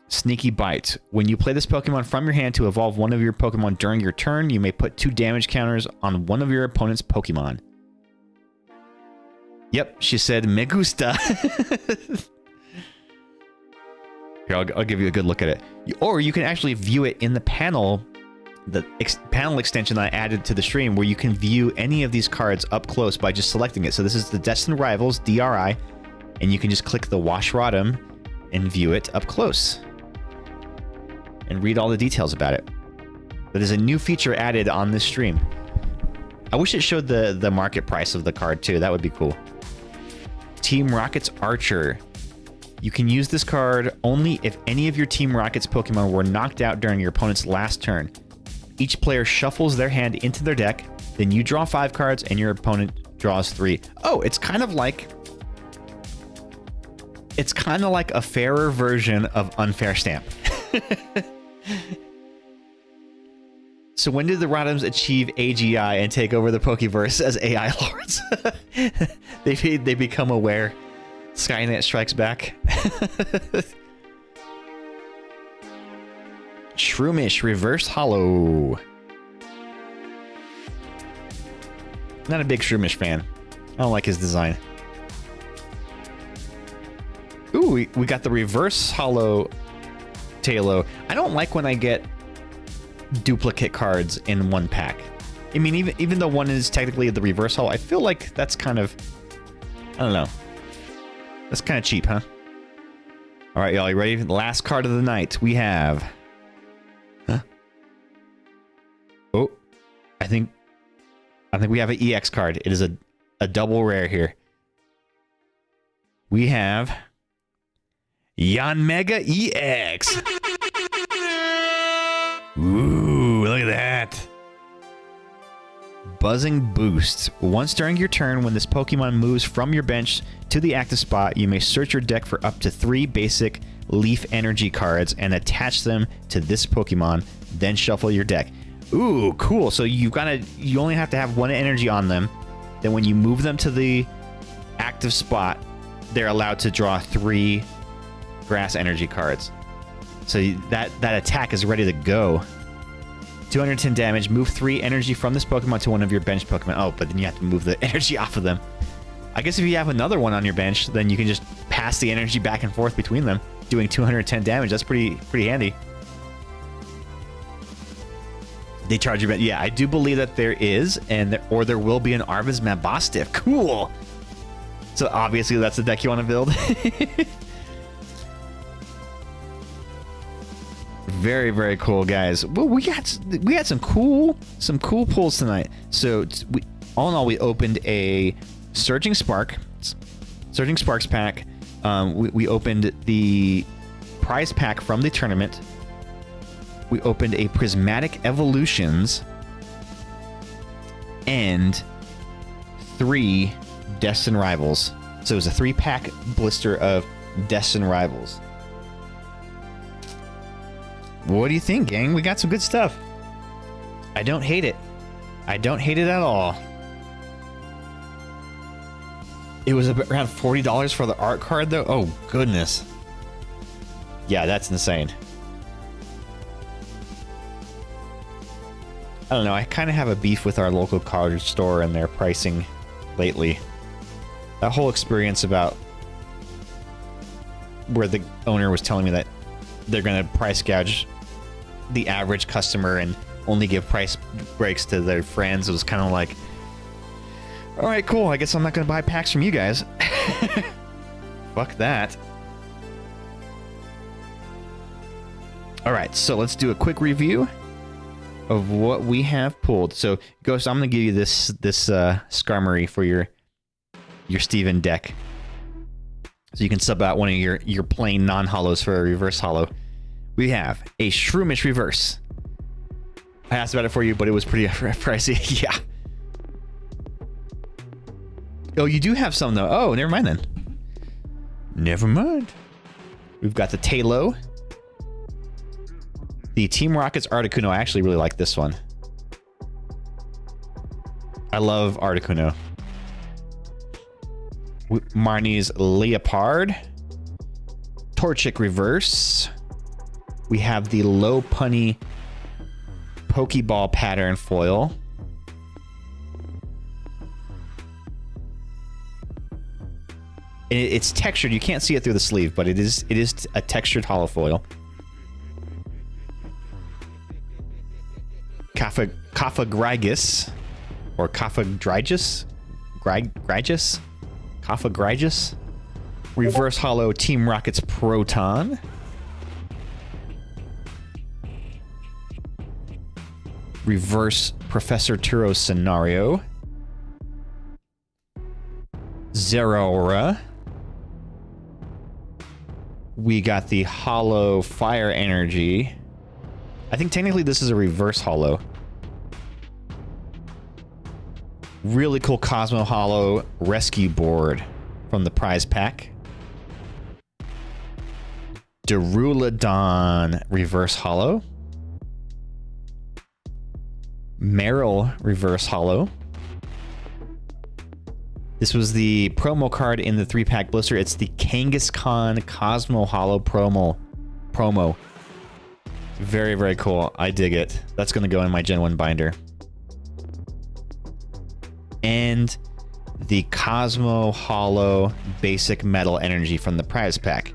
Sneaky Bite. When you play this Pokemon from your hand to evolve one of your Pokemon during your turn, you may put 2 damage counters on one of your opponent's Pokemon. Yep, she said me gusta. Here, I'll give you a good look at it. Or you can actually view it in the panel, the panel extension that I added to the stream, where you can view any of these cards up close by just selecting it. So this is the Destined Rivals, DRI, and you can just click the Wash Rotom and view it up close and read all the details about it. But there's a new feature added on this stream. I wish it showed the market price of the card too. That would be cool. Team Rocket's Archer. You can use this card only if any of your Team Rocket's Pokemon were knocked out during your opponent's last turn. Each player shuffles their hand into their deck, then you draw 5 cards and your opponent draws 3. Oh, it's kind of like a fairer version of Unfair Stamp. So when did the Rotoms achieve AGI and take over the Pokeverse as AI lords? They become aware. Skynet strikes back. Shroomish Reverse Hollow. Not a big Shroomish fan. I don't like his design. Ooh, we got the Reverse Hollow Tailo. I don't like when I get duplicate cards in one pack. I mean, even though one is technically the Reverse Hollow, I feel like that's kind of... I don't know. That's kind of cheap, huh? All right, y'all, you ready? The last card of the night. We have... Huh? Oh, I think we have an EX card. It is a double rare here. We have Yanmega EX. Ooh, look at that. Buzzing Boost. Once during your turn, when this Pokemon moves from your bench to the active spot, you may search your deck for up to 3 basic Leaf Energy cards and attach them to this Pokemon, then shuffle your deck. Ooh, cool. So you only have to have 1 energy on them. Then when you move them to the active spot, they're allowed to draw 3 Grass Energy cards. So that attack is ready to go. 210 damage. Move 3 energy from this Pokemon to one of your bench Pokemon. Oh, but then you have to move the energy off of them. I guess if you have another one on your bench, then you can just pass the energy back and forth between them, doing 210 damage. That's pretty handy. They charge you, but yeah, I do believe that there is, or there will be an Arvis Mabostiff. Cool. So obviously that's the deck you want to build. Very, very cool, guys. Well, we had some cool pulls tonight. So all in all, we opened a Surging Sparks pack. We opened the prize pack from the tournament. We opened a Prismatic Evolutions and 3 Destined Rivals. So it was a 3-pack blister of Destined Rivals. What do you think, gang? We got some good stuff. I don't hate it. I don't hate it at all. It was around $40 for the art card, though. Oh, goodness. Yeah, that's insane. I don't know. I kind of have a beef with our local card store and their pricing lately. That whole experience about where the owner was telling me that they're going to price gouge the average customer and only give price breaks to their friends. It was kind of like, all right, cool. I guess I'm not going to buy packs from you guys. Fuck that. All right, so let's do a quick review of what we have pulled. So, Ghost, I'm going to give you this Skarmory for your Steven deck. So you can sub out one of your plain non-hollows for a reverse hollow. We have a Shroomish reverse. I asked about it for you, but it was pretty pricey. Yeah. Oh, you do have some, though. Oh, never mind, then. Never mind. We've got the Talo. The Team Rocket's Articuno. I actually really like this one. I love Articuno. Marnie's Leopard. Torchic reverse. We have the Low Punny Pokeball pattern foil. It's textured. You can't see it through the sleeve, but it is a textured hollow foil. Kaphagrigus or Kaphagrigus? Kaphagrigus. Reverse hollow Team Rocket's Proton. Reverse Professor Turo's Scenario. Zeraora. We got the hollow Fire Energy. I think technically this is a reverse hollow. Really cool Cosmo Hollow Rescue Board from the prize pack. Duraludon reverse hollow. Meryl reverse hollow. This was the promo card in the 3-pack blister. It's the Kangaskhan Cosmo Hollow promo. Very, very cool. I dig it. That's going to go in my Gen 1 binder. And the Cosmo Hollow Basic Metal Energy from the prize pack.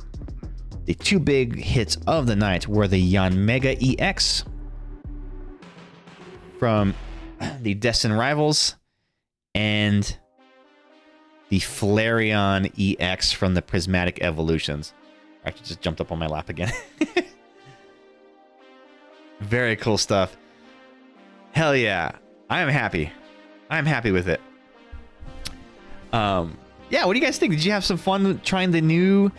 The 2 big hits of the night were the Yanmega EX from the Destined Rivals and the Flareon EX from the Prismatic Evolutions. I actually just jumped up on my lap again. Very cool stuff. Hell yeah. I am happy. I'm happy with it. Yeah, what do you guys think? Did you have some fun trying the new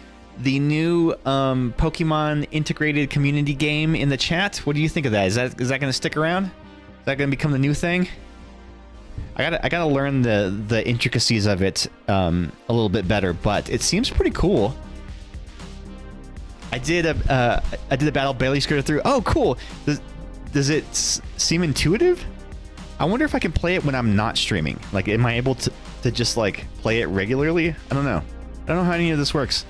Pokemon integrated community game in the chat? What do you think of that? Is that going to stick around? Is that going to become the new thing? I gotta learn the intricacies of it a little bit better, but it seems pretty cool. I did a battle, barely skirted through. Oh, cool. Does it seem intuitive? I wonder if I can play it when I'm not streaming. Like, am I able to just like play it regularly? I don't know. I don't know how any of this works.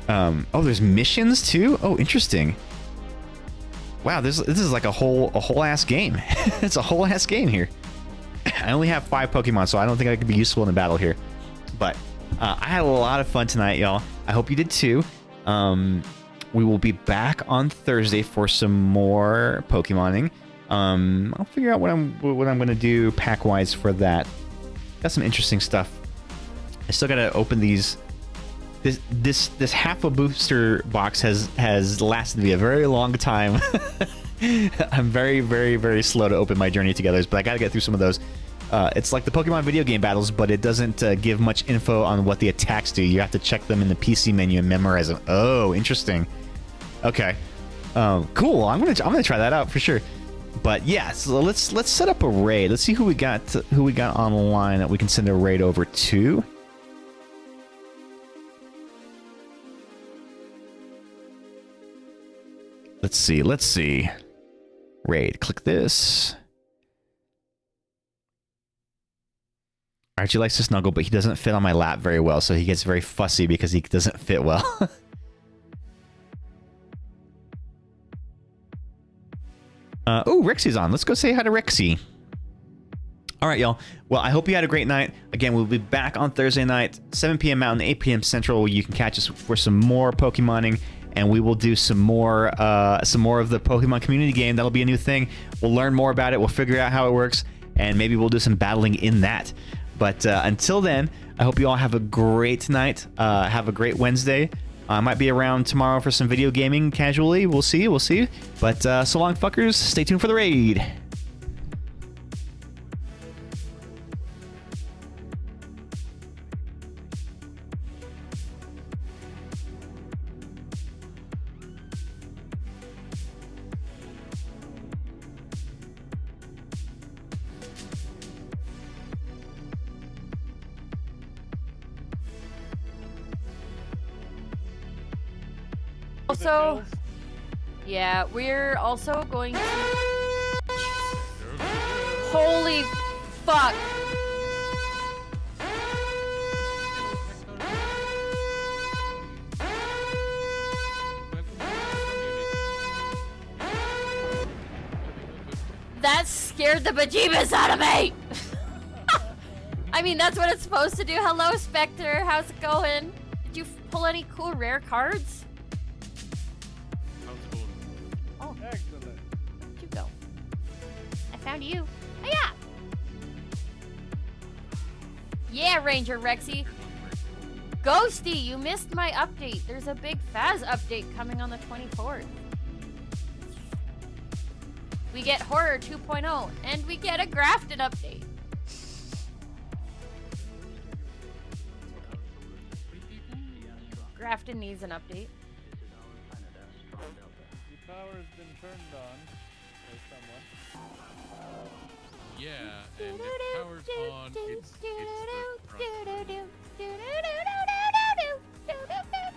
Oh, there's missions too. Oh, interesting. Wow, this is like a whole ass game. It's a whole ass game here. I only have 5 Pokemon, so I don't think I could be useful in a battle here. But I had a lot of fun tonight, y'all. I hope you did too. We will be back on Thursday for some more Pokemoning. I'll figure out what I'm gonna do pack wise for that. Got some interesting stuff. I still gotta open these. This half a booster box has lasted me a very long time. I'm very, very, very slow to open my journey together, but I gotta get through some of those. It's like the Pokemon video game battles, but it doesn't give much info on what the attacks do. You have to check them in the PC menu and memorize them. Oh, interesting. Okay, cool. I'm gonna try that out for sure. But yeah, so let's set up a raid. Let's see who we got online that we can send a raid over to. Let's see. Raid. Click this. Archie likes to snuggle, but he doesn't fit on my lap very well, so he gets very fussy because he doesn't fit well. Oh, Rixie's on. Let's go say hi to Rixie. All right, y'all. Well, I hope you had a great night. Again, we'll be back on Thursday night, 7 p.m. Mountain, 8 p.m. Central. You can catch us for some more Pokemoning, and we will do some more of the Pokemon community game. That'll be a new thing. We'll learn more about it. We'll figure out how it works, and maybe we'll do some battling in that. But until then, I hope you all have a great night. Have a great Wednesday. I might be around tomorrow for some video gaming casually. We'll see. But so long, fuckers. Stay tuned for the raid. Also, yeah, we're also going to... Holy fuck! That scared the bejeebus out of me! I mean, that's what it's supposed to do. Hello, Spectre. How's it going? Did you pull any cool rare cards? Oh, excellent. Where'd you go? I found you. Hiya! Yeah, Ranger Rexy. Ghosty, you missed my update. There's a big Faz update coming on the 24th. We get Horror 2.0, and we get a Grafted update. Grafted needs an update. The power's been turned on by someone. Yeah, and if power's on, it's the front.